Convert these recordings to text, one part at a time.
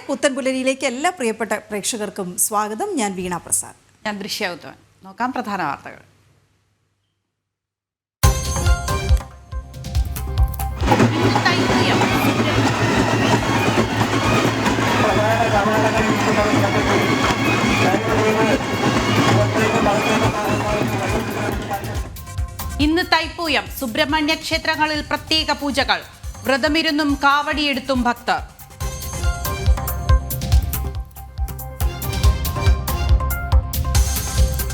പുത്തൻപുലരിയിലേക്ക് എല്ലാ പ്രിയപ്പെട്ട പ്രേക്ഷകർക്കും സ്വാഗതം. ഞാൻ വീണ പ്രസാദ്. ഞാൻ ദൃശ്യൗത്തവൻ. നോക്കാം പ്രധാന വാർത്തകൾ. ഇന്ന് തൈപ്പൂയം. സുബ്രഹ്മണ്യ ക്ഷേത്രങ്ങളിൽ പ്രത്യേക പൂജകൾ. വ്രതമിരുന്നും കാവടിയെടുത്തും ഭക്തർ.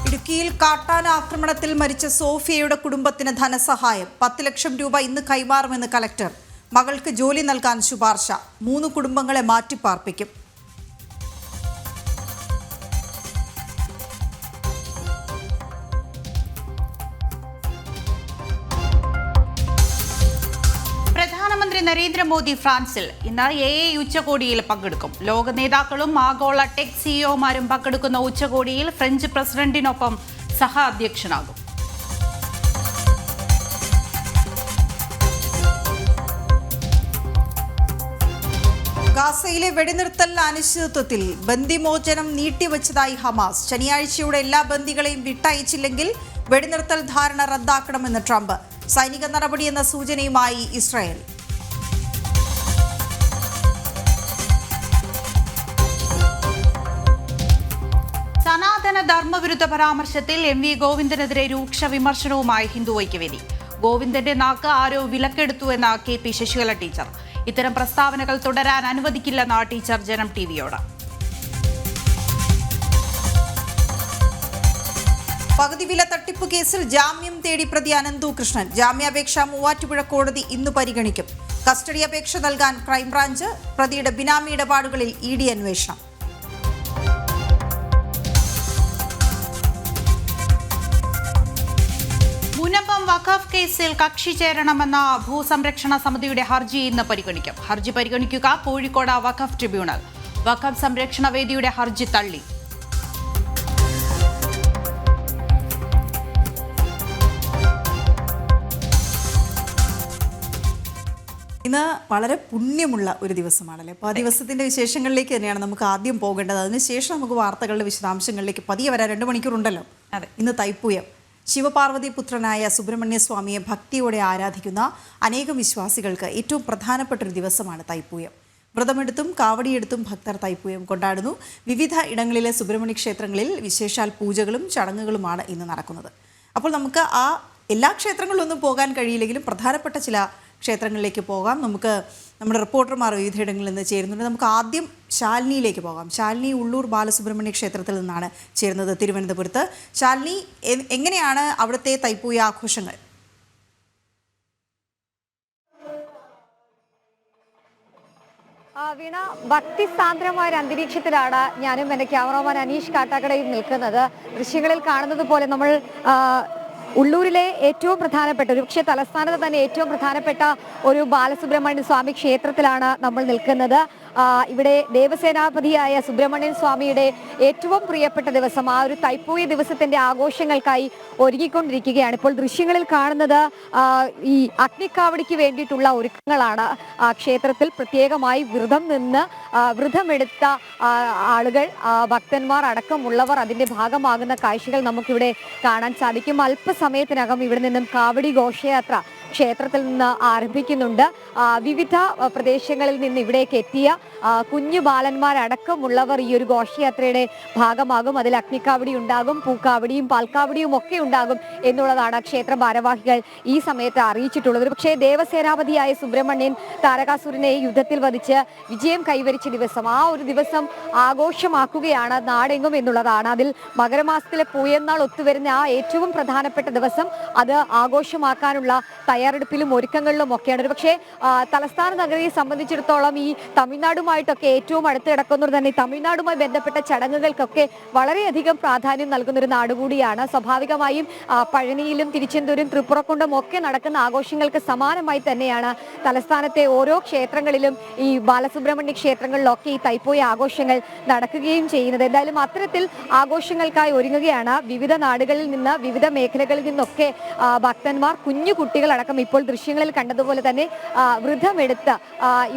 ഇടുക്കിയിൽ കാട്ടാന ആക്രമണത്തിൽ മരിച്ച സോഫിയയുടെ കുടുംബത്തിന് ധനസഹായം 10 ലക്ഷം രൂപ ഇന്ന് കൈമാറുമെന്ന് കലക്ടർ. മകൾക്ക് ജോലി നൽകാൻ ശുപാർശ. 3 കുടുംബങ്ങളെ മാറ്റിപ്പാർപ്പിക്കും. പ്രധാനമന്ത്രി നരേന്ദ്രമോദി ഫ്രാൻസിൽ ഇന്ന് AI ഉച്ചകോടിയിൽ പങ്കെടുക്കും. ലോക നേതാക്കളും ആഗോള ടെക് സിഇഒമാരും പങ്കെടുക്കുന്ന ഉച്ചകോടിയിൽ ഫ്രഞ്ച് പ്രസിഡന്റിനൊപ്പം സഹ അധ്യക്ഷനാകും. ഗാസയിലെ വെടിനിർത്തൽ അനിശ്ചിതത്വത്തിൽ ബന്ദിമോചനം നീട്ടിവച്ചതായി ഹമാസ്. ശനിയാഴ്ചയോടെ എല്ലാ ബന്ദികളെയും വിട്ടയച്ചില്ലെങ്കിൽ വെടിനിർത്തൽ ധാരണ റദ്ദാക്കണമെന്ന് ട്രംപ്. സൈനിക നടപടിയെന്ന സൂചനയുമായി ഇസ്രായേൽ. സനാതന ധർമ്മവിരുദ്ധ പരാമർശത്തിൽ MV ഗോവിന്ദനെതിരെ രൂക്ഷ വിമർശനവുമായി ഹിന്ദു ഐക്യവേദി. ഗോവിന്ദന്റെ നാക്ക് ആരോ വിലക്കെടുത്തുവെന്ന KP ശശികല ടീച്ചർ. ഇത്തരം പ്രസ്താവനകൾ തുടരാൻ അനുവദിക്കില്ലെന്ന ടീച്ചർ ജനം TVയോട്. പകുതി വില തട്ടിപ്പ് കേസിൽ ജാമ്യം തേടി പ്രതി അനന്തു കൃഷ്ണൻ. ജാമ്യാപേക്ഷ മൂവാറ്റുപുഴ കോടതി ഇന്ന് പരിഗണിക്കും. കസ്റ്റഡി അപേക്ഷ നൽകാൻ ക്രൈംബ്രാഞ്ച്. പ്രതിയുടെ ബിനാമി ഇടപാടുകളിൽ ED അന്വേഷണം. മുനമ്പം വഖഫ് കേസിൽ കക്ഷി ചേരണമെന്ന ഭൂസംരക്ഷണ സമിതിയുടെ ഹർജി ഇന്ന് പരിഗണിക്കും. ഹർജി പരിഗണിക്കുക കോഴിക്കോട് വഖഫ് ട്രിബ്യൂണൽ. വഖഫ് സംരക്ഷണ വേദിയുടെ ഹർജി തള്ളി. ഇന്ന് വളരെ പുണ്യമുള്ള ഒരു ദിവസമാണല്ലേ. അപ്പോൾ ആ ദിവസത്തിൻ്റെ വിശേഷങ്ങളിലേക്ക് തന്നെയാണ് നമുക്ക് ആദ്യം പോകേണ്ടത്. അതിനുശേഷം നമുക്ക് വാർത്തകളുടെ വിശദാംശങ്ങളിലേക്ക് പതിയെ വരാൻ 2 മണിക്കൂറുണ്ടല്ലോ. അതെ, ഇന്ന് തൈപ്പൂയം. ശിവപാർവതി പുത്രനായ സുബ്രഹ്മണ്യ സ്വാമിയെ ഭക്തിയോടെ ആരാധിക്കുന്ന അനേകം വിശ്വാസികൾക്ക് ഏറ്റവും പ്രധാനപ്പെട്ട ഒരു ദിവസമാണ് തൈപ്പൂയം. വ്രതമെടുത്തും കാവടിയെടുത്തും ഭക്തർ തൈപ്പൂയം കൊണ്ടാടുന്നു. വിവിധ ഇടങ്ങളിലെ സുബ്രഹ്മണ്യ ക്ഷേത്രങ്ങളിൽ വിശേഷാൽ പൂജകളും ചടങ്ങുകളുമാണ് ഇന്ന് നടക്കുന്നത്. അപ്പോൾ നമുക്ക് ആ എല്ലാ ക്ഷേത്രങ്ങളിലൊന്നും പോകാൻ കഴിയില്ലെങ്കിലും പ്രധാനപ്പെട്ട ചില ക്ഷേത്രങ്ങളിലേക്ക് പോകാം. നമുക്ക് നമ്മുടെ റിപ്പോർട്ടർമാർ വിവിധയിടങ്ങളിൽ നിന്ന് ചേരുന്നുണ്ട്. നമുക്ക് ആദ്യം ശാലിനിയിലേക്ക് പോകാം. ശാലിനി ഉള്ളൂർ ബാലസുബ്രഹ്മണ്യ ക്ഷേത്രത്തിൽ നിന്നാണ് ചേരുന്നത്, തിരുവനന്തപുരത്ത്. ശാലിനി, എങ്ങനെയാണ് അവിടുത്തെ തൈപ്പൂയ ആഘോഷങ്ങൾ? വീണ, ഭക്തിസാന്ദ്രമായ ഒരു അന്തരീക്ഷത്തിലാണ് ഞാനും എൻ്റെ ക്യാമറമാൻ അനീഷ് കാട്ടാക്കടയും നിൽക്കുന്നത്. ദൃശ്യങ്ങളിൽ കാണുന്നത് പോലെ നമ്മൾ ഉള്ളൂരിലെ ഏറ്റവും പ്രധാനപ്പെട്ട, ഒരുപക്ഷെ തലസ്ഥാനത്ത് തന്നെ ഏറ്റവും പ്രധാനപ്പെട്ട ഒരു ബാലസുബ്രഹ്മണ്യ സ്വാമി ക്ഷേത്രത്തിലാണ് നമ്മൾ നിൽക്കുന്നത്. ഇവിടെ ദേവസേനാപതിയായ സുബ്രഹ്മണ്യൻ സ്വാമിയുടെ ഏറ്റവും പ്രിയപ്പെട്ട ദിവസം, ആ ഒരു തൈപ്പൂയ ദിവസത്തിന്റെ ആഘോഷങ്ങൾക്കായി ഒരുങ്ങിക്കൊണ്ടിരിക്കുകയാണ്. ഇപ്പോൾ ദൃശ്യങ്ങളിൽ കാണുന്നത് ഈ അഗ്നിക്കാവടിക്ക് വേണ്ടിയിട്ടുള്ള ഒരുക്കങ്ങളാണ്. ക്ഷേത്രത്തിൽ പ്രത്യേകമായി വ്രതമെടുത്ത ആളുകൾ, ഭക്തന്മാർ അടക്കമുള്ളവർ അതിന്റെ ഭാഗമാകുന്ന കാഴ്ചകൾ നമുക്കിവിടെ കാണാൻ സാധിക്കും. അല്പസമയത്തിനകം ഇവിടെ നിന്നും കാവടി ഘോഷയാത്ര ക്ഷേത്രത്തിൽ നിന്ന് ആരംഭിക്കുന്നുണ്ട്. വിവിധ പ്രദേശങ്ങളിൽ നിന്ന് ഇവിടേക്ക് എത്തിയ കുഞ്ഞു ബാലന്മാരടക്കമുള്ളവർ ഈ ഒരു ഘോഷയാത്രയുടെ ഭാഗമാകും. അതിൽ അഗ്നിക്കാവടി ഉണ്ടാകും, പൂക്കാവടിയും പാൽക്കാവടിയും ഒക്കെ ഉണ്ടാകും എന്നുള്ളതാണ് ക്ഷേത്ര ഭാരവാഹികൾ ഈ സമയത്ത് അറിയിച്ചിട്ടുള്ളത്. പക്ഷേ ദേവസേനാപതിയായ സുബ്രഹ്മണ്യൻ താരകാസുരനെ യുദ്ധത്തിൽ വധിച്ച് വിജയം കൈവരിച്ച ദിവസം, ആ ഒരു ദിവസം ആഘോഷമാക്കുകയാണ് നാടെങ്ങും എന്നുള്ളതാണ്. അതിൽ മകരമാസത്തിലെ പൂയന്നാൾ ഒത്തുവരുന്ന ആ ഏറ്റവും പ്രധാനപ്പെട്ട ദിവസം അത് ആഘോഷമാക്കാനുള്ള തയ്യാറെടുപ്പിലും ഒരുക്കങ്ങളിലും ഒക്കെയാണ്. ഒരു പക്ഷേ തലസ്ഥാന നഗരിയെ സംബന്ധിച്ചിടത്തോളം ഈ തമിഴ്നാടുമായിട്ടൊക്കെ ഏറ്റവും അടുത്ത് കിടക്കുന്നത് തന്നെ തമിഴ്നാടുമായി ബന്ധപ്പെട്ട ചടങ്ങുകൾക്കൊക്കെ വളരെയധികം പ്രാധാന്യം നൽകുന്ന ഒരു നാടുകൂടിയാണ്. സ്വാഭാവികമായും പഴനിയിലും തിരുച്ചെന്തൂരും തൃപ്പുറക്കുണ്ടും ഒക്കെ നടക്കുന്ന ആഘോഷങ്ങൾക്ക് സമാനമായി തന്നെയാണ് തലസ്ഥാനത്തെ ഓരോ ക്ഷേത്രങ്ങളിലും, ഈ ബാലസുബ്രഹ്മണ്യ ക്ഷേത്രങ്ങളിലൊക്കെ ഈ തൈപ്പൂയ ആഘോഷങ്ങൾ നടക്കുകയും ചെയ്യുന്നത്. എന്തായാലും അത്തരത്തിൽ ആഘോഷങ്ങൾക്കായി ഒരുങ്ങുകയാണ് വിവിധ നാടുകളിൽ നിന്ന്, വിവിധ മേഖലകളിൽ നിന്നൊക്കെ ഭക്തന്മാർ, കുഞ്ഞു കുട്ടികളടക്കം അടക്കം ഇപ്പോൾ ദൃശ്യങ്ങളിൽ കണ്ടതുപോലെ തന്നെ വ്രതമെടുത്ത്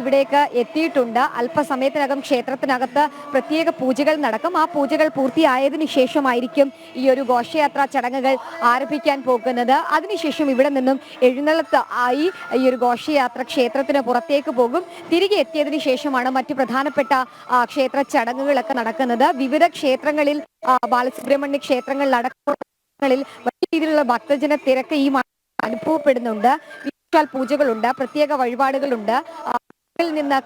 ഇവിടേക്ക് എത്തിയിട്ടുണ്ട്. അല്പസമയത്തിനകം ക്ഷേത്രത്തിനകത്ത് പ്രത്യേക പൂജകൾ നടക്കും. ആ പൂജകൾ പൂർത്തിയായതിനു ശേഷമായിരിക്കും ഈ ഒരു ഘോഷയാത്രാ ചടങ്ങുകൾ ആരംഭിക്കാൻ പോകുന്നത്. അതിനുശേഷം ഇവിടെ നിന്നും എഴുന്നള്ളത്ത് ആയി ഈ ഒരു ഘോഷയാത്ര ക്ഷേത്രത്തിന് പുറത്തേക്ക് പോകും. തിരികെ എത്തിയതിനു ശേഷമാണ് മറ്റു പ്രധാനപ്പെട്ട ക്ഷേത്ര ചടങ്ങുകളൊക്കെ നടക്കുന്നത്. വിവിധ ക്ഷേത്രങ്ങളിൽ ബാലസുബ്രഹ്മണ്യ ക്ഷേത്രങ്ങളിൽ അടക്കങ്ങളിൽ വലിയ രീതിയിലുള്ള ഭക്തജന തിരക്ക് ഈ അനുഭവപ്പെടുന്നുണ്ട്. വിശാൽ പൂജകളുണ്ട്, പ്രത്യേക വഴിപാടുകളുണ്ട്. നിന്ന്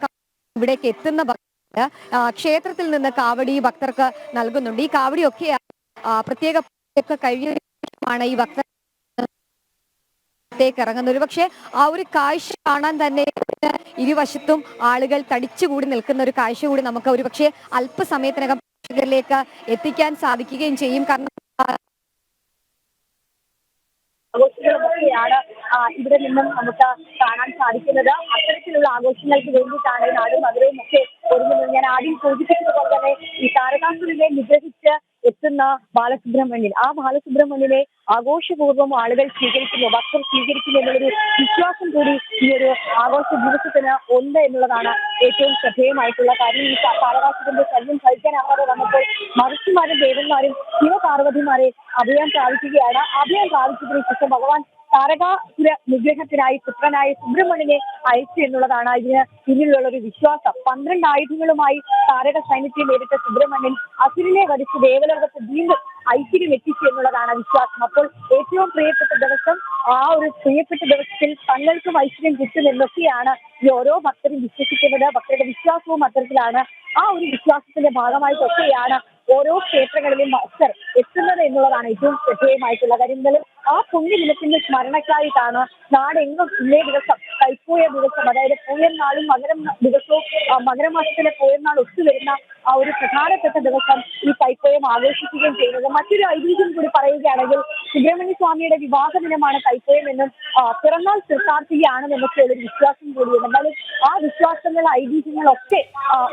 ഇവിടേക്ക് എത്തുന്ന ഭക്തർ ക്ഷേത്രത്തിൽ നിന്ന് കാവടി ഭക്തർക്ക് നൽകുന്നുണ്ട്. ഈ കാവടിയൊക്കെ പ്രത്യേക കഴിഞ്ഞാണ് ഈ ഭക്തർ ഇറങ്ങുന്നത്. ഒരുപക്ഷെ ആ ഒരു കാഴ്ച കാണാൻ തന്നെ ഇരുവശത്തും ആളുകൾ തടിച്ചുകൂടി നിൽക്കുന്ന ഒരു കാഴ്ച കൂടി നമുക്ക് ഒരുപക്ഷെ അല്പസമയത്തിനകം പ്രേക്ഷകരിലേക്ക് എത്തിക്കാൻ സാധിക്കുകയും ചെയ്യും. കാരണം ആഘോഷങ്ങളൊക്കെയാണ് ഇവിടെ നിന്നും നമുക്ക് കാണാൻ സാധിക്കുന്നത്. അത്തരത്തിലുള്ള ആഘോഷങ്ങൾക്ക് വേണ്ടിയിട്ടാണ് നാടും നഗരവും ഒക്കെ ഒരുങ്ങുന്നത്. ഞാൻ ആദ്യം സൂചിപ്പിച്ചതുപോലെ തന്നെ ഈ താരകാസുരനെ നിഗ്രഹിച്ച് എത്തുന്ന ബാലസുബ്രഹ്മണ്യൻ, ആ ബാലസുബ്രഹ്മണ്യനെ ആഘോഷപൂർവ്വം ആളുകൾ സ്വീകരിക്കുന്നു, ഭക്തർ സ്വീകരിക്കുന്നു എന്നുള്ളൊരു വിശ്വാസം കൂടി ഈ ഒരു ആഘോഷ ദിവസത്തിന് ഉണ്ട് എന്നുള്ളതാണ് ഏറ്റവും ശ്രദ്ധേയമായിട്ടുള്ള കാര്യം. ഈ താരകാസുരന്റെ ശല്യം സഹിക്കാനാവാതെ വന്നപ്പോൾ മഹർഷിമാരും ദേവന്മാരും ശിവപാർവതിമാരെ അഭയം പ്രാപിക്കുകയാണ്. അഭയം പ്രാപിച്ചതിനു ശേഷം ഭഗവാൻ താരകാസുര നിഗ്രഹത്തിനായി പുത്രനായ സുബ്രഹ്മണ്യനെ അയച്ചു എന്നുള്ളതാണ് ഇതിന് പിന്നിലുള്ള ഒരു വിശ്വാസം. 12 ആയുധങ്ങളുമായി താരക സൈന്യത്തെ നേരിട്ട സുബ്രഹ്മണ്യൻ അസുരനെ വധിച്ച് ദേവലോകത്ത് വീണ്ടും ഐശ്വര്യം എത്തിച്ചു എന്നുള്ളതാണ് വിശ്വാസം. അപ്പോൾ ഏറ്റവും പ്രിയപ്പെട്ട ദിവസം, ആ ഒരു പ്രിയപ്പെട്ട ദിവസത്തിൽ തങ്ങൾക്കും ഐശ്വര്യം കിട്ടുമെന്നൊക്കെയാണ് ഈ ഓരോ ഭക്തരും വിശ്വസിക്കുന്നത്. ഭക്തരുടെ വിശ്വാസവും അത്തരത്തിലാണ്. ആ ഒരു വിശ്വാസത്തിന്റെ ഭാഗമായിട്ടൊക്കെയാണ് ഓരോ ക്ഷേത്രങ്ങളിലും ഭക്തർ എത്തുന്നത് എന്നുള്ളതാണ് ഏറ്റവും ശ്രദ്ധേയമായിട്ടുള്ള കാര്യം. എന്നാലും ആ പുണ്യദിനത്തിന്റെ സ്മരണയ്ക്കായിട്ടാണ് നാടെങ്ങും ഇന്നേ ദിവസം തൈപ്പൂയ ദിവസം, അതായത് പൂയംനാളും മകരം ദിവസവും മകരമാസത്തിലെ പൂയംനാൾ ഒത്തുവരുന്ന ആ ഒരു പ്രധാനപ്പെട്ട ദിവസം ഈ തൈപ്പൂയം ആഘോഷിക്കുകയും ചെയ്യുന്നത്. മറ്റൊരു ഐതിഹ്യം കൂടി പറയുകയാണെങ്കിൽ സുബ്രഹ്മണ്യ സ്വാമിയുടെ വിവാഹ ദിനമാണ് തൈപ്പൂയം എന്നും പിറന്നാൾ തൃക്കാർത്തികയാണെന്നൊക്കെ ഉള്ളൊരു വിശ്വാസം കൂടിയുണ്ട്. എന്നാലും ആ വിശ്വാസങ്ങൾ, ഐതിഹ്യങ്ങളൊക്കെ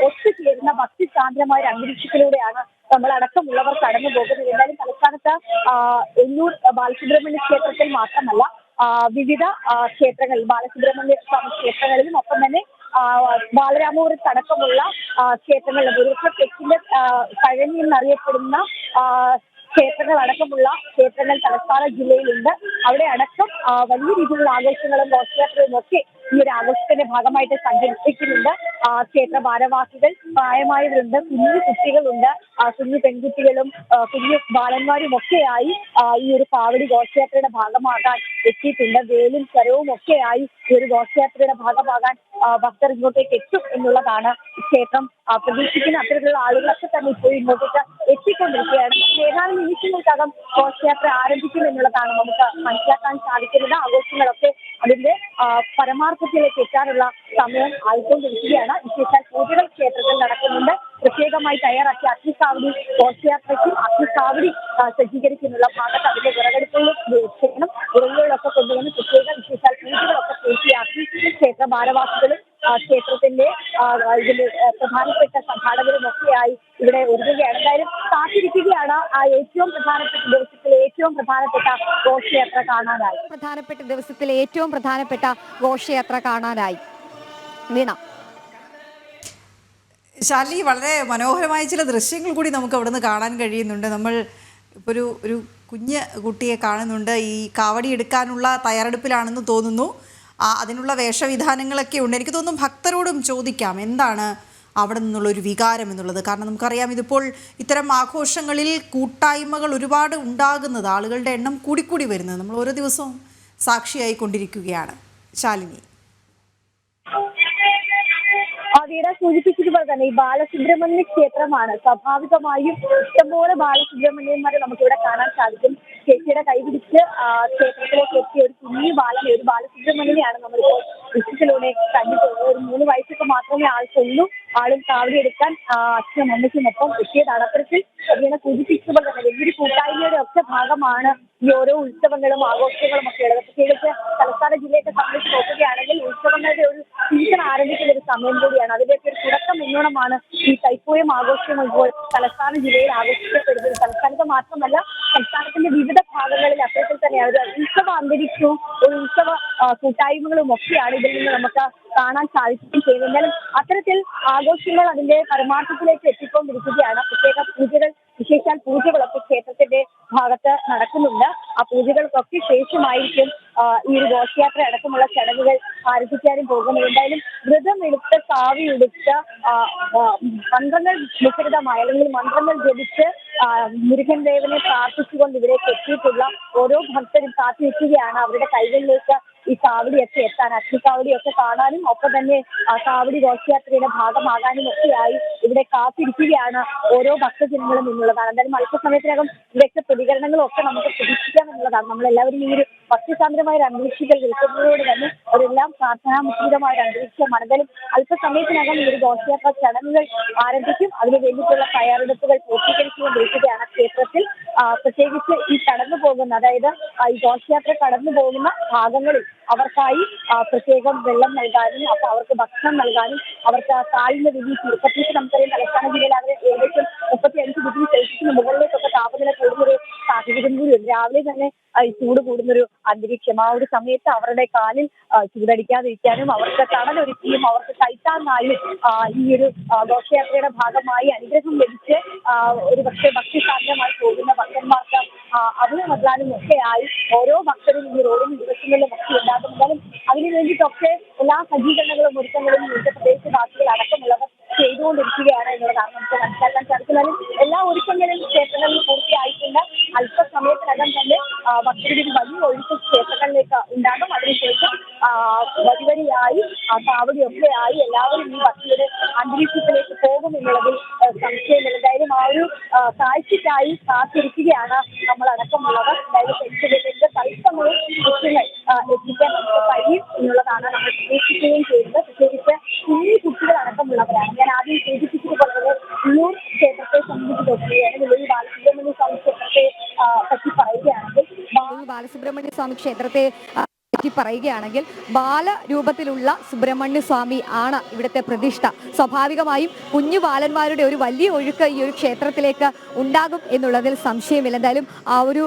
ഒത്തുചേരുന്ന ഭക്തിസാന്ദ്രമായ ഒരു അന്തരീക്ഷത്തിലൂടെയാണ് നമ്മളടക്കമുള്ളവർ കടന്നു പോകുന്നത്. എന്തായാലും തലസ്ഥാനത്ത് എല്ലൂർ ബാലസുബ്രഹ്മണ്യ ക്ഷേത്രത്തിൽ മാത്രമല്ല വിവിധ ക്ഷേത്രങ്ങളിൽ, ബാലസുബ്രഹ്മണ്യ സ്വാമി ക്ഷേത്രങ്ങളിലും ഒപ്പം തന്നെ ബാലരാമപുരത്തടക്കമുള്ള ക്ഷേത്രങ്ങളിലും ഒരുപക്ഷെ തെക്കിന്റെ പഴനി എന്നറിയപ്പെടുന്ന ക്ഷേത്രങ്ങൾ അടക്കമുള്ള ക്ഷേത്രങ്ങൾ തലസ്ഥാന ജില്ലയിലുണ്ട്. അവിടെ അടക്കം വലിയ രീതിയിലുള്ള ആഘോഷങ്ങളും ഘോഷയാത്രയും ഒക്കെ ഈ ഒരു ആഘോഷത്തിന്റെ ഭാഗമായിട്ട് സംഘടിപ്പിക്കുന്നുണ്ട്. ക്ഷേത്ര ഭാരവാസികൾ, പ്രായമായവരുണ്ട്, കുഞ്ഞു കുട്ടികളുണ്ട്, കുഞ്ഞു പെൺകുട്ടികളും കുഞ്ഞു ബാലന്മാരും ഒക്കെയായി ഈ ഒരു കാവടി ഘോഷയാത്രയുടെ ഭാഗമാകാൻ എത്തിയിട്ടുണ്ട്. വേലും ചരവും ഒക്കെയായി ഈ ഒരു ഘോഷയാത്രയുടെ ഭാഗമാകാൻ ഭക്തർ ഇങ്ങോട്ടേക്ക് എത്തും എന്നുള്ളതാണ് ക്ഷേത്രം പ്രതീക്ഷിക്കുന്ന. അത്തരത്തിലുള്ള ആളുകളൊക്കെ തന്നെ ഇപ്പോൾ ഇങ്ങോട്ടേക്ക് എത്തിക്കൊണ്ടിരിക്കുകയാണ്. ഏതാനും നിമിഷങ്ങൾക്കകം ഘോഷയാത്ര ആരംഭിക്കും എന്നുള്ളതാണ് നമുക്ക് മനസ്സിലാക്കാൻ സാധിക്കുന്നത്. ആഘോഷങ്ങളൊക്കെ അതിന്റെ പരമാർത്ഥത്തിലേക്ക് എത്താനുള്ള സമയം ആയിക്കൊണ്ടിരിക്കുകയാണ്. വിശേഷാൽ പൂജകൾ ക്ഷേത്രത്തിൽ നടക്കുന്നുണ്ട്. പ്രത്യേകമായി തയ്യാറാക്കിയ അഗ്നികാവടി ഘോഷയാത്രയ്ക്കും അഗ്നികാവടി സജ്ജീകരിക്കുന്നുള്ള ഭാഗത്ത് അതിന്റെ വിറകെടുപ്പുകളും ചെയ്യണം. വിറകുകളൊക്കെ കൊണ്ടുവന്ന് പ്രത്യേക വിശേഷാൽ പൂജകളൊക്കെ പൂർത്തിയാക്കി ക്ഷേത്ര ഭാരവാസികളും ക്ഷേത്രത്തിന്റെ ഇതിന്റെ പ്രധാനപ്പെട്ട സംഘാടകരും ഒക്കെയായി ഇവിടെ ഒരുങ്ങുകയാണ്. എന്തായാലും കാത്തിരിക്കുകയാണ് ആ ഏറ്റവും പ്രധാനപ്പെട്ട ദിവസത്തിലെ ഏറ്റവും പ്രധാനപ്പെട്ട ഘോഷയാത്ര കാണാനായി. വീണ, ശാലിനി, വളരെ മനോഹരമായ ചില ദൃശ്യങ്ങൾ കൂടി നമുക്ക് അവിടെ നിന്ന് കാണാൻ കഴിയുന്നുണ്ട്. നമ്മൾ ഇപ്പോൾ ഒരു കുഞ്ഞ് കുട്ടിയെ കാണുന്നുണ്ട്. ഈ കാവടി എടുക്കാനുള്ള തയ്യാറെടുപ്പിലാണെന്ന് തോന്നുന്നു. അതിനുള്ള വേഷവിധാനങ്ങളൊക്കെ ഉണ്ട്. എനിക്ക് തോന്നുന്നു ഭക്തരോടും ചോദിക്കാം എന്താണ് അവിടെ നിന്നുള്ളൊരു വികാരം എന്നുള്ളത്. കാരണം നമുക്കറിയാം, ഇതിപ്പോൾ ഇത്തരം ആഘോഷങ്ങളിൽ കൂട്ടായ്മകൾ ഒരുപാട് ഉണ്ടാകുന്നത്, ആളുകളുടെ എണ്ണം കൂടിക്കൂടി വരുന്നത് നമ്മൾ ഓരോ ദിവസവും സാക്ഷിയായി കൊണ്ടിരിക്കുകയാണ്. ശാലിനി, വീട സൂചിപ്പിച്ചതുപോലെ തന്നെ ഈ ബാലസുബ്രഹ്മണ്യ ക്ഷേത്രമാണ്. സ്വാഭാവികമായും ഇഷ്ടംപോലെ ബാലസുബ്രഹ്മണ്യന്മാരെ നമുക്കിവിടെ കാണാൻ സാധിക്കും. ചേച്ചിയുടെ കൈപിടിച്ച് ക്ഷേത്രത്തിലേക്ക് എത്തിയ ഒരു കുഞ്ഞു ബാലനെ, ഒരു ബാലസുബ്രഹ്മണ്യനെയാണ് നമ്മളിപ്പോൾ ദൃശ്യത്തിലൂടെ കണ്ടിട്ടുള്ളത്. ഒരു 3 വയസ്സൊക്കെ മാത്രമേ ആൾക്കുള്ളൂ. ആളും കാവടി എടുക്കാൻ അച്ഛനും അമ്മയ്ക്കും ഒപ്പം എത്തിയതാണ്. അത്തരത്തിൽ അതിനെ സൂചിപ്പിച്ചതുപോലെ തന്നെ വലിയൊരു കൂട്ടായ്മയുടെ ഒക്കെ ഭാഗമാണ് ഈ ഓരോ ഉത്സവങ്ങളും ആഘോഷങ്ങളും ഒക്കെ ഉള്ളത്. പ്രത്യേകിച്ച് തലസ്ഥാന ജില്ലയൊക്കെ സംബന്ധിച്ച് നോക്കുകയാണെങ്കിൽ ഉത്സവങ്ങളുടെ ഒരു സീസൺ ആരംഭിക്കുന്ന ഒരു സമയം കൂടിയാണ്. അതിലേക്ക് ഒരു തുടക്കം എന്നോണമാണ് ഈ തൈപ്പൂയം ആഘോഷം ഇപ്പോൾ തലസ്ഥാന ജില്ലയിൽ ആഘോഷിക്കപ്പെടുന്നത്. തലസ്ഥാനത്ത് മാത്രമല്ല, സംസ്ഥാനത്തിന്റെ വിവിധ ഭാഗങ്ങളിൽ ഭാഗങ്ങളിൽ അത്തരത്തിൽ തന്നെ ഒരു ഉത്സവ അന്തരീക്ഷവും ഒരു ഉത്സവ കൂട്ടായ്മകളും ഒക്കെയാണ് ഇതിൽ നിന്ന് നമുക്ക് കാണാൻ സാധിക്കുകയും ചെയ്യുന്നത്. എന്നാലും അത്തരത്തിൽ ആഘോഷങ്ങൾ അതിന്റെ പരമാർത്ഥത്തിലേക്ക് എത്തിക്കൊണ്ടിരിക്കുകയാണ്. പ്രത്യേക പൂജകൾ, വിശേഷാൽ പൂജകളൊക്കെ ക്ഷേത്രത്തിന്റെ ഭാഗത്ത് നടക്കുന്നുണ്ട്. ആ പൂജകൾക്കൊക്കെ ശേഷമായിരിക്കും ഈ ഒരു ഘോഷയാത്ര അടക്കമുള്ള ചടങ്ങുകൾ ആരംഭിക്കാനും പോകുന്നത്. എന്തായാലും വ്രതമെടുത്ത് കാവിയെടുത്ത് മന്ത്രങ്ങൾ മുഖരിതമായ അല്ലെങ്കിൽ മന്ത്രങ്ങൾ ജപിച്ച് മുരുകൻ ദേവനെ പ്രാർത്ഥിച്ചുകൊണ്ട് ഇവിടേക്ക് എത്തിയിട്ടുള്ള ഓരോ ഭക്തരും കാത്തിരിക്കുകയാണ് അവരുടെ കൈകളിലേക്ക് ഈ കാവടിയൊക്കെ എത്താൻ, അഗ്നിക്കാവടിയൊക്കെ കാണാനും ഒപ്പം തന്നെ കാവടി ഘോഷയാത്രയുടെ ഭാഗമാകാനും ഒക്കെയായി ഇവിടെ കാത്തിരിക്കുകയാണ് ഓരോ ഭക്തജനങ്ങളും എന്നുള്ളതാണ്. എന്തായാലും അല്പസമയത്തിനകം ഇവിടുത്തെ പ്രതികരണങ്ങളും ഒക്കെ നമുക്ക് പ്രതീക്ഷിക്കാം എന്നുള്ളതാണ്. നമ്മളെല്ലാവരും ഈ ഒരു ഭക്തിസാന്ദ്രമായ ഒരു അന്തരീക്ഷത്തിൽ നിൽക്കുന്നതോട് തന്നെ അവരെല്ലാം പ്രാർത്ഥനാമുഖരിതമായ ഒരു അന്തരീക്ഷമാണ്. എന്തായാലും അല്പസമയത്തിനകം ഈ ഒരു ഘോഷയാത്ര ചടങ്ങുകൾ ആരംഭിക്കും. അതിന് വേണ്ടിയിട്ടുള്ള തയ്യാറെടുപ്പുകൾ പൂർത്തീകരിച്ചുകൊണ്ടിരിക്കുകയാണ് ക്ഷേത്രത്തിൽ. പ്രത്യേകിച്ച് ഈ കടന്നു പോകുന്ന, അതായത് ഈ ഘോഷയാത്ര കടന്നു പോകുന്ന ഭാഗങ്ങളിൽ അവർക്കായി പ്രത്യേകം വെള്ളം നൽകാനും അപ്പൊ അവർക്ക് ഭക്ഷണം നൽകാനും അവർക്ക് താഴ്ന്ന വിധി പ്രത്യേകിച്ച് നമുക്കറിയാം തലസ്ഥാന ജില്ലയിൽ അവർ ഏകദേശം 35 ഡിഗ്രി സെൽഷ്യസിന് മുകളിലേക്കൊക്കെ താപനില കൂടുന്നൊരു സാഹചര്യം കൂടിയുണ്ട്. രാവിലെ തന്നെ ചൂട് കൂടുന്നൊരു അന്തരീക്ഷം. ആ ഒരു സമയത്ത് അവരുടെ കാലിൽ ചൂടടിക്കാതിരിക്കാനും അവർക്ക് തണലൊരുക്കിയും അവർക്ക് കൈത്താങ്ങായും ഈ ഒരു ഘോഷയാത്രയുടെ ഭാഗമായി അനുഗ്രഹം ലഭിച്ച് ഒരു പക്ഷേ ഭക്തിസാന്ദ്രമായി പോകുന്ന ഭക്തന്മാർക്ക് അതിന് നൽകാനും ഒക്കെയായി ഓരോ ഭക്തരും ഈ റോഡിന് ദിവസങ്ങളിലും ഒക്കെ ഉണ്ടാകുന്നതാലും അതിനു വേണ്ടിയിട്ടൊക്കെ എല്ലാ സജ്ജീകരണങ്ങളും ഒരുക്കങ്ങളും പ്രദേശവാസികൾ അടക്കമുള്ളവർ ചെയ്തുകൊണ്ടിരിക്കുകയാണ് എന്നുള്ളതാണ് നമുക്ക് മനസ്സിലാക്കാൻ സാധിക്കുന്നത്. എല്ലാ ഒരുക്കങ്ങളും ക്ഷേത്രങ്ങളിൽ പൂർത്തിയായിട്ടുണ്ട്. അല്പസമയത്തിനകം തന്നെ ഭക്തരുടെ വലിയ ഒഴുക്ക് ക്ഷേത്രങ്ങളിലേക്ക് ഉണ്ടാകും. അതിനുശേഷം വരിവരിയായി കാവടിയൊക്കെയായി എല്ലാവരും ഈ ഭക്തിയുടെ അന്തരീക്ഷത്തിലേക്ക് പോകും എന്നുള്ളതിൽ സംശയമില്ല. എന്തായാലും ആ ഒരു കാഴ്ചയ്ക്കായി കാത്തിരിക്കുകയാണ് നമ്മളടക്കമുള്ളവർ. എന്തായാലും പെൻഷനിലേക്ക് തത്സമയം ദൃശ്യങ്ങൾ എത്തിക്കാൻ നമുക്ക് കഴിയും എന്നുള്ളതാണ് നമ്മൾ പ്രതീക്ഷിക്കുകയും ചെയ്യുന്നത്. പ്രത്യേകിച്ച് കുഞ്ഞു കുട്ടികളടക്കമുള്ളവരാണ്. ഞാൻ ആദ്യം സൂചിപ്പിച്ചതുപോലെ ഉള്ളൂർ ക്ഷേത്രത്തെ സംബന്ധിച്ചിടത്തോളം വെള്ളൂർ ബാലസുബ്രഹ്മണ്യ സ്വാമി ക്ഷേത്രത്തെ പറ്റി പറയുകയാണെങ്കിൽ ബാലസുബ്രഹ്മണ്യ സ്വാമി ക്ഷേത്രത്തെ പറയുകയാണെങ്കിൽ ബാലരൂപത്തിലുള്ള സുബ്രഹ്മണ്യ സ്വാമി ആണ് ഇവിടുത്തെ പ്രതിഷ്ഠ. സ്വാഭാവികമായും കുഞ്ഞു ബാലന്മാരുടെ ഒരു വലിയ ഒഴുക്ക് ഈ ഒരു ക്ഷേത്രത്തിലേക്ക് ഉണ്ടാകും എന്നുള്ളതിൽ സംശയമില്ല. എന്തായാലും ആ ഒരു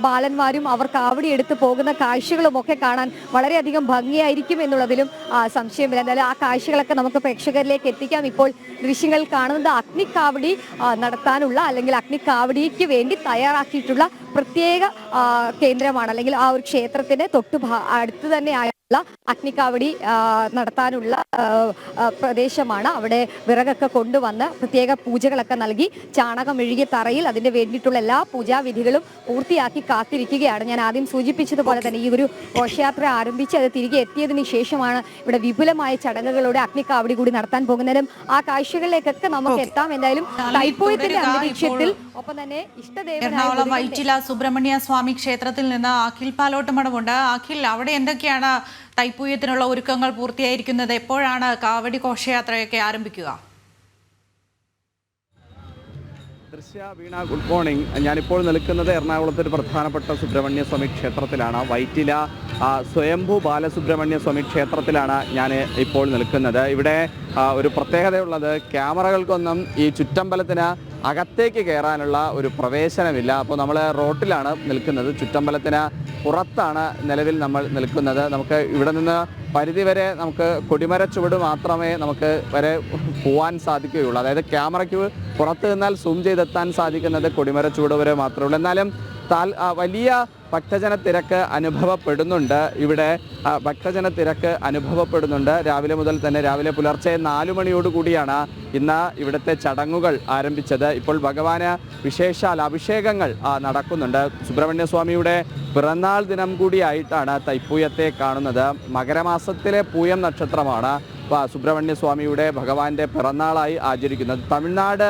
ബാലന്മാരും അവർ കാവടി എടുത്ത് പോകുന്ന കാഴ്ചകളും ഒക്കെ കാണാൻ വളരെയധികം ഭംഗിയായിരിക്കും എന്നുള്ളതിലും സംശയമില്ല. എന്തായാലും ആ കാഴ്ചകളൊക്കെ നമുക്ക് പ്രേക്ഷകരിലേക്ക് എത്തിക്കാം. ഇപ്പോൾ ദൃശ്യങ്ങൾ കാണുന്നത് അഗ്നിക്കാവടി നടത്താനുള്ള അല്ലെങ്കിൽ അഗ്നിക്കാവടിക്ക് വേണ്ടി തയ്യാറാക്കിയിട്ടുള്ള പ്രത്യേക കേന്ദ്രമാണ്, അല്ലെങ്കിൽ ആ ഒരു ക്ഷേത്രത്തിന് അടുത്ത് തന്നെ ആയുള്ള അഗ്നിക്കാവടി നടത്താനുള്ള പ്രദേശമാണ്. അവിടെ വിറകൊക്കെ കൊണ്ടുവന്ന് പ്രത്യേക പൂജകളൊക്കെ നൽകി ചാണകം മെഴുകിയ തറയിൽ അതിന് വേണ്ടിയിട്ടുള്ള എല്ലാ പൂജാവിധികളും പൂർത്തിയാക്കി കാത്തിരിക്കുകയാണ്. ഞാൻ ആദ്യം സൂചിപ്പിച്ചതുപോലെ തന്നെ ഈ ഒരു ഘോഷയാത്ര ആരംഭിച്ച് അത് തിരികെ എത്തിയതിനു ശേഷമാണ് ഇവിടെ വിപുലമായ ചടങ്ങുകളുടെ അഗ്നിക്കാവടി കൂടി നടത്താൻ പോകുന്നതിനും ആ കാഴ്ചകളിലേക്കൊക്കെ നമുക്ക് എത്താം. എന്തായാലും തൈപ്പൂയത്തിന്റെ അന്തരീക്ഷത്തിൽ ഒപ്പം തന്നെ എറണാകുളം വൈറ്റില സുബ്രഹ്മണ്യ സ്വാമി ക്ഷേത്രത്തിൽ നിന്ന് അഖിൽ പാലോട്ടുമടമുണ്ട്. അഖിൽ, അവിടെ എന്തൊക്കെയാണ് തൈപ്പൂയത്തിനുള്ള ഒരുക്കങ്ങൾ പൂർത്തിയായിരിക്കുന്നത്? എപ്പോഴാണ് കാവടി ഘോഷയാത്രയൊക്കെ ആരംഭിക്കുക? വീണ, ഗുഡ് മോർണിംഗ്. ഞാനിപ്പോൾ നിൽക്കുന്നത് എറണാകുളത്ത് ഒരു പ്രധാനപ്പെട്ട സുബ്രഹ്മണ്യ സ്വാമി ക്ഷേത്രത്തിലാണ്. വൈറ്റില സ്വയംഭൂ ബാലസുബ്രഹ്മണ്യ സ്വാമി ക്ഷേത്രത്തിലാണ് ഞാൻ ഇപ്പോൾ നിൽക്കുന്നത്. ഇവിടെ ഒരു പ്രത്യേകതയുള്ളത്, ക്യാമറകൾക്കൊന്നും ഈ ചുറ്റമ്പലത്തിന് അകത്തേക്ക് കയറാനുള്ള ഒരു പ്രവേശനമില്ല. അപ്പോൾ നമ്മൾ റോട്ടിലാണ് നിൽക്കുന്നത്. ചുറ്റമ്പലത്തിന് പുറത്താണ് നിലവിൽ നമ്മൾ നിൽക്കുന്നത്. നമുക്ക് ഇവിടെ നിന്ന് പരിധിവരെ നമുക്ക് കൊടിമര ചുവട് മാത്രമേ നമുക്ക് വരെ പോകാൻ സാധിക്കുകയുള്ളൂ. അതായത് ക്യാമറയ്ക്ക് പുറത്ത് നിന്നാൽ സൂം ചെയ്തെത്താൻ സാധിക്കുന്നത് കൊടിമര ചുവട് വരെ മാത്രമേ ഉള്ളൂ. എന്നാലും വലിയ ഭക്തജന തിരക്ക് അനുഭവപ്പെടുന്നുണ്ട്. ഇവിടെ ഭക്തജന തിരക്ക് അനുഭവപ്പെടുന്നുണ്ട്. രാവിലെ മുതൽ തന്നെ, രാവിലെ പുലർച്ചെ 4 മണിയോടുകൂടിയാണ് ഇന്ന് ഇവിടുത്തെ ചടങ്ങുകൾ ആരംഭിച്ചത്. ഇപ്പോൾ ഭഗവാന് വിശേഷാൽ അഭിഷേകങ്ങൾ നടക്കുന്നുണ്ട്. സുബ്രഹ്മണ്യ സ്വാമിയുടെ പിറന്നാൾ ദിനം കൂടിയായിട്ടാണ് തൈപ്പൂയത്തെ കാണുന്നത്. മകരമാസത്തിലെ പൂയം നക്ഷത്രമാണ് സുബ്രഹ്മണ്യ സ്വാമിയുടെ ഭഗവാന്റെ പിറന്നാളായി ആചരിക്കുന്നത്. തമിഴ്നാട്,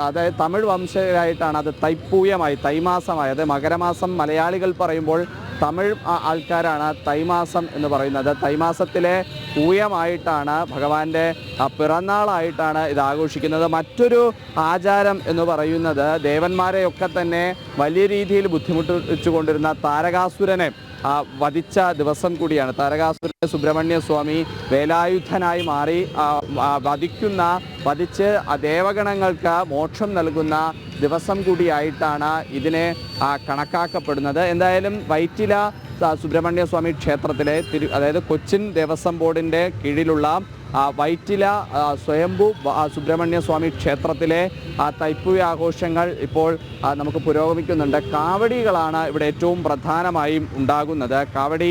അതായത് തമിഴ് വംശജരായിട്ടാണ് അത് തൈപ്പൂയമായി, തൈമാസമായി. അത് മകരമാസം മലയാളികൾ പറയുമ്പോൾ തമിഴ് ആൾക്കാരാണ് തൈമാസം എന്ന് പറയുന്നത്. തൈമാസത്തിലെ പൂയമായിട്ടാണ് ഭഗവാന്റെ പിറന്നാളായിട്ടാണ് ഇത് ആഘോഷിക്കുന്നത്. മറ്റൊരു ആചാരം എന്ന് പറയുന്നത് ദേവന്മാരെയൊക്കെ തന്നെ വലിയ രീതിയിൽ ബുദ്ധിമുട്ടിച്ചു കൊണ്ടിരുന്ന താരകാസുരനെ വധിച്ച ദിവസം കൂടിയാണ്. താരകാസുരനെ സുബ്രഹ്മണ്യ സ്വാമി വേലായുധനായി മാറി വധിച്ച് ദേവഗണങ്ങൾക്ക് മോക്ഷം നൽകുന്ന ദിവസം കൂടിയായിട്ടാണ് ഇതിനെ കണക്കാക്കപ്പെടുന്നത്. എന്തായാലും വൈറ്റില സുബ്രഹ്മണ്യ സ്വാമി ക്ഷേത്രത്തിലെ അതായത് കൊച്ചിൻ ദേവസ്വം ബോർഡിൻ്റെ കീഴിലുള്ള വൈറ്റില സ്വയംഭൂ സുബ്രഹ്മണ്യ സ്വാമി ക്ഷേത്രത്തിലെ തൈപ്പൂയ ആഘോഷങ്ങൾ ഇപ്പോൾ നമുക്ക് പുരോഗമിക്കുന്നുണ്ട്. കാവടികളാണ് ഇവിടെ ഏറ്റവും പ്രധാനമായും ഉണ്ടാകുന്നത്. കാവടി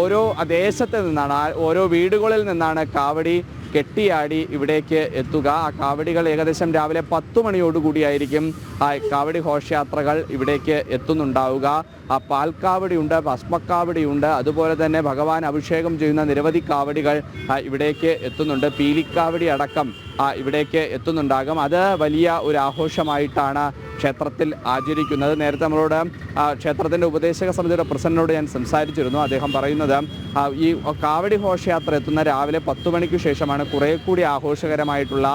ഓരോ ദേശത്ത് നിന്നാണ്, ഓരോ വീടുകളിൽ നിന്നാണ് കാവടി കെട്ടിയാടി ഇവിടേക്ക് എത്തുക. ആ കാവടികൾ ഏകദേശം രാവിലെ 10 മണിയോടുകൂടിയായിരിക്കും കാവടി ഘോഷയാത്രകൾ ഇവിടേക്ക് എത്തുന്നുണ്ടാവുക. പാൽക്കാവടിയുണ്ട്, ഭസ്മക്കാവടിയുണ്ട്, അതുപോലെ തന്നെ ഭഗവാൻ അഭിഷേകം ചെയ്യുന്ന നിരവധി കാവടികൾ ഇവിടേക്ക് എത്തുന്നുണ്ട്. പീലിക്കാവടി അടക്കം ഇവിടേക്ക് എത്തുന്നുണ്ടാകും. അത് വലിയ ഒരു ആഘോഷമായിട്ടാണ് ക്ഷേത്രത്തിൽ ആചരിക്കുന്നത്. നേരത്തെ നമ്മളോട് ക്ഷേത്രത്തിൻ്റെ ഉപദേശക സമിതിയുടെ പ്രസിഡന്റിനോട് ഞാൻ സംസാരിച്ചിരുന്നു. അദ്ദേഹം പറയുന്നത് ഈ കാവടി ഘോഷയാത്ര എത്തുന്ന രാവിലെ 10 മണിക്ക് ശേഷമാണ് കുറേ കൂടി ആഘോഷകരമായിട്ടുള്ള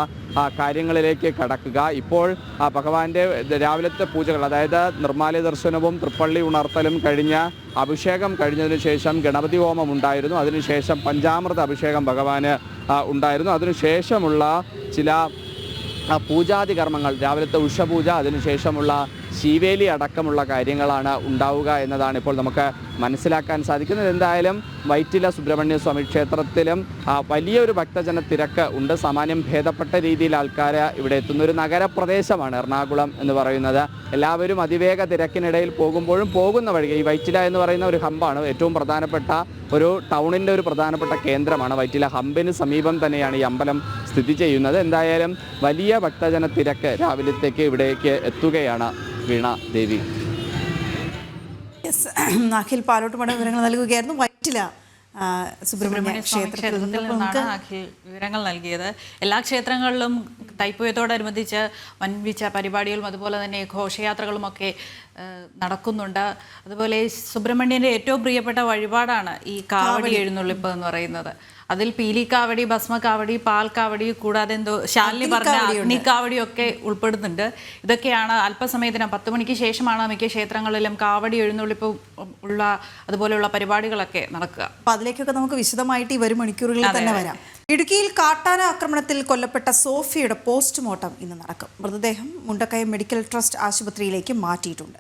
കാര്യങ്ങളിലേക്ക് കടക്കുക. ഇപ്പോൾ ഭഗവാന്റെ രാവിലത്തെ പൂജകൾ, അതായത് നിർമ്മാല്യ ദർശനവും തൃപ്പള്ളി ഉണർത്തലും കഴിഞ്ഞ അഭിഷേകം കഴിഞ്ഞതിന് ശേഷം ഗണപതി ഹോമം ഉണ്ടായിരുന്നു. അതിനുശേഷം പഞ്ചാമൃത അഭിഷേകം ഭഗവാന് ഉണ്ടായിരുന്നു. അതിനുശേഷമുള്ള ചില പൂജാതി കർമ്മങ്ങൾ, രാവിലത്തെ ഉഷപൂജ, അതിനുശേഷമുള്ള ശീവേലി അടക്കമുള്ള കാര്യങ്ങളാണ് ഉണ്ടാവുക എന്നതാണ് ഇപ്പോൾ നമുക്ക് മനസ്സിലാക്കാൻ സാധിക്കുന്നത്. എന്തായാലും വൈറ്റില സുബ്രഹ്മണ്യ സ്വാമി ക്ഷേത്രത്തിലും വലിയൊരു ഭക്തജന തിരക്ക് ഉണ്ട്. സാമാന്യം ഭേദപ്പെട്ട രീതിയിൽ ആൾക്കാർ ഇവിടെ എത്തുന്ന ഒരു നഗരപ്രദേശമാണ് എറണാകുളം എന്ന് പറയുന്നത്. എല്ലാവരും അതിവേഗ തിരക്കിനിടയിൽ പോകുമ്പോഴും പോകുന്ന വഴി ഈ വൈറ്റില എന്ന് പറയുന്ന ഒരു ഹമ്പാണ്, ഏറ്റവും പ്രധാനപ്പെട്ട ഒരു ടൗണിൻ്റെ ഒരു പ്രധാനപ്പെട്ട കേന്ദ്രമാണ്. വൈറ്റില ഹമ്പിന് സമീപം തന്നെയാണ് ഈ അമ്പലം സ്ഥിതി ചെയ്യുന്നത്. എന്തായാലും വലിയ ഭക്തജന തിരക്ക് രാവിലത്തേക്ക് ഇവിടേക്ക് എത്തുകയാണ്. വീണ ദേവി. അഖിൽ പാലോട്ടുമട വിവരങ്ങൾ നൽകുകയായിരുന്നു. വൈറ്റില സുബ്രഹ്മണ്യ ക്ഷേത്രത്തിൽ നിന്നാണ് അഖിൽ വിവരങ്ങൾ നൽകിയത്. എല്ലാ ക്ഷേത്രങ്ങളിലും തൈപ്പൂയത്തോടനുബന്ധിച്ച് വൻപിച്ച പരിപാടികളും അതുപോലെ തന്നെ ഘോഷയാത്രകളുമൊക്കെ നടക്കുന്നുണ്ട്. അതുപോലെ സുബ്രഹ്മണ്യൻ്റെ ഏറ്റവും പ്രിയപ്പെട്ട വഴിപാടാണ് ഈ കാവടി എഴുന്നള്ളിപ്പ് എന്ന് പറയുന്നത്. അതിൽ പീലിക്കാവടി, ഭസ്മക്കാവടി, പാൽക്കാവടി, കൂടാതെ എന്തോ ശാലിനി പറഞ്ഞ അഗ്നിക്കാവടിയൊക്കെ ഉൾപ്പെടുന്നുണ്ട്. ഇതൊക്കെയാണ് അല്പസമയത്തിന് 10 മണിക്ക് ശേഷമാണ് മിക്ക ക്ഷേത്രങ്ങളിലും കാവടി എഴുന്നള്ളിപ്പ് ഉള്ള അതുപോലെയുള്ള പരിപാടികളൊക്കെ നടക്കുക. അപ്പോൾ അതിലേക്കൊക്കെ നമുക്ക് വിശദമായിട്ട് ഈ വരും മണിക്കൂറുകളിൽ തന്നെ വരാം. ഇടുക്കിയിൽ കാട്ടാന ആക്രമണത്തിൽ കൊല്ലപ്പെട്ട സോഫിയയുടെ പോസ്റ്റ്മോർട്ടം ഇന്ന് നടക്കും. മൃതദേഹം മുണ്ടക്കയം മെഡിക്കൽ ട്രസ്റ്റ് ആശുപത്രിയിലേക്ക് മാറ്റിയിട്ടുണ്ട്.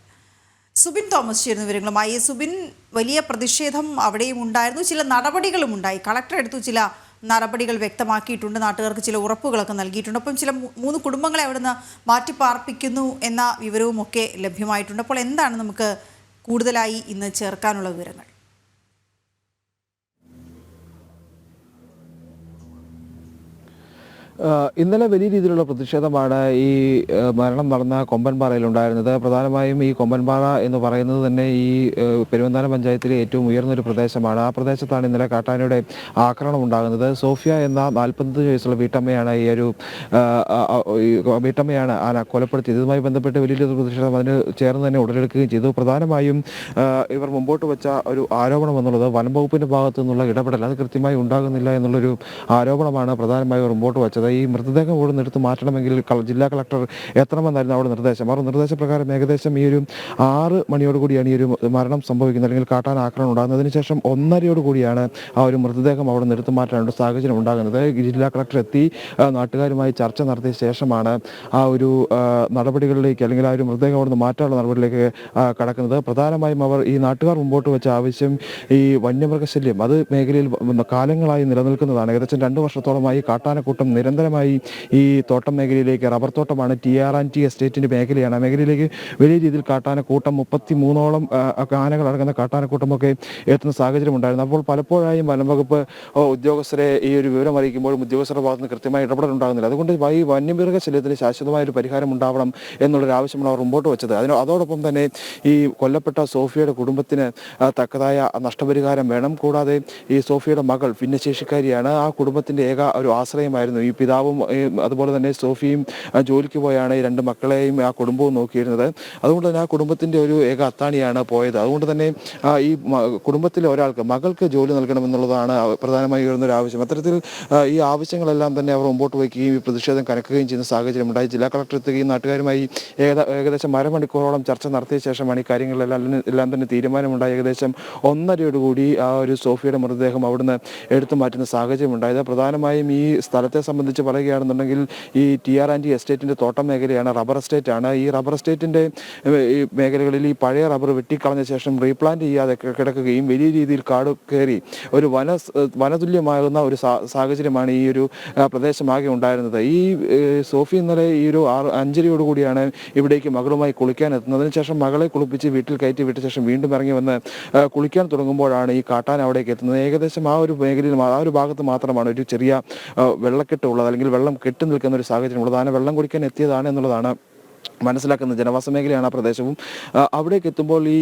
സുബിൻ തോമസ് ചേരുന്ന വിവരങ്ങളുമായി. സുബിൻ, വലിയ പ്രതിഷേധം അവിടെയും ഉണ്ടായിരുന്നു, ചില നടപടികളും ഉണ്ടായി. കളക്ടർ എടുത്തു ചില നടപടികൾ വ്യക്തമാക്കിയിട്ടുണ്ട്, നാട്ടുകാർക്ക് ചില ഉറപ്പുകളൊക്കെ നൽകിയിട്ടുണ്ട്. അപ്പം ചില 3 കുടുംബങ്ങളെ അവിടുന്ന് മാറ്റിപ്പാർപ്പിക്കുന്നു എന്ന വിവരവും ഒക്കെ ലഭ്യമായിട്ടുണ്ട്. അപ്പോൾ എന്താണ് നമുക്ക് കൂടുതലായി ഇന്ന് ചേർക്കാനുള്ള വിവരങ്ങൾ? ഇന്നലെ വലിയ രീതിയിലുള്ള പ്രതിഷേധമാണ് ഈ മരണം നടന്ന കൊമ്പൻപാറയിലുണ്ടായിരുന്നത്. പ്രധാനമായും ഈ കൊമ്പൻപാറ എന്ന് പറയുന്നത് തന്നെ ഈ പെരുവന്താനം പഞ്ചായത്തിലെ ഏറ്റവും ഉയർന്നൊരു പ്രദേശമാണ്. ആ പ്രദേശത്താണ് ഇന്നലെ കാട്ടാനയുടെ ആക്രമണം ഉണ്ടാകുന്നത്. സോഫിയ എന്ന 45 വയസ്സുള്ള വീട്ടമ്മയാണ് വീട്ടമ്മയാണ് ആന കൊലപ്പെടുത്തിയത്. ഇതുമായി ബന്ധപ്പെട്ട് വലിയ പ്രതിഷേധം അതിന് ചേർന്ന് തന്നെ ഉടലെടുക്കുകയും ചെയ്തു. പ്രധാനമായും ഇവർ മുമ്പോട്ട് വെച്ച ഒരു ആരോപണം എന്നുള്ളത് വനംവകുപ്പിൻ്റെ ഭാഗത്തു നിന്നുള്ള ഇടപെടൽ അത് കൃത്യമായി ഉണ്ടാകുന്നില്ല എന്നുള്ളൊരു ആരോപണമാണ് പ്രധാനമായും മുമ്പോട്ട് വെച്ചത്. ഈ മൃതദേഹം ഇവിടെ നിന്ന് എടുത്ത് മാറ്റണമെങ്കിൽ ജില്ലാ കളക്ടർ എത്തണമെന്നായിരുന്നു അവിടെ നിർദ്ദേശം. അവർ നിർദ്ദേശപ്രകാരം ഏകദേശം ഈ ഒരു 6 മണിയോടുകൂടിയാണ് ഈ ഒരു മരണം സംഭവിക്കുന്നത്, അല്ലെങ്കിൽ കാട്ടാന ആക്രമണം ഉണ്ടാകുന്നതിന് ശേഷം 1:30 ആ ഒരു മൃതദേഹം അവിടെ നിന്ന് എടുത്ത് മാറ്റാനുള്ള സാഹചര്യം ഉണ്ടാകുന്നത്. ജില്ലാ കളക്ടർ എത്തി നാട്ടുകാരുമായി ചർച്ച നടത്തിയ ശേഷമാണ് ആ ഒരു നടപടികളിലേക്ക്, അല്ലെങ്കിൽ ആ ഒരു മൃതദേഹം അവിടെ നിന്ന് മാറ്റാനുള്ള നടപടിയിലേക്ക് കടക്കുന്നത്. പ്രധാനമായും അവർ ഈ നാട്ടുകാർ മുമ്പോട്ട് വെച്ച ആവശ്യം ഈ വന്യമൃഗശല്യം അത് മേഖലയിൽ കാലങ്ങളായി നിലനിൽക്കുന്നതാണ്. ഏകദേശം 2 വർഷത്തോളമായി കാട്ടാനക്കൂട്ടം നിരന്തരമായി ഈ തോട്ടം മേഖലയിലേക്ക്, റബ്ബർ തോട്ടമാണ്, TR&T എസ്റ്റേറ്റിൻ്റെ മേഖലയാണ്. ആ മേഖലയിലേക്ക് വലിയ രീതിയിൽ കാട്ടാനക്കൂട്ടം 33ഓളം ആനകൾ അടങ്ങുന്ന കാട്ടാനക്കൂട്ടമൊക്കെ എത്തുന്ന സാഹചര്യം ഉണ്ടായിരുന്നു. അപ്പോൾ പലപ്പോഴായും വനംവകുപ്പ് ഉദ്യോഗസ്ഥരെ ഈ ഒരു വിവരം അറിയിക്കുമ്പോഴും ഉദ്യോഗസ്ഥരുടെ ഭാഗത്ത് നിന്ന് കൃത്യമായി ഇടപെടൽ ഉണ്ടാകുന്നില്ല. അതുകൊണ്ട് ഈ വന്യമൃഗശല്യത്തിന് ശാശ്വതമായൊരു പരിഹാരം ഉണ്ടാവണം എന്നുള്ളൊരു ആവശ്യമാണ് അവർ മുമ്പോട്ട് വെച്ചത്. അതോടൊപ്പം തന്നെ ഈ കൊല്ലപ്പെട്ട സോഫിയയുടെ കുടുംബത്തിന് തക്കതായ നഷ്ടപരിഹാരം വേണം. കൂടാതെ ഈ സോഫിയയുടെ മകൾ ഭിന്നശേഷിക്കാരിയാണ്. ആ കുടുംബത്തിൻ്റെ ഏക ഒരു ആശ്രയമായിരുന്നു. ഈ പിതാവും അതുപോലെ തന്നെ സോഫിയും ജോലിക്ക് പോയാണ് ഈ 2 മക്കളെയും ആ കുടുംബവും നോക്കിയിരുന്നത്. അതുകൊണ്ട് തന്നെ ആ കുടുംബത്തിൻ്റെ ഒരു ഏക അത്താണിയാണ് പോയത്. അതുകൊണ്ട് തന്നെ ഈ കുടുംബത്തിലെ ഒരാൾക്ക്, മകൾക്ക് ജോലി നൽകണമെന്നുള്ളതാണ് പ്രധാനമായി ഉയർന്നൊരു ആവശ്യം. അത്തരത്തിൽ ഈ ആവശ്യങ്ങളെല്ലാം തന്നെ അവർ മുമ്പോട്ട് വയ്ക്കുകയും ഈ പ്രതിഷേധം കനക്കുകയും ചെയ്യുന്ന സാഹചര്യം ഉണ്ടായി. ജില്ലാ കളക്ടർ എത്തുകയും നാട്ടുകാരുമായി ഏകദേശം അരമണിക്കൂറോളം ചർച്ച നടത്തിയ ശേഷമാണ് ഈ കാര്യങ്ങളെല്ലാം തന്നെ തീരുമാനമുണ്ടായി. ഏകദേശം 1:30 ആ ഒരു സോഫിയയുടെ മൃതദേഹം അവിടുന്ന് എടുത്തു മാറ്റുന്ന സാഹചര്യം ഉണ്ടായത്. പ്രധാനമായും ഈ സ്ഥലത്തെ സംബന്ധിച്ച് സംബന്ധിച്ച് പറയുകയാണെന്നുണ്ടെങ്കിൽ ഈ TR&T എസ്റ്റേറ്റിൻ്റെ തോട്ടം മേഖലയാണ്, റബ്ബർ എസ്റ്റേറ്റാണ്. ഈ റബ്ബർ എസ്റ്റേറ്റിൻ്റെ ഈ മേഖലകളിൽ ഈ പഴയ റബ്ബർ വെട്ടിക്കളഞ്ഞ ശേഷം റീപ്ലാന്റ് ചെയ്യാതെ കിടക്കുകയും വലിയ രീതിയിൽ കാട് കയറി ഒരു വനതുല്യമാകുന്ന ഒരു സാഹചര്യമാണ് ഈ ഒരു പ്രദേശമാകെ ഉണ്ടായിരുന്നത്. ഈ സോഫി ഇന്നലെ ഈ ഒരു 5:30 ഇവിടേക്ക് മകളുമായി കുളിക്കാൻ എത്തുന്നത്. അതിനുശേഷം മകളെ കുളിപ്പിച്ച് വീട്ടിൽ കയറ്റി വിട്ട ശേഷം വീണ്ടും ഇറങ്ങി വന്ന് കുളിക്കാൻ തുടങ്ങുമ്പോഴാണ് ഈ കാട്ടാൻ അവിടേക്ക് എത്തുന്നത്. ഏകദേശം ആ ഒരു മേഖലയിൽ ആ ഒരു ഭാഗത്ത് മാത്രമാണ് ഒരു ചെറിയ വെള്ളക്കെട്ട് ഉള്ളത്, അല്ലെങ്കിൽ വെള്ളം കെട്ടി നിൽക്കുന്ന ഒരു സാഹചര്യം ഉള്ളത്. ആന വെള്ളം കുടിക്കാൻ എത്തിയതാണ് എന്നുള്ളതാണ് മനസ്സിലാക്കുന്നത്. ജനവാസ മേഖലയാണ് ആ പ്രദേശവും. അവിടേക്ക് എത്തുമ്പോൾ ഈ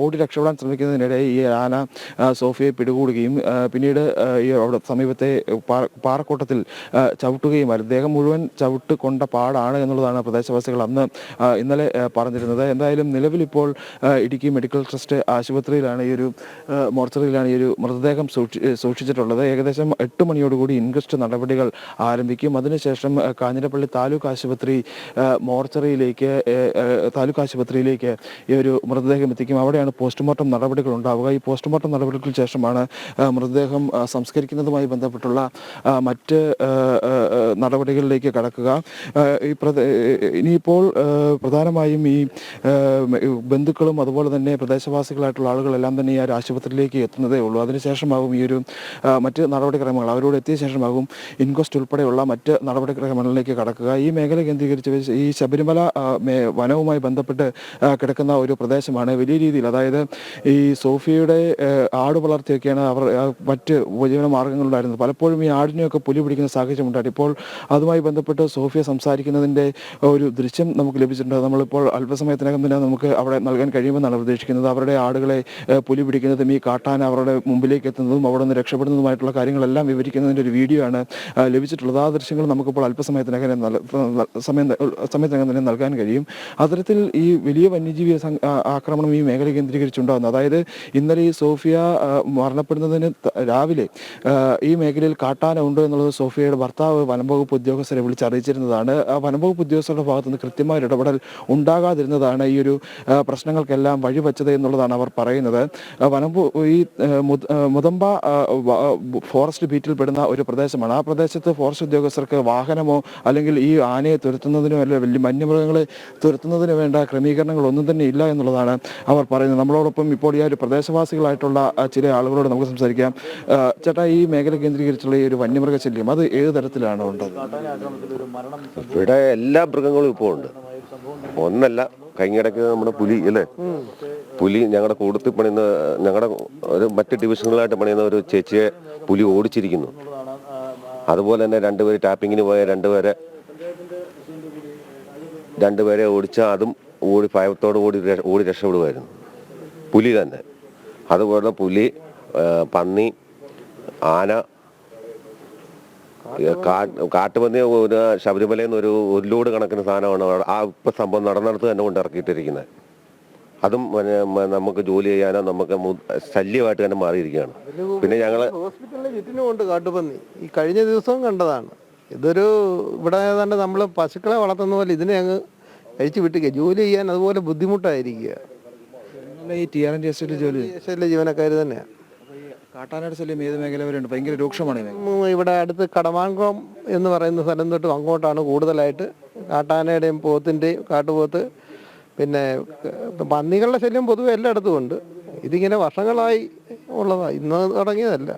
ഓടി രക്ഷപ്പെടാൻ ശ്രമിക്കുന്നതിനിടെ ഈ ആന സോഫിയെ പിടികൂടുകയും പിന്നീട് ഈ അവിടെ സമീപത്തെ പാറക്കൂട്ടത്തിൽ ചവിട്ടുകയുമായിരുന്നു. ദേഹം മുഴുവൻ ചവിട്ട് കൊണ്ട പാടാണ് എന്നുള്ളതാണ് പ്രദേശവാസികൾ ഇന്നലെ പറഞ്ഞിരുന്നത്. എന്തായാലും നിലവിലിപ്പോൾ ഇടുക്കി മെഡിക്കൽ ട്രസ്റ്റ് ആശുപത്രിയിലാണ് ഈ ഒരു മോർച്ചറിയിലാണ് ഈ ഒരു മൃതദേഹം സൂക്ഷിച്ചിട്ടുള്ളത്. ഏകദേശം 8 മണിയോടുകൂടി ഇൻക്വസ്റ്റ് നടപടികൾ ആരംഭിക്കും. അതിനുശേഷം കാഞ്ഞിരപ്പള്ളി താലൂക്ക് ആശുപത്രി താലൂക്ക് ആശുപത്രിയിലേക്ക് ഈ ഒരു മൃതദേഹം എത്തിക്കും. അവിടെയാണ് പോസ്റ്റ്മോർട്ടം നടപടികൾ ഉണ്ടാവുക. ഈ പോസ്റ്റ്മോർട്ടം നടപടികൾക്ക് ശേഷമാണ് മൃതദേഹം സംസ്കരിക്കുന്നതുമായി ബന്ധപ്പെട്ടുള്ള മറ്റ് നടപടികളിലേക്ക് കടക്കുക. ഇനിയിപ്പോൾ പ്രധാനമായും ഈ ബന്ധുക്കളും അതുപോലെ തന്നെ പ്രദേശവാസികളായിട്ടുള്ള ആളുകളെല്ലാം തന്നെ ഈ ഒരു ആശുപത്രിയിലേക്ക് എത്തുന്നതേ ഉള്ളൂ. അതിനുശേഷമാകും ഈ ഒരു മറ്റ് നടപടിക്രമങ്ങൾ അവരോട് എത്തിയ ശേഷമാകും ഇൻക്വസ്റ്റ് ഉൾപ്പെടെയുള്ള മറ്റ് നടപടിക്രമങ്ങളിലേക്ക് കടക്കുക. ഈ മേഖല കേന്ദ്രീകരിച്ച് ഈ ശബരിമല വനവുമായി ബന്ധപ്പെട്ട് കിടക്കുന്ന ഒരു പ്രദേശമാണ്. വലിയ രീതിയിൽ, അതായത് ഈ സോഫിയയുടെ ആട് വളർത്തിയൊക്കെയാണ് അവർ മറ്റ് ഉപജീവന മാർഗ്ഗങ്ങളുണ്ടായിരുന്നത്. പലപ്പോഴും ഈ ആടിനെയൊക്കെ പുലി പിടിക്കുന്ന സാഹചര്യം ഉണ്ടായിട്ട് ഇപ്പോൾ അതുമായി ബന്ധപ്പെട്ട് സോഫിയ സംസാരിക്കുന്നതിൻ്റെ ഒരു ദൃശ്യം നമുക്ക് ലഭിച്ചിട്ടുണ്ട്. നമ്മളിപ്പോൾ അല്പസമയത്തിനകം തന്നെ നമുക്ക് അവിടെ നൽകാൻ കഴിയുമെന്നാണ് പ്രതീക്ഷിക്കുന്നത്. അവരുടെ ആടുകളെ പുലി പിടിക്കുന്നതും ഈ കാട്ടാന അവരുടെ മുമ്പിലേക്ക് എത്തുന്നതും അവിടെ നിന്ന് രക്ഷപ്പെടുന്നതുമായിട്ടുള്ള കാര്യങ്ങളെല്ലാം വിവരിക്കുന്നതിൻ്റെ ഒരു വീഡിയോ ആണ് ലഭിച്ചിട്ടുള്ളത്. ആ ദൃശ്യങ്ങൾ നമുക്കിപ്പോൾ സമയത്തിനകം തന്നെ നൽകാൻ കഴിയും. അത്തരത്തിൽ ഈ വലിയ വന്യജീവി ആക്രമണം ഈ മേഖല കേന്ദ്രീകരിച്ചുണ്ടാകുന്നു. അതായത് ഇന്നലെ ഈ സോഫിയ മരണപ്പെടുന്നതിന് രാവിലെ ഈ മേഖലയിൽ കാട്ടാന ഉണ്ട് എന്നുള്ളത് സോഫിയയുടെ ഭർത്താവ് വനംവകുപ്പ് ഉദ്യോഗസ്ഥരെ വിളിച്ചറിയിച്ചിരുന്നതാണ്. ആ വനംവകുപ്പ് ഉദ്യോഗസ്ഥരുടെ ഭാഗത്തുനിന്ന് കൃത്യമായ ഇടപെടൽ ഉണ്ടാകാതിരുന്നതാണ് ഈ ഒരു പ്രശ്നങ്ങൾക്കെല്ലാം വഴിവെച്ചത് എന്നുള്ളതാണ് അവർ പറയുന്നത്. ഈ മുതമ്പ ഫോറസ്റ്റ് ബീറ്റിൽ പെടുന്ന ഒരു പ്രദേശമാണ്. ആ പ്രദേശത്ത് ഫോറസ്റ്റ് ഉദ്യോഗസ്ഥർക്ക് വാഹനമോ അല്ലെങ്കിൽ ഈ ആനയെ തുരത്തുന്നതിനോ അല്ല വലിയ വന്യമൃഗങ്ങളെ തുരത്തുന്നതിന് വേണ്ട ക്രമീകരണങ്ങളൊന്നും തന്നെ ഇല്ല എന്നുള്ളതാണ് അവർ പറയുന്നത്. നമ്മളോടൊപ്പം ഇപ്പോൾ ഈ ഒരു പ്രദേശവാസികളായിട്ടുള്ള ചില ആളുകളോട് നമുക്ക് സംസാരിക്കാം. ചേട്ടാ, ഈ മേഖല കേന്ദ്രീകരിച്ചുള്ള ഈ ഒരു വന്യമൃഗശല്യം അത് ഏത് തരത്തിലാണ് ഉണ്ടത്? ഇവിടെ എല്ലാ മൃഗങ്ങളും ഇപ്പോൾ ഉണ്ട്. ഒന്നല്ല, കഴിഞ്ഞിടയ്ക്ക് നമ്മുടെ പുലി അല്ലേ, പുലി ഞങ്ങളുടെ കൂടത്തിൽ പണിയുന്ന, ഞങ്ങളുടെ ഒരു മറ്റ് ഡിവിഷനുകളായിട്ട് പണിയുന്ന ഒരു ചേച്ചിയെ പുലി ഓടിച്ചിരിക്കുന്നു. അതുപോലെ തന്നെ 2 പേര് ടാപ്പിങ്ങിന് പോയ 2 പേരെ ഓടിച്ചാൽ അതും ഭയത്തോടു ഓടി രക്ഷപ്പെടുമായിരുന്നു. പുലി തന്നെ. അതുപോലെ പുലി, പന്നി, ആന, കാട്ടുപന്നി ശബരിമലയിൽ നിന്ന് ഒരു ലോഡ് കണക്കിന് സാധനമാണ് ആ ഇപ്പം സംഭവം നടന്നിടത്ത് തന്നെ കൊണ്ട് ഇറക്കിയിട്ടിരിക്കുന്നത്. അതും നമുക്ക് ജോലി ചെയ്യാനോ നമുക്ക് ശല്യമായിട്ട് തന്നെ മാറിയിരിക്കുകയാണ്. പിന്നെ ഞങ്ങൾ ഹോസ്പിറ്റലിലെ ചുറ്റിനുമുണ്ട് കാട്ടുപന്നി. ഈ കഴിഞ്ഞ ദിവസവും കണ്ടതാണ്. ഇതൊരു ഇവിടെ തന്നെ നമ്മൾ പശുക്കളെ വളർത്തുന്ന പോലെ ഇതിനെ അങ്ങ് കഴിച്ചു വിട്ടുക. ജോലി ചെയ്യാൻ അതുപോലെ ബുദ്ധിമുട്ടായിരിക്കുക. ഈ TR&T എസ്റ്റേറ്റിലെ ജീവനക്കാർ തന്നെയാണ്. കാട്ടാനയുടെ ശല്യം ഏത് മേഖല വരെയുണ്ട്? ഭയങ്കര രൂക്ഷമാണ്. ഇവിടെ അടുത്ത് കടമാങ്കുളം എന്ന് പറയുന്ന സ്ഥലം തൊട്ട് അങ്ങോട്ടാണ് കൂടുതലായിട്ട് കാട്ടാനയുടെയും പോത്തിൻ്റെയും, കാട്ടുപോത്ത്, പിന്നെ പന്നികളുടെ ശല്യം പൊതുവെ എല്ലായിടത്തും ഉണ്ട്. ഇതിങ്ങനെ വർഷങ്ങളായി ഉള്ളതാണ്, ഇന്ന് തുടങ്ങിയതല്ല.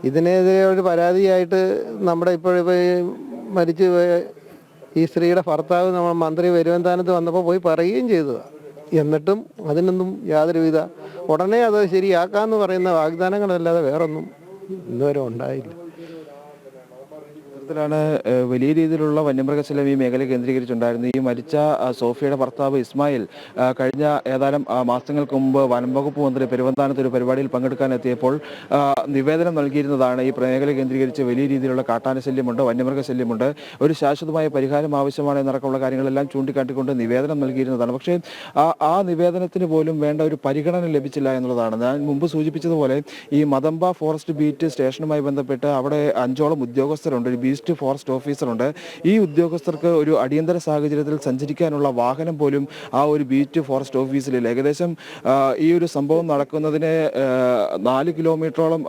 ഇതിനെതിരെ ഒരു പരാതിയായിട്ട് നമ്മുടെ ഇപ്പോഴിപ്പോൾ മരിച്ചു പോയ ഈ സ്ത്രീയുടെ ഭർത്താവ് നമ്മൾ മന്ത്രി വരുവന്താനത്ത് വന്നപ്പോൾ പോയി പറയുകയും ചെയ്തതാണ്. എന്നിട്ടും അതിനൊന്നും യാതൊരുവിധ ഉടനെ അത് ശരിയാക്കാമെന്ന് പറയുന്ന വാഗ്ദാനങ്ങളല്ലാതെ വേറൊന്നും ഇന്നുവരെ ഉണ്ടായില്ല. ാണ് വലിയ രീതിയിലുള്ള വന്യമൃഗശല്യം ഈ മേഖല കേന്ദ്രീകരിച്ചുണ്ടായിരുന്നു. ഈ മരിച്ച സോഫിയയുടെ ഭർത്താവ് ഇസ്മായിൽ കഴിഞ്ഞ ഏതാനും മാസങ്ങൾക്ക് മുമ്പ് വനംവകുപ്പ് മന്ത്രി പെരുവന്താനത്ത് ഒരു പരിപാടിയിൽ പങ്കെടുക്കാനെത്തിയപ്പോൾ നിവേദനം നൽകിയിരുന്നതാണ്. ഈ മേഖല കേന്ദ്രീകരിച്ച് വലിയ രീതിയിലുള്ള കാട്ടാന ശല്യമുണ്ട്, വന്യമൃഗശല്യമുണ്ട്, ഒരു ശാശ്വതമായ പരിഹാരം ആവശ്യമാണ് എന്നടക്കമുള്ള കാര്യങ്ങളെല്ലാം ചൂണ്ടിക്കാട്ടിക്കൊണ്ട് നിവേദനം നൽകിയിരുന്നതാണ്. പക്ഷേ ആ നിവേദനത്തിന് പോലും വേണ്ട ഒരു പരിഗണന ലഭിച്ചില്ല എന്നുള്ളതാണ്. ഞാൻ മുമ്പ് സൂചിപ്പിച്ചതുപോലെ ഈ മതമ്പ ഫോറസ്റ്റ് ബീറ്റ് സ്റ്റേഷനുമായി ബന്ധപ്പെട്ട് അവിടെ 5ഓളം ഉദ്യോഗസ്ഥരുണ്ട്. ഒരു ബീസ്റ്റ് ഫോറസ്റ്റ് ഓഫീസറുണ്ട്. ഈ ഉദ്യോഗസ്ഥർക്ക് ഒരു അടിയന്തര സാഹചര്യത്തിൽ സഞ്ചരിക്കാനുള്ള വാഹനം പോലും ആ ഒരു ബീസ്റ്റ് ഫോറസ്റ്റ് ഓഫീസിലില്ല. ഏകദേശം ഈ ഒരു സംഭവം നടക്കുന്നതിന് 4 കിലോമീറ്ററോളം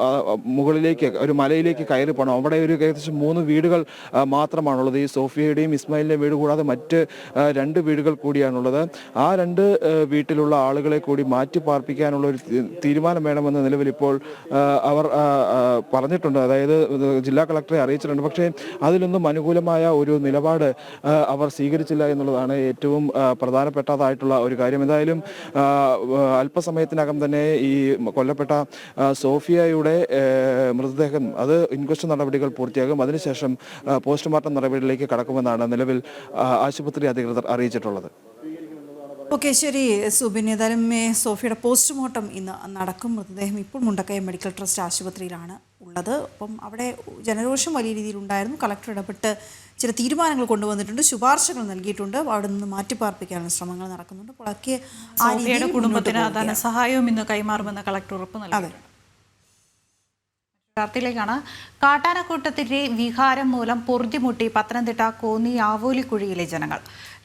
മുകളിലേക്ക് ഒരു മലയിലേക്ക് കയറി പോകണം. അവിടെ ഒരു ഏകദേശം 3 വീടുകൾ മാത്രമാണുള്ളത്. ഈ സോഫിയയുടെയും ഇസ്മായിലിൻ്റെയും വീട് കൂടാതെ മറ്റ് 2 വീടുകൾ കൂടിയാണുള്ളത്. ആ 2 വീട്ടിലുള്ള ആളുകളെ കൂടി മാറ്റി പാർപ്പിക്കാനുള്ള ഒരു തീരുമാനം വേണമെന്ന നിലവിൽ ഇപ്പോൾ അവർ പറഞ്ഞിട്ടുണ്ട്. അതായത് ജില്ലാ കളക്ടറെ അറിയിച്ചിട്ടുണ്ട്. പക്ഷേ അതിലൊന്നും അനുകൂലമായ ഒരു നിലപാട് അവർ സ്വീകരിച്ചില്ല എന്നുള്ളതാണ് ഏറ്റവും പ്രധാനപ്പെട്ടതായിട്ടുള്ള ഒരു കാര്യം. എന്തായാലും അല്പസമയത്തിനകം തന്നെ ഈ കൊല്ലപ്പെട്ട സോഫിയയുടെ മൃതദേഹം അത് ഇൻക്വസ്റ്റ് നടപടികൾ പൂർത്തിയാകും. അതിനുശേഷം പോസ്റ്റ്മോർട്ടം നടപടികളിലേക്ക് കടക്കുമെന്നാണ് നിലവിൽ ആശുപത്രി അധികൃതർ അറിയിച്ചിട്ടുള്ളത്. ഓക്കെ, ശരി സുബിൻ. ഏതായാലും സോഫിയയുടെ പോസ്റ്റ്മോർട്ടം ഇന്ന് നടക്കും. മൃതദേഹം ഇപ്പോൾ മുണ്ടക്കയം മെഡിക്കൽ ട്രസ്റ്റ് ആശുപത്രിയിലാണ് ഉള്ളത്. അപ്പം അവിടെ ജനരോഷം വലിയ രീതിയിലുണ്ടായിരുന്നു. കളക്ടർ ഇടപെട്ട് ചില തീരുമാനങ്ങൾ കൊണ്ടുവന്നിട്ടുണ്ട്, ശുപാർശകൾ നൽകിയിട്ടുണ്ട്. അവിടെ നിന്ന് മാറ്റിപ്പാർപ്പിക്കാനുള്ള ശ്രമങ്ങൾ നടക്കുന്നുണ്ട്. അപ്പോൾ സോഫിയയുടെ കുടുംബത്തിന് ധനസഹായവും ഇന്ന് കൈമാറുമെന്ന് കളക്ടർ ഉറപ്പ് നൽകി. വാർത്തയിലേക്കാണ്. കാട്ടാനക്കൂട്ടത്തിന്റെ വിഹാരം മൂലം പൊറുതിമുട്ടി പത്തനംതിട്ട കോന്നി ആവോലിക്കുഴിയിലെ ജനങ്ങൾ.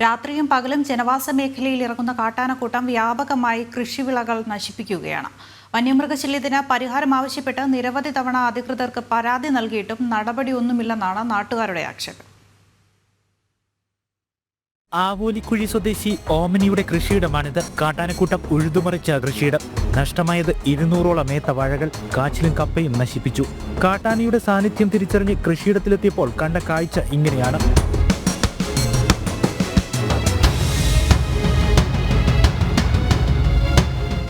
രാത്രിയും പകലും ജനവാസ മേഖലയിൽ ഇറങ്ങുന്ന കാട്ടാനക്കൂട്ടം വ്യാപകമായി കൃഷിവിളകൾ നശിപ്പിക്കുകയാണ്. വന്യമൃഗശല്യത്തിന് പരിഹാരം ആവശ്യപ്പെട്ട് നിരവധി തവണ അധികൃതർക്ക് പരാതി നൽകിയിട്ടും നടപടിയൊന്നുമില്ലെന്നാണ് നാട്ടുകാരുടെ ആക്ഷേപം. ആവോലിക്കുഴി സ്വദേശി ഓമനിയുടെ കൃഷിയിടമാണിത്. കാട്ടാനക്കൂട്ടം ഉഴുതുമറിച്ച കൃഷിയിടം. നഷ്ടമായത് 200ഓളം ഏത്ത വാഴകൾ, കാച്ചിലും കപ്പയും നശിപ്പിച്ചു. കാട്ടാനയുടെ സാന്നിധ്യം തിരിച്ചറിഞ്ഞ് കൃഷിയിടത്തിലെത്തിയപ്പോൾ കണ്ട കാഴ്ച ഇങ്ങനെയാണ്.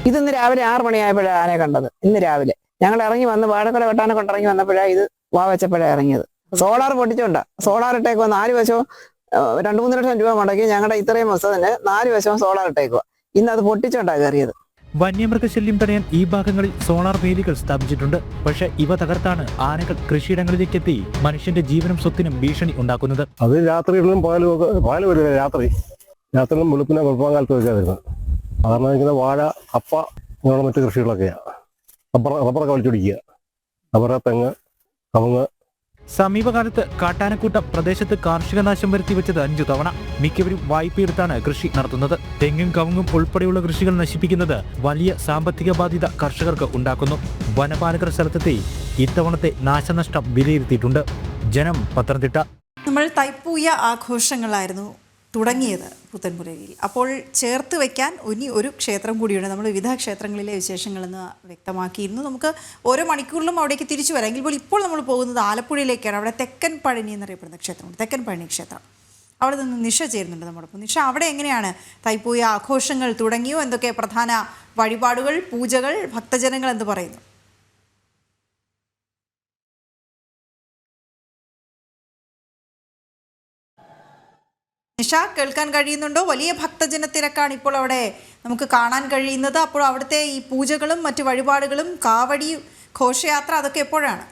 ഇതിന്ന് രാവിലെ 6 മണിയായപ്പോഴാണ് ആനയെ കണ്ടത്. ഇന്ന് രാവിലെ ഞങ്ങൾ ഇറങ്ങി വന്ന് വാഴക്കൊല വെട്ടാനെ കൊണ്ടിറങ്ങി വന്നപ്പോഴാണ് ഇത് വാവച്ചപ്പോഴാണ് ഇറങ്ങിയത്. സോളാർ പൊട്ടിച്ചോണ്ടാ. സോളാർ ഇട്ടേക്കുവാ 4 വശവും 2-3 ലക്ഷം രൂപ മുടക്കി ഞങ്ങളുടെ ഇത്രയും വസ്തുതന്നെ 4 വശവും സോളാർ ഇട്ടേക്കുക. ഇന്ന് അത് പൊട്ടിച്ചോണ്ടാ കയറിയത്. വന്യമൃഗശല്യം തടയാൻ ഈ ഭാഗങ്ങളിൽ സോളാർ വേലികൾ സ്ഥാപിച്ചിട്ടുണ്ട്. പക്ഷേ ഇവ തകർത്താണ് ആനകൾ കൃഷിയിടങ്ങളിലേക്ക് എത്തി മനുഷ്യന്റെ ജീവനും സ്വത്തിനും ഭീഷണി ഉണ്ടാക്കുന്നത്. അത് രാത്രികളിലും പാല് വരില്ല. രാത്രിയിലും വെളുപ്പിനെ വെളുപ്പാങ്കാലത്ത് വയ്ക്കാൻ വരുന്നത്. സാധാരണ ഇങ്ങനെ വാഴ, കപ്പ ഇങ്ങനെയുള്ള മറ്റു കൃഷികളൊക്കെയാണ്. റബ്ബറൊക്കെ വലിച്ചൊടിക്കുക. റബ്ബർ, തെങ്ങ്, കവുങ്ങ്. സമീപകാലത്ത് കാട്ടാനക്കൂട്ടം പ്രദേശത്ത് കാർഷിക നാശം വരുത്തി വെച്ചത് 5 തവണ. മിക്കവരും വായ്പയെടുത്താണ് കൃഷി നടത്തുന്നത്. തെങ്ങും കവുങ്ങും ഉൾപ്പെടെയുള്ള കൃഷികൾ നശിപ്പിക്കുന്നത് വലിയ സാമ്പത്തിക ബാധ്യത കർഷകർക്ക് ഉണ്ടാക്കുന്നു. വനപാലകർ സ്ഥലത്തെത്തി ഇത്തവണത്തെ നാശനഷ്ടം വിലയിരുത്തിയിട്ടുണ്ട്. ജനം, പത്തനംതിട്ട. നമ്മൾ തൈപ്പൂയ ആഘോഷങ്ങളായിരുന്നു തുടങ്ങിയത് പുത്തൻപുരയിൽ. അപ്പോൾ ചേർത്ത് വയ്ക്കാൻ ഇനി ഒരു ക്ഷേത്രം കൂടിയുണ്ട്. നമ്മൾ വിവിധ ക്ഷേത്രങ്ങളിലെ വിശേഷങ്ങളെന്ന് വ്യക്തമാക്കിയിരുന്നു. നമുക്ക് ഓരോ മണിക്കൂറിലും അവിടേക്ക് തിരിച്ചു വരാം. എങ്കിൽ ഇപ്പോൾ നമ്മൾ പോകുന്നത് ആലപ്പുഴയിലേക്കാണ്. അവിടെ തെക്കൻ പഴനി എന്നറിയപ്പെടുന്ന ക്ഷേത്രമുണ്ട്, തെക്കൻ പഴനി ക്ഷേത്രം. അവിടെ നിന്ന് നിഷ ചേരുന്നുണ്ട് നമ്മോടൊപ്പം. നിഷ, അവിടെ എങ്ങനെയാണ് തൈപ്പൂയ ആഘോഷങ്ങൾ തുടങ്ങിയോ? എന്തൊക്കെ പ്രധാന വഴിപാടുകൾ, പൂജകൾ, ഭക്തജനങ്ങൾ എന്ന് പറയുന്നു? നിഷ, കേൾക്കാൻ കഴിയുന്നുണ്ടോ? വലിയ ഭക്തജന തിരക്കാണ് ഇപ്പോൾ അവിടെ നമുക്ക് കാണാൻ കഴിയുന്നത്. അപ്പോൾ അവിടുത്തെ ഈ പൂജകളും മറ്റു വഴിപാടുകളും, കാവടി, ഘോഷയാത്ര, അതൊക്കെ എപ്പോഴാണ്?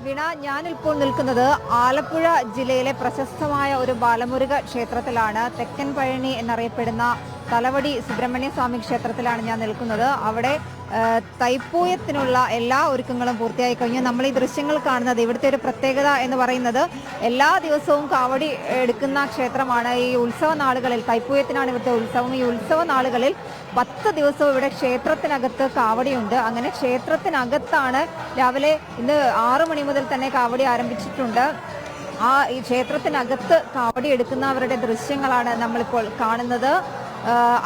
വീണ, ഞാനിപ്പോൾ നിൽക്കുന്നത് ആലപ്പുഴ ജില്ലയിലെ പ്രശസ്തമായ ഒരു ബാലമുരുക ക്ഷേത്രത്തിലാണ്. തെക്കൻ പഴനി എന്നറിയപ്പെടുന്ന തലവടി സുബ്രഹ്മണ്യ സ്വാമി ക്ഷേത്രത്തിലാണ് ഞാൻ നിൽക്കുന്നത്. അവിടെ തൈപ്പൂയത്തിനുള്ള എല്ലാ ഒരുക്കങ്ങളും പൂർത്തിയായി കഴിഞ്ഞു. നമ്മൾ ഈ ദൃശ്യങ്ങൾ കാണുന്നത്, ഇവിടുത്തെ ഒരു പ്രത്യേകത എന്ന് പറയുന്നത് എല്ലാ ദിവസവും കാവടി എടുക്കുന്ന ക്ഷേത്രമാണ്. ഈ ഉത്സവ നാളുകളിൽ, തൈപ്പൂയത്തിനാണ് ഇവിടുത്തെ ഉത്സവം. ഈ ഉത്സവ നാളുകളിൽ 10 ദിവസവും ഇവിടെ ക്ഷേത്രത്തിനകത്ത് കാവടിയുണ്ട്. അങ്ങനെ ക്ഷേത്രത്തിനകത്താണ് രാവിലെ ഇന്ന് 6 മണി മുതൽ തന്നെ കാവടി ആരംഭിച്ചിട്ടുണ്ട്. ഈ ക്ഷേത്രത്തിനകത്ത് കാവടി എടുക്കുന്നവരുടെ ദൃശ്യങ്ങളാണ് നമ്മളിപ്പോൾ കാണുന്നത്.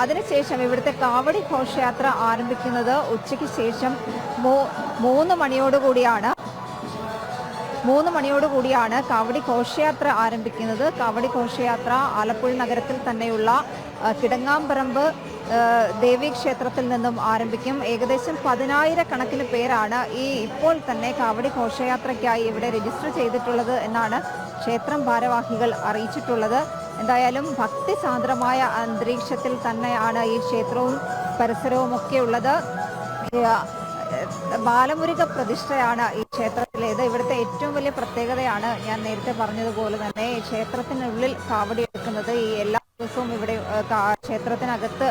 അതിനുശേഷം ഇവിടുത്തെ കാവടി ഘോഷയാത്ര ആരംഭിക്കുന്നത് ഉച്ചയ്ക്ക് ശേഷം 3 മണിയോടുകൂടിയാണ് കാവടി ഘോഷയാത്ര ആരംഭിക്കുന്നത്. കാവടി ഘോഷയാത്ര ആലപ്പുഴ നഗരത്തിൽ തന്നെയുള്ള കിടങ്ങാമ്പറമ്പ് ദേവീക്ഷേത്രത്തിൽ നിന്നും ആരംഭിക്കും. ഏകദേശം 10,000 കണക്കിന് പേരാണ് ഇപ്പോൾ തന്നെ കാവടി ഘോഷയാത്രയ്ക്കായി ഇവിടെ രജിസ്റ്റർ ചെയ്തിട്ടുള്ളത് എന്നാണ് ക്ഷേത്രം ഭാരവാഹികൾ അറിയിച്ചിട്ടുള്ളത്. എന്തായാലും ഭക്തിസാന്ദ്രമായ അന്തരീക്ഷത്തിൽ തന്നെയാണ് ഈ ക്ഷേത്രവും പരിസരവും ഒക്കെ ഉള്ളത്. ബാലമുരുക പ്രതിഷ്ഠയാണ് ഈ ക്ഷേത്രത്തിലേത്. ഇവിടുത്തെ ഏറ്റവും വലിയ പ്രത്യേകതയാണ് ഞാൻ നേരത്തെ പറഞ്ഞതുപോലെ തന്നെ ഈ ക്ഷേത്രത്തിനുള്ളിൽ കാവടി എടുക്കുന്നത്. ഈ എല്ലാ ദിവസവും ഇവിടെ ക്ഷേത്രത്തിനകത്ത്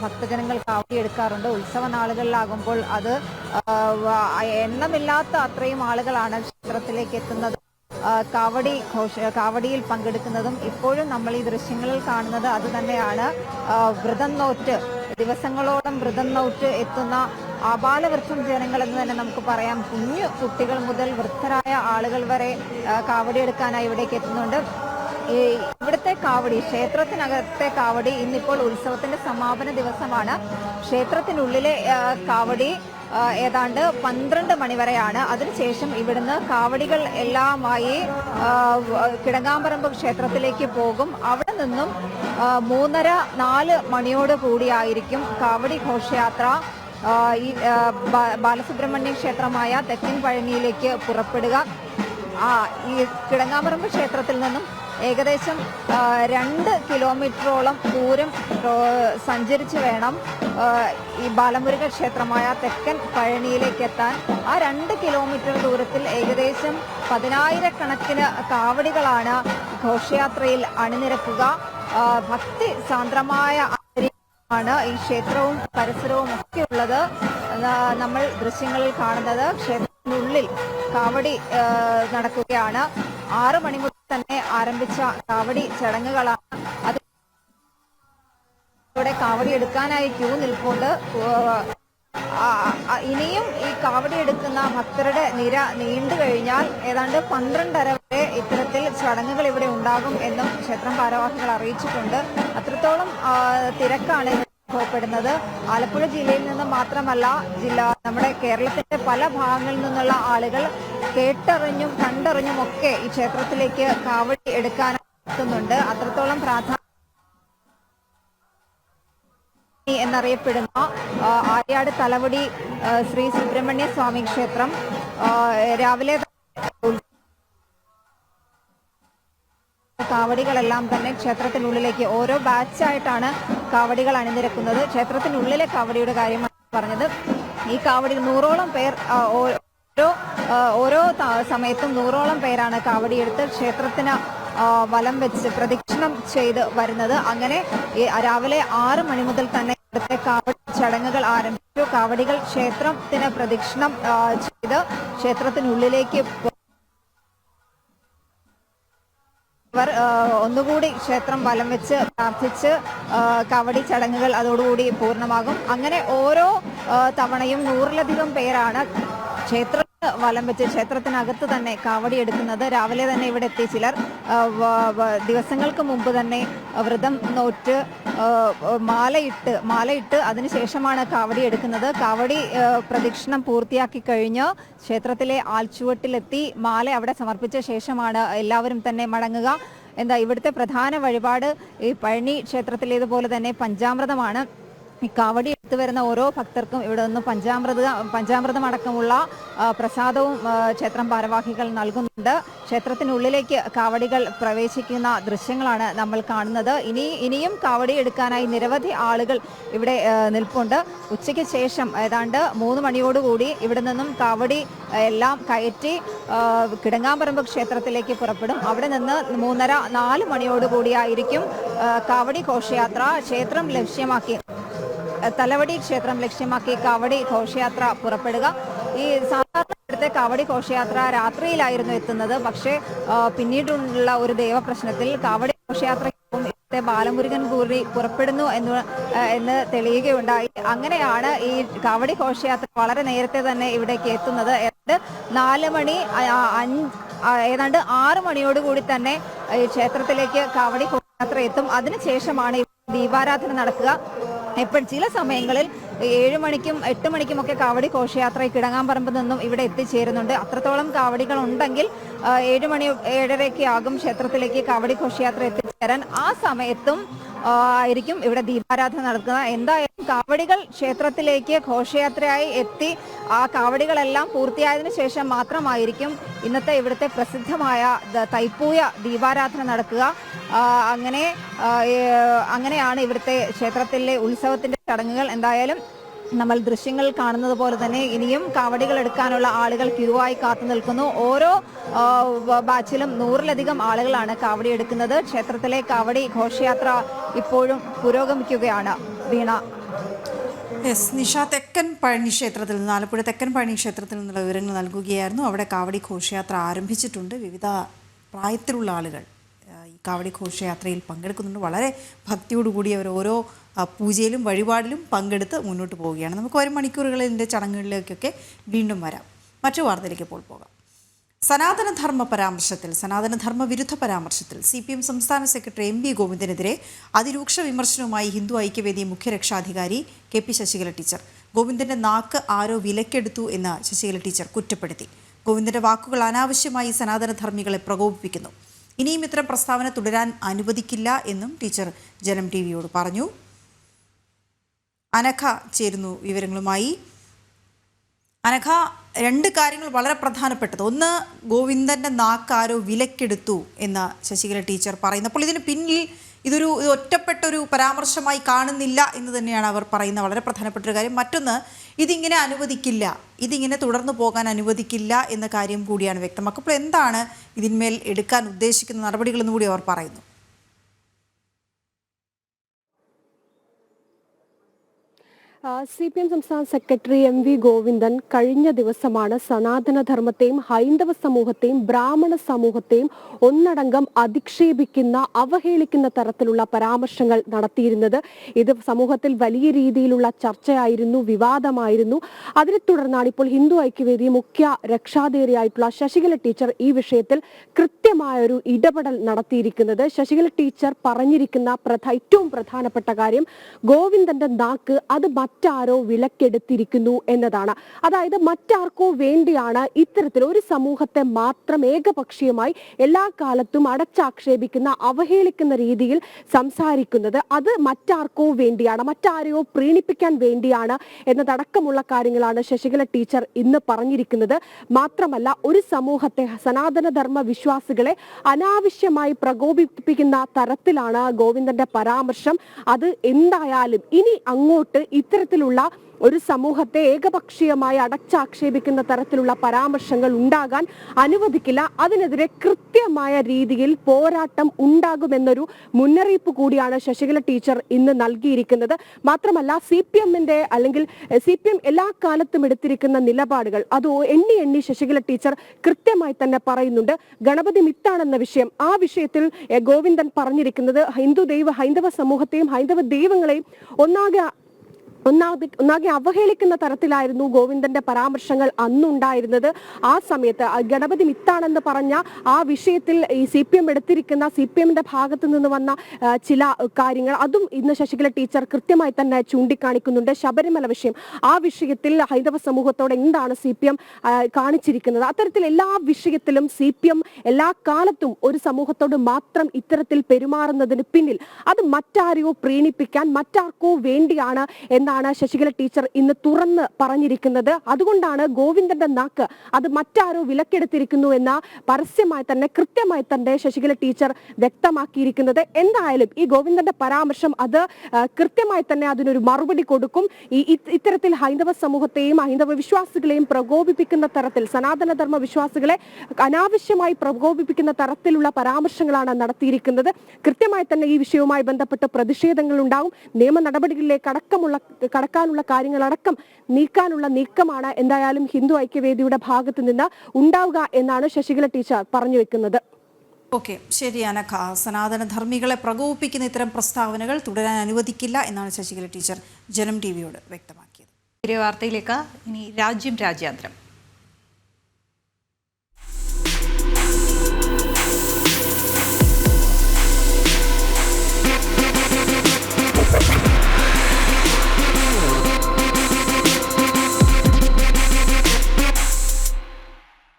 ഭക്തജനങ്ങൾ കാവടി എടുക്കാറുണ്ട്. ഉത്സവ നാളുകളിലാകുമ്പോൾ അത് എണ്ണമില്ലാത്ത അത്രയും ആളുകളാണ് ക്ഷേത്രത്തിലേക്ക് എത്തുന്നത്, കാവടിയിൽ പങ്കെടുക്കുന്നതും. ഇപ്പോഴും നമ്മൾ ഈ ദൃശ്യങ്ങളിൽ കാണുന്നത് അത് തന്നെയാണ്. വ്രതം നോറ്റ് ദിവസങ്ങളോളം വ്രതം നോറ്റ് എത്തുന്ന ആബാലവൃദ്ധം ജനങ്ങൾ എന്ന് തന്നെ നമുക്ക് പറയാം. കുഞ്ഞു കുട്ടികൾ മുതൽ വൃദ്ധരായ ആളുകൾ വരെ കാവടി എടുക്കാനായി ഇവിടേക്ക് എത്തുന്നുണ്ട്. ഇവിടുത്തെ കാവടി, ക്ഷേത്രത്തിനകത്തെ കാവടി, ഇന്നിപ്പോൾ ഉത്സവത്തിന്റെ സമാപന ദിവസമാണ്. ക്ഷേത്രത്തിനുള്ളിലെ കാവടി ഏതാണ്ട് 12 മണി വരെയാണ്. അതിനുശേഷം ഇവിടുന്ന് കാവടികൾ എല്ലാമായി കിടങ്ങാമ്പറമ്പ് ക്ഷേത്രത്തിലേക്ക് പോകും. അവിടെ നിന്നും 3:30-4 മണിയോട് കൂടിയായിരിക്കും കാവടി ഘോഷയാത്ര ഈ ബാലസുബ്രഹ്മണ്യ ക്ഷേത്രമായ തെക്കൻ പഴനിയിലേക്ക് പുറപ്പെടുക. ഈ കിടങ്ങാമ്പറമ്പ് ക്ഷേത്രത്തിൽ നിന്നും ഏകദേശം 2 കിലോമീറ്ററോളം ദൂരം സഞ്ചരിച്ച് വേണം ഈ ബാലമുരുക ക്ഷേത്രമായ തെക്കൻ പഴനിയിലേക്ക് എത്താൻ. ആ 2 കിലോമീറ്റർ ദൂരത്തിൽ ഏകദേശം 10,000-കണക്കിന് കാവടികളാണ് ഘോഷയാത്രയിൽ അണിനിരക്കുക. ഭക്തി സാന്ദ്രമായ ആണ് ഈ ക്ഷേത്രവും പരിസരവും ഒക്കെ ഉള്ളത്. നമ്മൾ ദൃശ്യങ്ങളിൽ കാണുന്നത് ക്ഷേത്രത്തിനുള്ളിൽ കാവടി നടക്കുകയാണ്. 6 മണി മുതൽ തന്നെ ആരംഭിച്ച കാവടി ചടങ്ങുകളാണ്. അതിലൂടെ കാവടി എടുക്കാനായി ക്യൂ നിൽപ്പുണ്ട്. ഇനിയും ഈ കാവടി എടുക്കുന്ന ഭക്തരുടെ നിര നീണ്ടു കഴിഞ്ഞാൽ ഏതാണ്ട് 12:30 വരെ ഇത്തരത്തിൽ ചടങ്ങുകൾ ഇവിടെ ഉണ്ടാകും എന്നും ക്ഷേത്രം ഭാരവാഹികൾ അറിയിച്ചിട്ടുണ്ട്. അത്രത്തോളം തിരക്കാണ് അനുഭവപ്പെടുന്നത്. ആലപ്പുഴ ജില്ലയിൽ നിന്ന് മാത്രമല്ല, നമ്മുടെ കേരളത്തിന്റെ പല ഭാഗങ്ങളിൽ നിന്നുള്ള ആളുകൾ കേട്ടറിഞ്ഞും കണ്ടറിഞ്ഞും ഒക്കെ ഈ ക്ഷേത്രത്തിലേക്ക് കാവടി എടുക്കാൻ എത്തുന്നുണ്ട്. അത്രത്തോളം പ്രാധാന്യം എന്നറിയപ്പെടുന്ന ആര്യാട് തലവടി ശ്രീ സുബ്രഹ്മണ്യ സ്വാമി ക്ഷേത്രം രാവിലെ കാവടികളെല്ലാം തന്നെ ക്ഷേത്രത്തിനുള്ളിലേക്ക് ഓരോ ബാച്ചായിട്ടാണ് കാവടികൾ അണിനിരക്കുന്നത്. ക്ഷേത്രത്തിനുള്ളിലെ കാവടിയുടെ കാര്യമാണ് പറഞ്ഞത്. ഈ കാവടി 100ഓളം പേർ ഓരോ സമയത്തും 100ഓളം പേരാണ് കാവടിയെടുത്ത് ക്ഷേത്രത്തിന് വലം വെച്ച് പ്രദക്ഷിണം ചെയ്ത് വരുന്നത്. അങ്ങനെ രാവിലെ 6 മണി മുതൽ തന്നെ ഇവിടുത്തെ കാവടി ചടങ്ങുകൾ ആരംഭിച്ചു. കാവടികൾ ക്ഷേത്രത്തിന് പ്രദക്ഷിണം ചെയ്ത് ക്ഷേത്രത്തിനുള്ളിലേക്ക് ഒന്നുകൂടി ക്ഷേത്രം വലം വെച്ച് പ്രാർത്ഥിച്ച് കാവടി ചടങ്ങുകൾ അതോടുകൂടി പൂർണ്ണമാകും. അങ്ങനെ ഓരോ തവണയും 100-ലധികം പേരാണ് ക്ഷേത്രത്തിന് വലം വെച്ച് ക്ഷേത്രത്തിനകത്ത് തന്നെ കാവടി എടുക്കുന്നത്. രാവിലെ തന്നെ ഇവിടെ എത്തി ചിലർ ദിവസങ്ങൾക്ക് മുമ്പ് തന്നെ വ്രതം നോറ്റ് മാലയിട്ട് അതിനുശേഷമാണ് കാവടി എടുക്കുന്നത്. കാവടി പ്രദക്ഷിണം പൂർത്തിയാക്കി കഴിഞ്ഞ് ക്ഷേത്രത്തിലെ ആൽച്ചുവട്ടിലെത്തി മാല അവിടെ സമർപ്പിച്ച ശേഷമാണ് എല്ലാവരും തന്നെ മടങ്ങുക. ഇവിടുത്തെ പ്രധാന വഴിപാട് ഈ പഴനി ക്ഷേത്രത്തിലേതുപോലെ തന്നെ പഞ്ചാമൃതമാണ്. ഈ കാവടി എടുത്തു വരുന്ന ഓരോ ഭക്തർക്കും ഇവിടെ നിന്ന് പഞ്ചാമൃതം അടക്കമുള്ള പ്രസാദവും ക്ഷേത്രം ഭാരവാഹികൾ നൽകുന്നുണ്ട്. ക്ഷേത്രത്തിനുള്ളിലേക്ക് കാവടികൾ പ്രവേശിക്കുന്ന ദൃശ്യങ്ങളാണ് നമ്മൾ കാണുന്നത്. ഇനിയും കാവടി എടുക്കാനായി നിരവധി ആളുകൾ ഇവിടെ നിൽപ്പുണ്ട്. ഉച്ചയ്ക്ക് ശേഷം ഏതാണ്ട് 3 മണിയോടുകൂടി ഇവിടെ നിന്നും കാവടി എല്ലാം കയറ്റി കിടങ്ങാമ്പറമ്പ് ക്ഷേത്രത്തിലേക്ക് പുറപ്പെടും. അവിടെ നിന്ന് 3:30-4 മണിയോടുകൂടിയായിരിക്കും കാവടി ഘോഷയാത്ര ക്ഷേത്രം ലക്ഷ്യമാക്കി തലവടി ക്ഷേത്രം ലക്ഷ്യമാക്കി കാവടി ഘോഷയാത്ര പുറപ്പെടുക. ഈ സാധാരണ ഇവിടുത്തെ കാവടി ഘോഷയാത്ര രാത്രിയിലായിരുന്നു എത്തുന്നത്. പക്ഷേ പിന്നീടുള്ള ഒരു ദൈവപ്രശ്നത്തിൽ കാവടി ഘോഷയാത്രയ്ക്കും ഇവിടുത്തെ ബാലമുരുകൻ കൂടി പുറപ്പെടുന്നു എന്ന് തെളിയുകയുണ്ടായി. അങ്ങനെയാണ് ഈ കാവടി ഘോഷയാത്ര വളരെ നേരത്തെ തന്നെ ഇവിടേക്ക് എത്തുന്നത്. ഏതാണ്ട് 6 മണിയോടുകൂടി തന്നെ ഈ ക്ഷേത്രത്തിലേക്ക് കാവടി ഘോഷയാത്ര എത്തും. അതിനുശേഷമാണ് ദീപാരാധന നടക്കുക. ചില സമയങ്ങളിൽ 7 മണിക്കും 8 മണിക്കും ഒക്കെ കാവടി ഘോഷയാത്ര കിടങ്ങാമ്പറമ്പ് നിന്നും ഇവിടെ എത്തിച്ചേരുന്നുണ്ട്. അത്രത്തോളം കാവടികൾ ഉണ്ടെങ്കിൽ 7 മണി 7:30 ആകും ക്ഷേത്രത്തിലേക്ക് കാവടി ഘോഷയാത്ര എത്തിച്ചേരാൻ. ആ സമയത്തും ആയിരിക്കും ഇവിടെ ദീപാരാധന നടക്കുന്നത്. എന്തായാലും കാവടികൾ ക്ഷേത്രത്തിലേക്ക് ഘോഷയാത്രയായി എത്തി ആ കാവടികളെല്ലാം പൂർത്തിയായതിനു ശേഷം മാത്രമായിരിക്കും ഇന്നത്തെ ഇവിടുത്തെ പ്രസിദ്ധമായ തൈപ്പൂയ ദീപാരാധന നടക്കുക. അങ്ങനെയാണ് ഇവിടുത്തെ ക്ഷേത്രത്തിലെ ഉത്സവത്തിന്റെ ചടങ്ങുകൾ. എന്തായാലും നമ്മൾ ദൃശ്യങ്ങൾ കാണുന്നത് പോലെ തന്നെ ഇനിയും കാവടികൾ എടുക്കാനുള്ള ആളുകൾ ക്യൂ ആയി കാത്തു നിൽക്കുന്നു. ഓരോ ബാച്ചിലും 100-ലധികം ആളുകളാണ് കാവടി എടുക്കുന്നത്. ക്ഷേത്രത്തിലെ കാവടി ഘോഷയാത്ര ഇപ്പോഴും പുരോഗമിക്കുകയാണ്. വീണ. യെസ്, നിഷ തെക്കൻ പഴനി ക്ഷേത്രത്തിൽ നിന്ന്, ആലപ്പുഴ തെക്കൻ പഴനി ക്ഷേത്രത്തിൽ നിന്നുള്ള വിവരങ്ങൾ നൽകുകയായിരുന്നു. അവിടെ കാവടി ഘോഷയാത്ര ആരംഭിച്ചിട്ടുണ്ട്. വിവിധ പ്രായത്തിലുള്ള ആളുകൾ ഈ കാവടി ഘോഷയാത്രയിൽ പങ്കെടുക്കുന്നുണ്ട്. വളരെ ഭക്തിയോടുകൂടി അവർ ഓരോ പൂജയിലും വഴിപാടിലും പങ്കെടുത്ത് മുന്നോട്ട് പോവുകയാണ്. നമുക്ക് വരും മണിക്കൂറുകളിൻ്റെ ചടങ്ങുകളിലേക്കൊക്കെ വീണ്ടും വരാം. മറ്റു വാർത്തയിലേക്ക് ഇപ്പോൾ പോകാം. സനാതനധർമ്മ വിരുദ്ധ പരാമർശത്തിൽ CPM സംസ്ഥാന സെക്രട്ടറി MV ഗോവിന്ദനെതിരെ അതിരൂക്ഷ വിമർശനവുമായി ഹിന്ദു ഐക്യവേദി മുഖ്യ രക്ഷാധികാരി KP ശശികല ടീച്ചർ. ഗോവിന്ദന്റെ നാക്ക് ആരോ വിലക്കെടുത്തു എന്ന് ശശികല ടീച്ചർ കുറ്റപ്പെടുത്തി. ഗോവിന്ദന്റെ വാക്കുകൾ അനാവശ്യമായി സനാതനധർമ്മികളെ പ്രകോപിപ്പിക്കുന്നു. ഇനിയും ഇത്തരം പ്രസ്താവന തുടരാൻ അനുവദിക്കില്ല എന്നും ടീച്ചർ ജനം TVയോട് പറഞ്ഞു. അനഘ ചേരുന്നു വിവരങ്ങളുമായി. അനഘ, 2 കാര്യങ്ങൾ വളരെ പ്രധാനപ്പെട്ടത്. ഒന്ന്, ഗോവിന്ദന്റെ നാക്കാരോ വിലക്കെടുത്തു എന്ന് ശശികല ടീച്ചർ പറയുന്നു. അപ്പോൾ ഇതിന് പിന്നിൽ ഇതൊരു ഒറ്റപ്പെട്ടൊരു പരാമർശമായി കാണുന്നില്ല എന്ന് തന്നെയാണ് അവർ പറയുന്ന വളരെ പ്രധാനപ്പെട്ട ഒരു കാര്യം. മറ്റൊന്ന്, ഇതിങ്ങനെ അനുവദിക്കില്ല, ഇതിങ്ങനെ തുടർന്നു പോകാൻ അനുവദിക്കില്ല എന്ന കാര്യം കൂടിയാണ് വ്യക്തമാക്കുക. അപ്പോൾ എന്താണ് ഇതിന്മേൽ എടുക്കാൻ ഉദ്ദേശിക്കുന്ന നടപടികളെന്ന് കൂടി അവർ പറയുന്നു. CPM സംസ്ഥാന സെക്രട്ടറി MV ഗോവിന്ദൻ കഴിഞ്ഞ ദിവസമാണ് സനാതനധർമ്മത്തെയും ഹൈന്ദവ സമൂഹത്തെയും ബ്രാഹ്മണ സമൂഹത്തെയും ഒന്നടങ്കം അധിക്ഷേപിക്കുന്ന അവഹേളിക്കുന്ന തരത്തിലുള്ള പരാമർശങ്ങൾ നടത്തിയിരുന്നത്. ഇത് സമൂഹത്തിൽ വലിയ രീതിയിലുള്ള ചർച്ചയായിരുന്നു, വിവാദമായിരുന്നു. അതിനെ തുടർന്നാണ് ഇപ്പോൾ ഹിന്ദു ഐക്യവേദി മുഖ്യ രക്ഷാധികാരിയായിട്ടുള്ള ശശികല ടീച്ചർ ഈ വിഷയത്തിൽ കൃത്യമായൊരു ഇടപെടൽ നടത്തിയിരിക്കുന്നത്. ശശികല ടീച്ചർ പറഞ്ഞിരിക്കുന്ന ഏറ്റവും പ്രധാനപ്പെട്ട കാര്യം ഗോവിന്ദന്റെ നാക്ക് അത് മറ്റാരോ വിലക്കെടുത്തിരിക്കുന്നു എന്നതാണ്. അതായത് മറ്റാർക്കോ വേണ്ടിയാണ് ഇത്തരത്തിൽ ഒരു സമൂഹത്തെ മാത്രം ഏകപക്ഷീയമായി എല്ലാ കാലത്തും അടച്ചാക്ഷേപിക്കുന്ന അവഹേളിക്കുന്ന രീതിയിൽ സംസാരിക്കുന്നത്. അത് മറ്റാർക്കോ വേണ്ടിയാണ്, മറ്റാരെയോ പ്രീണിപ്പിക്കാൻ വേണ്ടിയാണ് എന്നതടക്കമുള്ള കാര്യങ്ങളാണ് ശശികല ടീച്ചർ ഇന്ന് പറഞ്ഞിരിക്കുന്നത്. മാത്രമല്ല, ഒരു സമൂഹത്തെ സനാതനധർമ്മ വിശ്വാസികളെ അനാവശ്യമായി പ്രകോപിപ്പിക്കുന്ന തരത്തിലാണ് ഗോവിന്ദന്റെ പരാമർശം. അത് എന്തായാലും ഇനി അങ്ങോട്ട് ഇത്തരത്തിലുള്ള ഒരു സമൂഹത്തെ ഏകപക്ഷീയമായി അടച്ചാക്ഷേപിക്കുന്ന തരത്തിലുള്ള പരാമർശങ്ങൾ ഉണ്ടാകാൻ അനുവദിക്കില്ല. അതിനെതിരെ കൃത്യമായ രീതിയിൽ പോരാട്ടം ഉണ്ടാകുമെന്നൊരു മുന്നറിയിപ്പ് കൂടിയാണ് ശശികല ടീച്ചർ ഇന്ന് നൽകിയിരിക്കുന്നത്. മാത്രമല്ല, CPMന്റെ അല്ലെങ്കിൽ CPM എല്ലാ കാലത്തും എടുത്തിരിക്കുന്ന നിലപാടുകൾ അത് എണ്ണി ശശികല ടീച്ചർ കൃത്യമായി തന്നെ പറയുന്നുണ്ട്. ഗണപതി മിത്താണെന്ന വിഷയം, ആ വിഷയത്തിൽ ഗോവിന്ദൻ പറഞ്ഞിരിക്കുന്നത് ഹൈന്ദവ സമൂഹത്തെയും ഹൈന്ദവ ദൈവങ്ങളെയും ഒന്നാകെ അവഹേളിക്കുന്ന തരത്തിലായിരുന്നു ഗോവിന്ദന്റെ പരാമർശങ്ങൾ അന്നുണ്ടായിരുന്നത്. ആ സമയത്ത് ഗണപതി മിത്താണെന്ന് പറഞ്ഞ ആ വിഷയത്തിൽ ഈ CPM എടുത്തിരിക്കുന്ന CPMന്റെ ഭാഗത്ത് നിന്ന് വന്ന ചില കാര്യങ്ങൾ അതും ഇന്ന് ശശികല ടീച്ചർ കൃത്യമായി തന്നെ ചൂണ്ടിക്കാണിക്കുന്നുണ്ട്. ശബരിമല വിഷയം, ആ വിഷയത്തിൽ ഹൈന്ദവ സമൂഹത്തോട് എന്താണ് CPM കാണിച്ചിരിക്കുന്നത്? അത്തരത്തിൽ എല്ലാ വിഷയത്തിലും CPM എല്ലാ കാലത്തും ഒരു സമൂഹത്തോട് മാത്രം ഇത്തരത്തിൽ പെരുമാറുന്നതിന് പിന്നിൽ അത് മറ്റാരെയോ പ്രീണിപ്പിക്കാൻ, മറ്റാർക്കോ വേണ്ടിയാണ് എന്നാണ് ശശികല ടീച്ചർ ഇന്ന് തുറന്ന് പറഞ്ഞിരിക്കുന്നത്. അതുകൊണ്ടാണ് ഗോവിന്ദന്റെ നാക്ക് അത് മറ്റാരോ വിലക്കെടുത്തിരിക്കുന്നു എന്ന പരസ്യമായി തന്നെ കൃത്യമായി തന്നെ ശശികല ടീച്ചർ വ്യക്തമാക്കിയിരിക്കുന്നത്. എന്തായാലും ഈ ഗോവിന്ദന്റെ പരാമർശം അത് കൃത്യമായി തന്നെ അതിനൊരു മറുപടി കൊടുക്കും. ഇത്തരത്തിൽ ഹൈന്ദവ സമൂഹത്തെയും ഹൈന്ദവ വിശ്വാസികളെയും പ്രകോപിപ്പിക്കുന്ന തരത്തിൽ, സനാതനധർമ്മ വിശ്വാസികളെ അനാവശ്യമായി പ്രകോപിപ്പിക്കുന്ന തരത്തിലുള്ള പരാമർശങ്ങളാണ് നടത്തിയിരിക്കുന്നത്. കൃത്യമായി തന്നെ ഈ വിഷയവുമായി ബന്ധപ്പെട്ട് പ്രതിഷേധങ്ങൾ ഉണ്ടാകും. നിയമ നടപടികളിലേക്ക് കടക്കാനുള്ള കാര്യങ്ങളടക്കം നീക്കാനുള്ള നീക്കമാണ് എന്തായാലും ഹിന്ദു ഐക്യവേദിയുടെ ഭാഗത്ത് നിന്ന് ഉണ്ടാവുക എന്നാണ് ശശികല ടീച്ചർ പറഞ്ഞു വെക്കുന്നത്. ഓക്കെ, ശരി അനഘ. സനാതനധർമ്മികളെ പ്രകോപിപ്പിക്കുന്ന ഇത്തരം പ്രസ്താവനകൾ തുടരാൻ അനുവദിക്കില്ല എന്നാണ് ശശികല ടീച്ചർ ജനം TVയോട് വ്യക്തമാക്കിയത്. വാർത്തയിലേക്ക് ഇനി രാജ്യാന്തരം.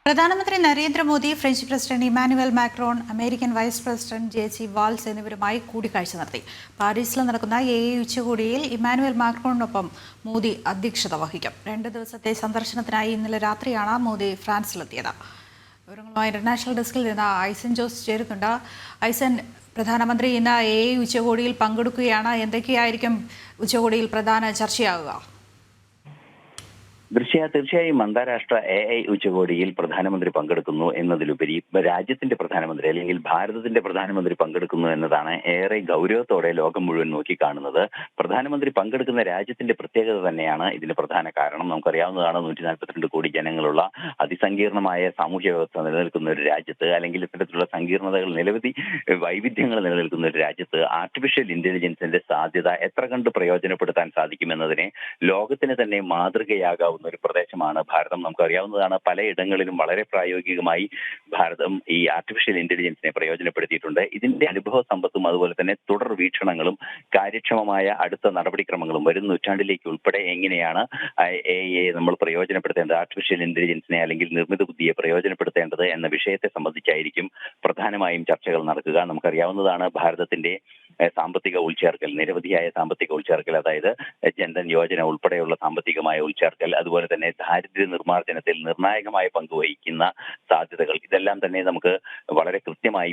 പ്രധാനമന്ത്രി Narendra Modi, French president Emmanuel Macron, American vice president JC Walz എന്നിവരുമായി കൂടിക്കാഴ്ച നടത്തി. പാരീസിൽ നടക്കുന്ന AA ഉച്ചകോടിയിൽ ഇമാനുവൽ മാക്രോണിനൊപ്പം മോദി അധ്യക്ഷത വഹിക്കും. 2 ദിവസത്തെ സന്ദർശനത്തിനായി ഇന്നലെ രാത്രിയാണ് മോദി ഫ്രാൻസിലെത്തിയത്. വിവരങ്ങളുമായി ഇന്റർനാഷണൽ ഡെസ്കിൽ നിന്ന് ഐസൻ ജോസ് ചേരുന്നുണ്ട്. ഐസൻ, പ്രധാനമന്ത്രി ഇന്ന് AA ഉച്ചകോടിയിൽ പങ്കെടുക്കുകയാണ്. എന്തൊക്കെയായിരിക്കും ഉച്ചകോടിയിൽ പ്രധാന ചർച്ചയാകുക? തീർച്ചയായും അന്താരാഷ്ട്ര AI ഉച്ചകോടിയിൽ പ്രധാനമന്ത്രി പങ്കെടുക്കുന്നു എന്നതിലുപരി രാജ്യത്തിന്റെ പ്രധാനമന്ത്രി അല്ലെങ്കിൽ ഭാരതത്തിന്റെ പ്രധാനമന്ത്രി പങ്കെടുക്കുന്നു എന്നതാണ് ഏറെ ഗൗരവത്തോടെ ലോകം മുഴുവൻ നോക്കിക്കാണുന്നത്. പ്രധാനമന്ത്രി പങ്കെടുക്കുന്ന രാജ്യത്തിന്റെ പ്രത്യേകത തന്നെയാണ് ഇതിന് പ്രധാന കാരണം. നമുക്കറിയാവുന്നതാണ് 142 കോടി ജനങ്ങളുള്ള അതിസങ്കീർണമായ സാമൂഹ്യ വ്യവസ്ഥ നിലനിൽക്കുന്ന ഒരു രാജ്യത്ത്, അല്ലെങ്കിൽ ഇത്തരത്തിലുള്ള സങ്കീർണതകൾ നിരവധി വൈവിധ്യങ്ങൾ നിലനിൽക്കുന്ന ഒരു രാജ്യത്ത് ആർട്ടിഫിഷ്യൽ ഇന്റലിജൻസിന്റെ സാധ്യത എത്ര കണ്ട് പ്രയോജനപ്പെടുത്താൻ സാധിക്കുമെന്നതിനെ ലോകത്തിന് തന്നെ മാതൃകയാകാവുന്ന ഒരു പ്രദേശമാണ് ഭാരതം. നമുക്കറിയാവുന്നതാണ് പലയിടങ്ങളിലും വളരെ പ്രായോഗികമായി ഭാരതം ഈ ആർട്ടിഫിഷ്യൽ ഇന്റലിജൻസിനെ പ്രയോജനപ്പെടുത്തിയിട്ടുണ്ട്. ഇതിന്റെ അനുഭവ സമ്പത്തും അതുപോലെ തന്നെ തുടർ വീക്ഷണങ്ങളും കാര്യക്ഷമമായ അടുത്ത നടപടിക്രമങ്ങളും വരും നൂറ്റാണ്ടിലേക്ക് ഉൾപ്പെടെ എങ്ങനെയാണ് AI നമ്മൾ പ്രയോജനപ്പെടുത്തേണ്ടത്, ആർട്ടിഫിഷ്യൽ ഇന്റലിജൻസിനെ അല്ലെങ്കിൽ നിർമ്മിത ബുദ്ധിയെ പ്രയോജനപ്പെടുത്തേണ്ടത് എന്ന വിഷയത്തെ സംബന്ധിച്ചായിരിക്കും പ്രധാനമായും ചർച്ചകൾ നടക്കുക. നമുക്കറിയാവുന്നതാണ് ഭാരതത്തിന്റെ സാമ്പത്തിക ഉൾച്ചേർക്കൽ, നിരവധിയായ സാമ്പത്തിക ഉൾച്ചേർക്കൽ, അതായത് ജൻധൻ യോജന ഉൾപ്പെടെയുള്ള സാമ്പത്തികമായ ഉൾച്ചേർക്കൽ, അതുപോലെ തന്നെ ദാരിദ്ര്യ നിർമ്മാർജ്ജനത്തിൽ നിർണായകമായ പങ്ക് വഹിക്കുന്ന സാധ്യതകൾ, ഇതെല്ലാം തന്നെ നമുക്ക് വളരെ കൃത്യമായി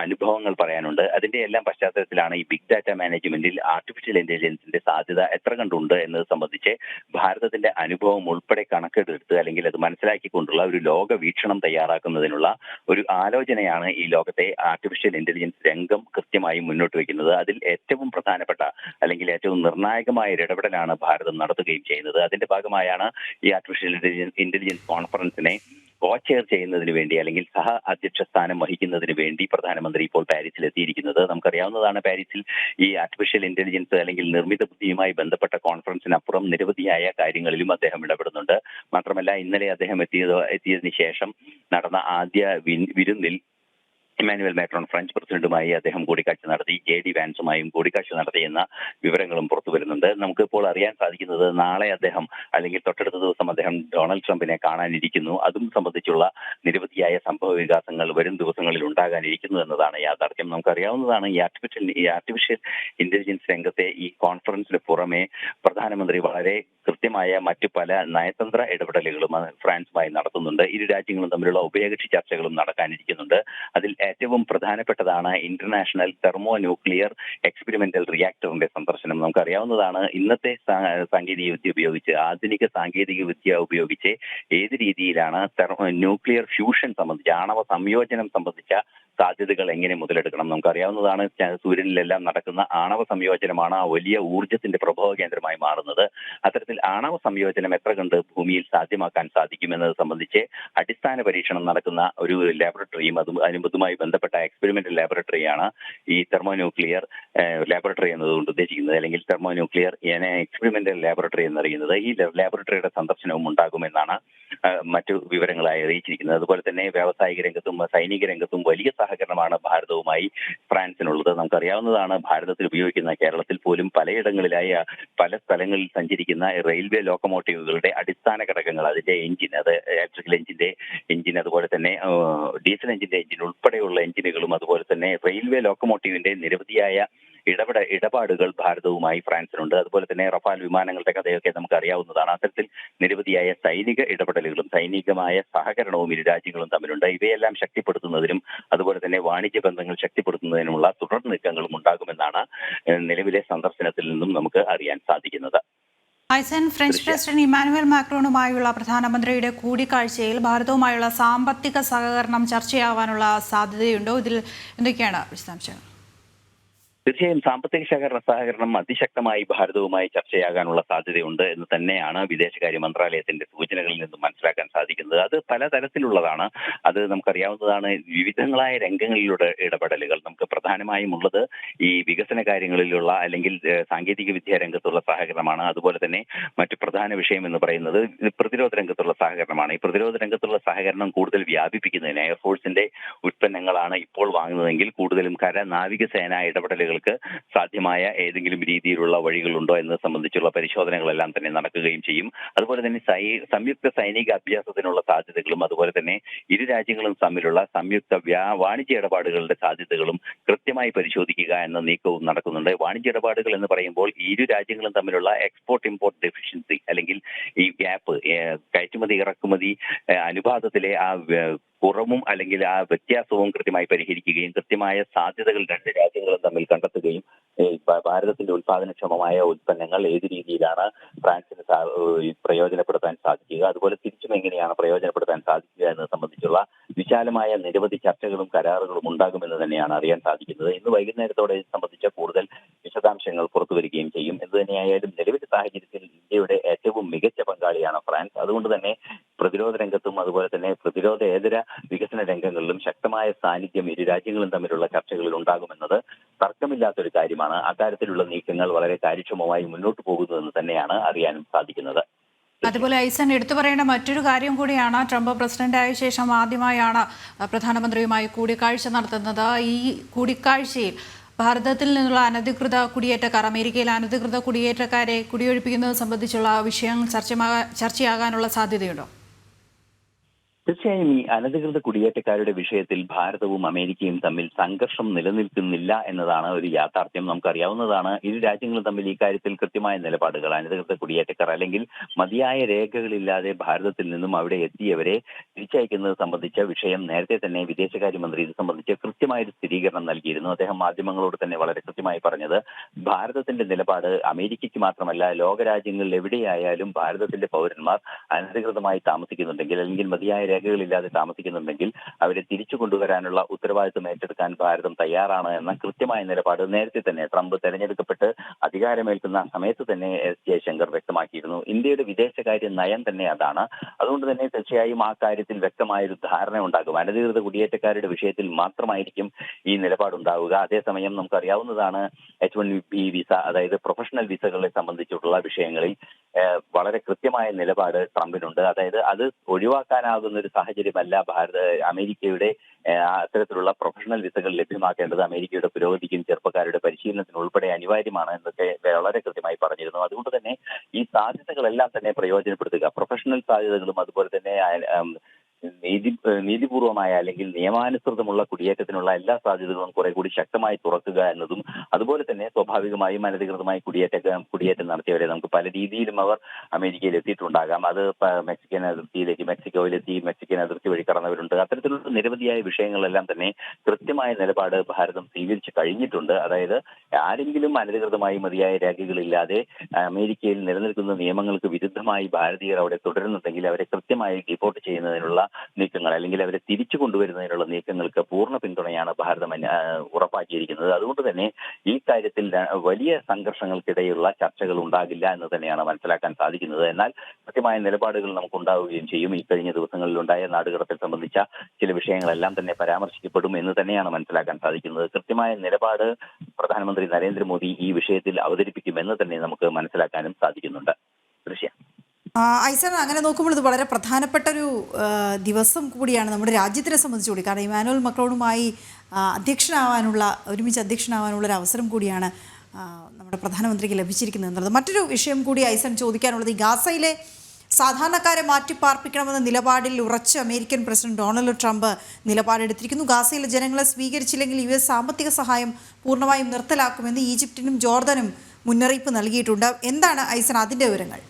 അനുഭവങ്ങൾ പറയാനുണ്ട്. അതിന്റെ എല്ലാം പശ്ചാത്തലത്തിലാണ് ഈ ബിഗ് ഡാറ്റ മാനേജ്മെന്റിൽ ആർട്ടിഫിഷ്യൽ ഇന്റലിജൻസിന്റെ സാധ്യത എത്ര കണ്ടുണ്ട് എന്നത് സംബന്ധിച്ച് ഭാരതത്തിന്റെ അനുഭവം ഉൾപ്പെടെ കണക്കെടുത്ത് അല്ലെങ്കിൽ അത് മനസ്സിലാക്കിക്കൊണ്ടുള്ള ഒരു ലോക വീക്ഷണം തയ്യാറാക്കുന്നതിനുള്ള ഒരു ആലോചനയാണ് ഈ ലോകത്തെ ആർട്ടിഫിഷ്യൽ ഇന്റലിജൻസ് രംഗം കൃത്യമായി മുന്നോട്ട് വയ്ക്കുന്നത്. അതിൽ ഏറ്റവും പ്രധാനപ്പെട്ട അല്ലെങ്കിൽ ഏറ്റവും നിർണായകമായ ഒരു ഇടപെടലാണ് ഭാരതം നടത്തുകയും ചെയ്യുന്നത്. അതിന്റെ ഭാഗമായാണ് ഈ ആർട്ടിഫിഷ്യൽ ഇന്റലിജൻസ് കോൺഫറൻസിനെ കോ-ചെയർ ചെയ്യുന്നതിന് വേണ്ടി അല്ലെങ്കിൽ സഹ അധ്യക്ഷ സ്ഥാനം വഹിക്കുന്നതിന് വേണ്ടി പ്രധാനമന്ത്രി ഇപ്പോൾ പാരീസിൽ എത്തിയിരിക്കുന്നത്. നമുക്കറിയാവുന്നതാണ് പാരീസിൽ ഈ ആർട്ടിഫിഷ്യൽ ഇന്റലിജൻസ് അല്ലെങ്കിൽ നിർമ്മിത ബുദ്ധിയുമായി ബന്ധപ്പെട്ട കോൺഫറൻസിനപ്പുറം നിരവധിയായ കാര്യങ്ങളിലും അദ്ദേഹം ഇടപെടുന്നുണ്ട്. മാത്രമല്ല ഇന്നലെ അദ്ദേഹം എത്തിയതിനു ശേഷം നടന്ന ആദ്യ വിരുന്നിൽ ഇമ്മാനുവൽ മാക്രോൺ ഫ്രഞ്ച് പ്രസിഡന്റുമായി അദ്ദേഹം കൂടിക്കാഴ്ച നടത്തി, JD വാൻസുമായും കൂടിക്കാഴ്ച നടത്തിയെന്ന വിവരങ്ങളും പുറത്തു വരുന്നുണ്ട്. നമുക്കിപ്പോൾ അറിയാൻ സാധിക്കുന്നത് നാളെ അദ്ദേഹം അല്ലെങ്കിൽ തൊട്ടടുത്ത ദിവസം അദ്ദേഹം ഡൊണാൾഡ് ട്രംപിനെ കാണാനിരിക്കുന്നു. അതും സംബന്ധിച്ചുള്ള നിരവധിയായ സംഭവ വികാസങ്ങൾ വരും ദിവസങ്ങളിൽ ഉണ്ടാകാനിരിക്കുന്നു എന്നതാണ് യാഥാർത്ഥ്യം. നമുക്കറിയാവുന്നതാണ് ഈ ആർട്ടിഫിഷ്യൽ ഇന്റലിജൻസ് രംഗത്തെ ഈ കോൺഫറൻസിന് പുറമെ പ്രധാനമന്ത്രി വളരെ കൃത്യമായ മറ്റു പല നയതന്ത്ര ഇടപെടലുകളും ഫ്രാൻസുമായി നടത്തുന്നുണ്ട്. ഇരു രാജ്യങ്ങളും തമ്മിലുള്ള ഉഭയകക്ഷി ചർച്ചകളും നടക്കാനിരിക്കുന്നുണ്ട്. അതിൽ ഏറ്റവും പ്രധാനപ്പെട്ടതാണ് ഇന്റർനാഷണൽ തെർമോ ന്യൂക്ലിയർ എക്സ്പെരിമെന്റൽ റിയാക്ടറിന്റെ സന്ദർശനം. നമുക്കറിയാവുന്നതാണ് ഇന്നത്തെ സാങ്കേതിക വിദ്യ ഉപയോഗിച്ച്, ആധുനിക സാങ്കേതിക വിദ്യ ഉപയോഗിച്ച് ഏത് രീതിയിലാണ് ന്യൂക്ലിയർ ഫ്യൂഷൻ സംബന്ധിച്ച, ആണവ സംയോജനം സംബന്ധിച്ച സാധ്യതകൾ എങ്ങനെ മുതലെടുക്കണം. നമുക്കറിയാവുന്നതാണ് സൂര്യനിലെല്ലാം നടക്കുന്ന ആണവ സംയോജനമാണ് ആ വലിയ ഊർജ്ജത്തിന്റെ പ്രഭവ കേന്ദ്രമായി മാറുന്നത്. അത്തരത്തിൽ ആണവ സംയോജനം എത്ര കണ്ട് ഭൂമിയിൽ സാധ്യമാക്കാൻ സാധിക്കുമെന്നത് സംബന്ധിച്ച് അടിസ്ഥാന പരീക്ഷണം നടക്കുന്ന ഒരു ലാബറട്ടറിയും അതുമായി ബന്ധപ്പെട്ട എക്സ്പെരിമെന്റൽ ലാബറട്ടറിയാണ് ഈ തെർമോ ന്യൂക്ലിയർ ലാബറട്ടറി എന്നതുകൊണ്ട് ഉദ്ദേശിക്കുന്നത്, അല്ലെങ്കിൽ തെർമോ ന്യൂക്ലിയർ എക്സ്പെരിമെന്റൽ ലാബറട്ടറി എന്നറിയുന്നത്. ഈ ലാബറട്ടറിയുടെ സന്ദർശനവും ഉണ്ടാകുമെന്നാണ് മറ്റു വിവരങ്ങളായി അറിയിച്ചിരിക്കുന്നത്. അതുപോലെ തന്നെ വ്യാവസായിക രംഗത്തും സൈനിക രംഗത്തും വലിയ സഹകരണമാണ് ഭാരതവുമായി ഫ്രാൻസിനുള്ളത്. നമുക്കറിയാവുന്നതാണ് ഭാരതത്തിൽ ഉപയോഗിക്കുന്ന, കേരളത്തിൽ പോലും പലയിടങ്ങളിലായി പല സ്ഥലങ്ങളിൽ സഞ്ചരിക്കുന്ന റെയിൽവേ ലോക്കോമോട്ടീവുകളുടെ അടിസ്ഥാന ഘടകങ്ങൾ, അതിന്റെ എഞ്ചിൻ, അത് ഇലക്ട്രിക്കൽ എഞ്ചിന്റെ എഞ്ചിൻ, അതുപോലെ തന്നെ ഡീസൽ എഞ്ചിന്റെ എഞ്ചിൻ ഉൾപ്പെടെയുള്ള എഞ്ചിനുകളും, അതുപോലെ തന്നെ റെയിൽവേ ലോക്കോമോട്ടീവിന്റെ നിരവധിയായ ഇടപാടുകൾ ഭാരതവുമായി ഫ്രാൻസിനുണ്ട്. അതുപോലെ തന്നെ റഫാൽ വിമാനങ്ങളുടെ കഥയൊക്കെ നമുക്ക് അറിയാവുന്നതാണ്. അത്തരത്തിൽ നിരവധിയായ സൈനിക ഇടപെടലുകളും സൈനികമായ സഹകരണവും ഇരു രാജ്യങ്ങളും തമ്മിലുണ്ട്. ഇവയെല്ലാം ശക്തിപ്പെടുത്തുന്നതിനും അതുപോലെ തന്നെ വാണിജ്യ ബന്ധങ്ങൾ ശക്തിപ്പെടുത്തുന്നതിനുമുള്ള തുടർ നീക്കങ്ങളും ഉണ്ടാകുമെന്നാണ് നിലവിലെ സന്ദർശനത്തിൽ നിന്നും നമുക്ക് അറിയാൻ സാധിക്കുന്നത്. ഫ്രഞ്ച് പ്രസിഡന്റ് ഇമ്മാനുവൽ മാക്രോണുമായുള്ള പ്രധാനമന്ത്രിയുടെ കൂടിക്കാഴ്ചയിൽ ഭാരതവുമായുള്ള സാമ്പത്തിക സഹകരണം ചർച്ചയാവാനുള്ള സാധ്യതയുണ്ടോ? ഇതിൽ എന്തൊക്കെയാണ് വിശദാംശങ്ങൾ? തീർച്ചയായും സാമ്പത്തിക സഹകരണം അതിശക്തമായി ഭാരതവുമായി ചർച്ചയാകാനുള്ള സാധ്യതയുണ്ട് എന്ന് തന്നെയാണ് വിദേശകാര്യ മന്ത്രാലയത്തിന്റെ സൂചനകളിൽ നിന്നും മനസ്സിലാക്കാൻ സാധിക്കുന്നത്. അത് പലതരത്തിലുള്ളതാണ്. അത് നമുക്കറിയാവുന്നതാണ്. വിവിധങ്ങളായ രംഗങ്ങളിലുള്ള ഇടപെടലുകൾ നമുക്ക് പ്രധാനമായും ഉള്ളത് ഈ വികസന കാര്യങ്ങളിലുള്ള അല്ലെങ്കിൽ സാങ്കേതിക വിദ്യാ രംഗത്തുള്ള സഹകരണമാണ്. അതുപോലെ തന്നെ മറ്റു പ്രധാന വിഷയം എന്ന് പറയുന്നത് പ്രതിരോധ രംഗത്തുള്ള സഹകരണമാണ്. ഈ പ്രതിരോധ രംഗത്തുള്ള സഹകരണം കൂടുതൽ വ്യാപിപ്പിക്കുന്നതിന് എയർഫോഴ്സിന്റെ ഉൽപ്പന്നങ്ങളാണ് ഇപ്പോൾ വാങ്ങുന്നതെങ്കിൽ കൂടുതലും കര നാവികസേന ഇടപെടലുകൾ സാധ്യമായ ഏതെങ്കിലും രീതിയിലുള്ള വഴികളുണ്ടോ എന്നത് സംബന്ധിച്ചുള്ള പരിശോധനകളെല്ലാം തന്നെ നടക്കുകയും ചെയ്യും. അതുപോലെ തന്നെ സംയുക്ത സൈനിക അഭ്യാസത്തിനുള്ള സാധ്യതകളും അതുപോലെ തന്നെ ഇരു രാജ്യങ്ങളും തമ്മിലുള്ള സംയുക്ത വാണിജ്യ ഇടപാടുകളുടെ സാധ്യതകളും കൃത്യമായി പരിശോധിക്കുക എന്ന നീക്കവും നടക്കുന്നുണ്ട്. വാണിജ്യ ഇടപാടുകൾ എന്ന് പറയുമ്പോൾ ഇരു രാജ്യങ്ങളും തമ്മിലുള്ള എക്സ്പോർട്ട് ഇമ്പോർട്ട് ഡെഫിഷ്യൻസി അല്ലെങ്കിൽ ഈ ഗ്യാപ്പ്, കയറ്റുമതി ഇറക്കുമതി അനുപാതത്തിലെ ആ കുറവും അല്ലെങ്കിൽ ആ വ്യത്യാസവും കൃത്യമായി പരിഹരിക്കുകയും കൃത്യമായ സാധ്യതകൾ രണ്ട് രാജ്യങ്ങളും തമ്മിൽ കണ്ടെത്തുകയും ഭാരതത്തിന്റെ ഉൽപാദനക്ഷമമായ ഉൽപ്പന്നങ്ങൾ ഏത് രീതിയിലാണ് ഫ്രാൻസിന് പ്രയോജനപ്പെടുത്താൻ സാധിക്കുക, അതുപോലെ തിരിച്ചും എങ്ങനെയാണ് പ്രയോജനപ്പെടുത്താൻ സാധിക്കുക എന്നത് സംബന്ധിച്ചുള്ള വിശാലമായ നിരവധി ചർച്ചകളും കരാറുകളും ഉണ്ടാകുമെന്ന് തന്നെയാണ് അറിയാൻ സാധിക്കുന്നത്. ഇന്ന് വൈകുന്നേരത്തോടെ സംബന്ധിച്ച കൂടുതൽ വിശദാംശങ്ങൾ പുറത്തുവരികയും ചെയ്യും. എന്ത് തന്നെയായാലും നിലവിലെ സാഹചര്യത്തിൽ ഇന്ത്യയുടെ ഏറ്റവും മികച്ച പങ്കാളിയാണ് ഫ്രാൻസ്. അതുകൊണ്ട് തന്നെ പ്രതിരോധ രംഗത്തും അതുപോലെ തന്നെ പ്രതിരോധേതര വികസന രംഗങ്ങളിലും ശക്തമായ സാന്നിധ്യം ഇരു രാജ്യങ്ങളും തമ്മിലുള്ള ചർച്ചകളിൽ ഉണ്ടാകുമെന്നത് തർക്കമില്ലാത്തൊരു കാര്യമാണ്. അക്കാര്യത്തിലുള്ള നീക്കങ്ങൾ വളരെ കാര്യക്ഷമമായി മുന്നോട്ട് പോകുന്നതെന്ന് തന്നെയാണ് അറിയാനും സാധിക്കുന്നത്. അതുപോലെ ഐസൻ എടുത്തു പറയേണ്ട മറ്റൊരു കാര്യം കൂടിയാണ്, ട്രംപ് പ്രസിഡന്റായ ശേഷം ആദ്യമായാണ് പ്രധാനമന്ത്രിയുമായി കൂടിക്കാഴ്ച നടത്തുന്നത്. ഈ കൂടിക്കാഴ്ചയിൽ ഭാരതത്തിൽ നിന്നുള്ള അനധികൃത കുടിയേറ്റക്കാർ, അമേരിക്കയിലെ അനധികൃത കുടിയേറ്റക്കാരെ കുടിയൊഴിപ്പിക്കുന്നത് സംബന്ധിച്ചുള്ള വിഷയങ്ങൾ ചർച്ചയാകാനുള്ള സാധ്യതയുണ്ടോ? തീർച്ചയായും ഈ അനധികൃത കുടിയേറ്റക്കാരുടെ വിഷയത്തിൽ ഭാരതവും അമേരിക്കയും തമ്മിൽ സംഘർഷം നിലനിൽക്കുന്നില്ല എന്നതാണ് ഒരു യാഥാർത്ഥ്യം. നമുക്കറിയാവുന്നതാണ് ഇരു രാജ്യങ്ങളും തമ്മിൽ ഈ കാര്യത്തിൽ കൃത്യമായ നിലപാടുകൾ. അനധികൃത കുടിയേറ്റക്കാർ അല്ലെങ്കിൽ മതിയായ രേഖകളില്ലാതെ ഭാരതത്തിൽ നിന്നും അവിടെ എത്തിയവരെ തിരിച്ചയക്കുന്നത് സംബന്ധിച്ച വിഷയം നേരത്തെ തന്നെ വിദേശകാര്യമന്ത്രി ഇത് സംബന്ധിച്ച് കൃത്യമായൊരു സ്ഥിരീകരണം നൽകിയിരുന്നു. അദ്ദേഹം മാധ്യമങ്ങളോട് തന്നെ വളരെ കൃത്യമായി പറഞ്ഞത് ഭാരതത്തിന്റെ നിലപാട് അമേരിക്കയ്ക്ക് മാത്രമല്ല ലോകരാജ്യങ്ങളിൽ എവിടെയായാലും ഭാരതത്തിന്റെ പൗരന്മാർ അനധികൃതമായി താമസിക്കുന്നുണ്ടെങ്കിൽ അല്ലെങ്കിൽ മതിയായ രേഖകളില്ലാതെ താമസിക്കുന്നുണ്ടെങ്കിൽ അവരെ തിരിച്ചു കൊണ്ടുവരാനുള്ള ഉത്തരവാദിത്വം ഏറ്റെടുക്കാൻ ഭാരതം തയ്യാറാണ് എന്ന കൃത്യമായ നിലപാട് നേരത്തെ തന്നെ ട്രംപ് തെരഞ്ഞെടുക്കപ്പെട്ട് അധികാരമേൽക്കുന്ന സമയത്ത് തന്നെ എസ് ജയശങ്കർ വ്യക്തമാക്കിയിരുന്നു. ഇന്ത്യയുടെ വിദേശകാര്യ നയം തന്നെ അതാണ്. അതുകൊണ്ട് തന്നെ തീർച്ചയായും ആ കാര്യത്തിൽ വ്യക്തമായൊരു ധാരണ ഉണ്ടാകും. അനധികൃത കുടിയേറ്റക്കാരുടെ വിഷയത്തിൽ മാത്രമായിരിക്കും ഈ നിലപാടുണ്ടാവുക. അതേസമയം നമുക്കറിയാവുന്നതാണ് H-1B വിസ, അതായത് പ്രൊഫഷണൽ വിസകളെ സംബന്ധിച്ചിട്ടുള്ള വിഷയങ്ങളിൽ വളരെ കൃത്യമായ നിലപാട് ട്രംപിനുണ്ട്. അതായത് അത് ഒഴിവാക്കാനാകുന്ന ഒരു സാഹചര്യമല്ല അമേരിക്കയുടെ അത്തരത്തിലുള്ള പ്രൊഫഷണൽ വിസകൾ ലഭ്യമാക്കേണ്ടത് അമേരിക്കയുടെ പുരോഗതിക്കും ചെറുപ്പക്കാരുടെ പരിശീലനത്തിനും ഉൾപ്പെടെ അനിവാര്യമാണ് എന്നൊക്കെ വളരെ കൃത്യമായി പറഞ്ഞിരുന്നു. അതുകൊണ്ട് തന്നെ ഈ സാധ്യതകളെല്ലാം തന്നെ പ്രയോജനപ്പെടുത്തുക, പ്രൊഫഷണൽ സാധ്യതകളും അതുപോലെ തന്നെ നീതിപൂർവമായ അല്ലെങ്കിൽ നിയമാനുസൃതമുള്ള കുടിയേറ്റത്തിനുള്ള എല്ലാ സാധ്യതകളും കുറെ കൂടി ശക്തമായി തുറക്കുക എന്നതും അതുപോലെ തന്നെ സ്വാഭാവികമായും അനധികൃതമായി കുടിയേറ്റം നടത്തിയവരെ നമുക്ക് പല രീതിയിലും അവർ അമേരിക്കയിൽ എത്തിയിട്ടുണ്ടാകാം. അത് മെക്സിക്കൻ അതിർത്തിയിലേക്ക് മെക്സിക്കോയിലെത്തി മെക്സിക്കൻ അതിർത്തി വഴി കടന്നവരുണ്ട്. അത്തരത്തിലുള്ള നിരവധിയായ വിഷയങ്ങളെല്ലാം തന്നെ കൃത്യമായ നിലപാട് ഭാരതം സ്വീകരിച്ചു കഴിഞ്ഞിട്ടുണ്ട്. അതായത് ആരെങ്കിലും അനധികൃതമായി മതിയായ രേഖകളില്ലാതെ അമേരിക്കയിൽ നിലനിൽക്കുന്ന നിയമങ്ങൾക്ക് വിരുദ്ധമായി ഭാരതീയർ അവിടെ തുടരുന്നുണ്ടെങ്കിൽ അവരെ കൃത്യമായി ഡിപ്പോർട്ട് ചെയ്യുന്നതിനുള്ള നീക്കങ്ങൾ അല്ലെങ്കിൽ അവരെ തിരിച്ചു കൊണ്ടുവരുന്നതിനുള്ള നീക്കങ്ങൾക്ക് പൂർണ്ണ പിന്തുണയാണ് ഭാരതം ഉറപ്പാക്കിയിരിക്കുന്നത്. അതുകൊണ്ട് തന്നെ ഈ കാര്യത്തിൽ വലിയ സംഘർഷങ്ങൾക്കിടയിലുള്ള ചർച്ചകൾ ഉണ്ടാകില്ല എന്ന് തന്നെയാണ് മനസ്സിലാക്കാൻ സാധിക്കുന്നത്. എന്നാൽ കൃത്യമായ നിലപാടുകൾ നമുക്ക് ഉണ്ടാവുകയും ചെയ്യും. ഈ കഴിഞ്ഞ ദിവസങ്ങളിലുണ്ടായ നാടുകടത്തൽ സംബന്ധിച്ച ചില വിഷയങ്ങളെല്ലാം തന്നെ പരാമർശിക്കപ്പെടും എന്ന് തന്നെയാണ് മനസ്സിലാക്കാൻ സാധിക്കുന്നത്. കൃത്യമായ നിലപാട് പ്രധാനമന്ത്രി നരേന്ദ്രമോദി ഈ വിഷയത്തിൽ അവതരിപ്പിക്കുമെന്ന് തന്നെ നമുക്ക് മനസ്സിലാക്കാനും സാധിക്കുന്നുണ്ട്. ദൃശ്യ ഐസൻ, അങ്ങനെ നോക്കുമ്പോൾ ഇത് വളരെ പ്രധാനപ്പെട്ട ഒരു ദിവസം കൂടിയാണ് നമ്മുടെ രാജ്യത്തിനെ സംബന്ധിച്ച് കൂടി. കാരണം ഇമാനുവൽ മക്രോണുമായി ഒരുമിച്ച് അധ്യക്ഷനാവാനുള്ള ഒരു അവസരം കൂടിയാണ് നമ്മുടെ പ്രധാനമന്ത്രിക്ക് ലഭിച്ചിരിക്കുന്നത് എന്നുള്ളത്. മറ്റൊരു വിഷയം കൂടി ഐസൻ ചോദിക്കാനുള്ളത്, ഈ ഗാസയിലെ സാധാരണക്കാരെ മാറ്റിപ്പാർപ്പിക്കണമെന്ന നിലപാടിൽ ഉറച്ച് അമേരിക്കൻ പ്രസിഡന്റ് ഡൊണാൾഡ് ട്രംപ് നിലപാടെടുത്തിരിക്കുന്നു. ഗാസയിലെ ജനങ്ങളെ സ്വീകരിച്ചില്ലെങ്കിൽ US സാമ്പത്തിക സഹായം പൂർണ്ണമായും നിർത്തലാക്കുമെന്ന് ഈജിപ്തിനും ജോർദനും മുന്നറിയിപ്പ് നൽകിയിട്ടുണ്ട്. എന്താണ് ഐസൻ അതിൻ്റെ വിവരങ്ങൾ?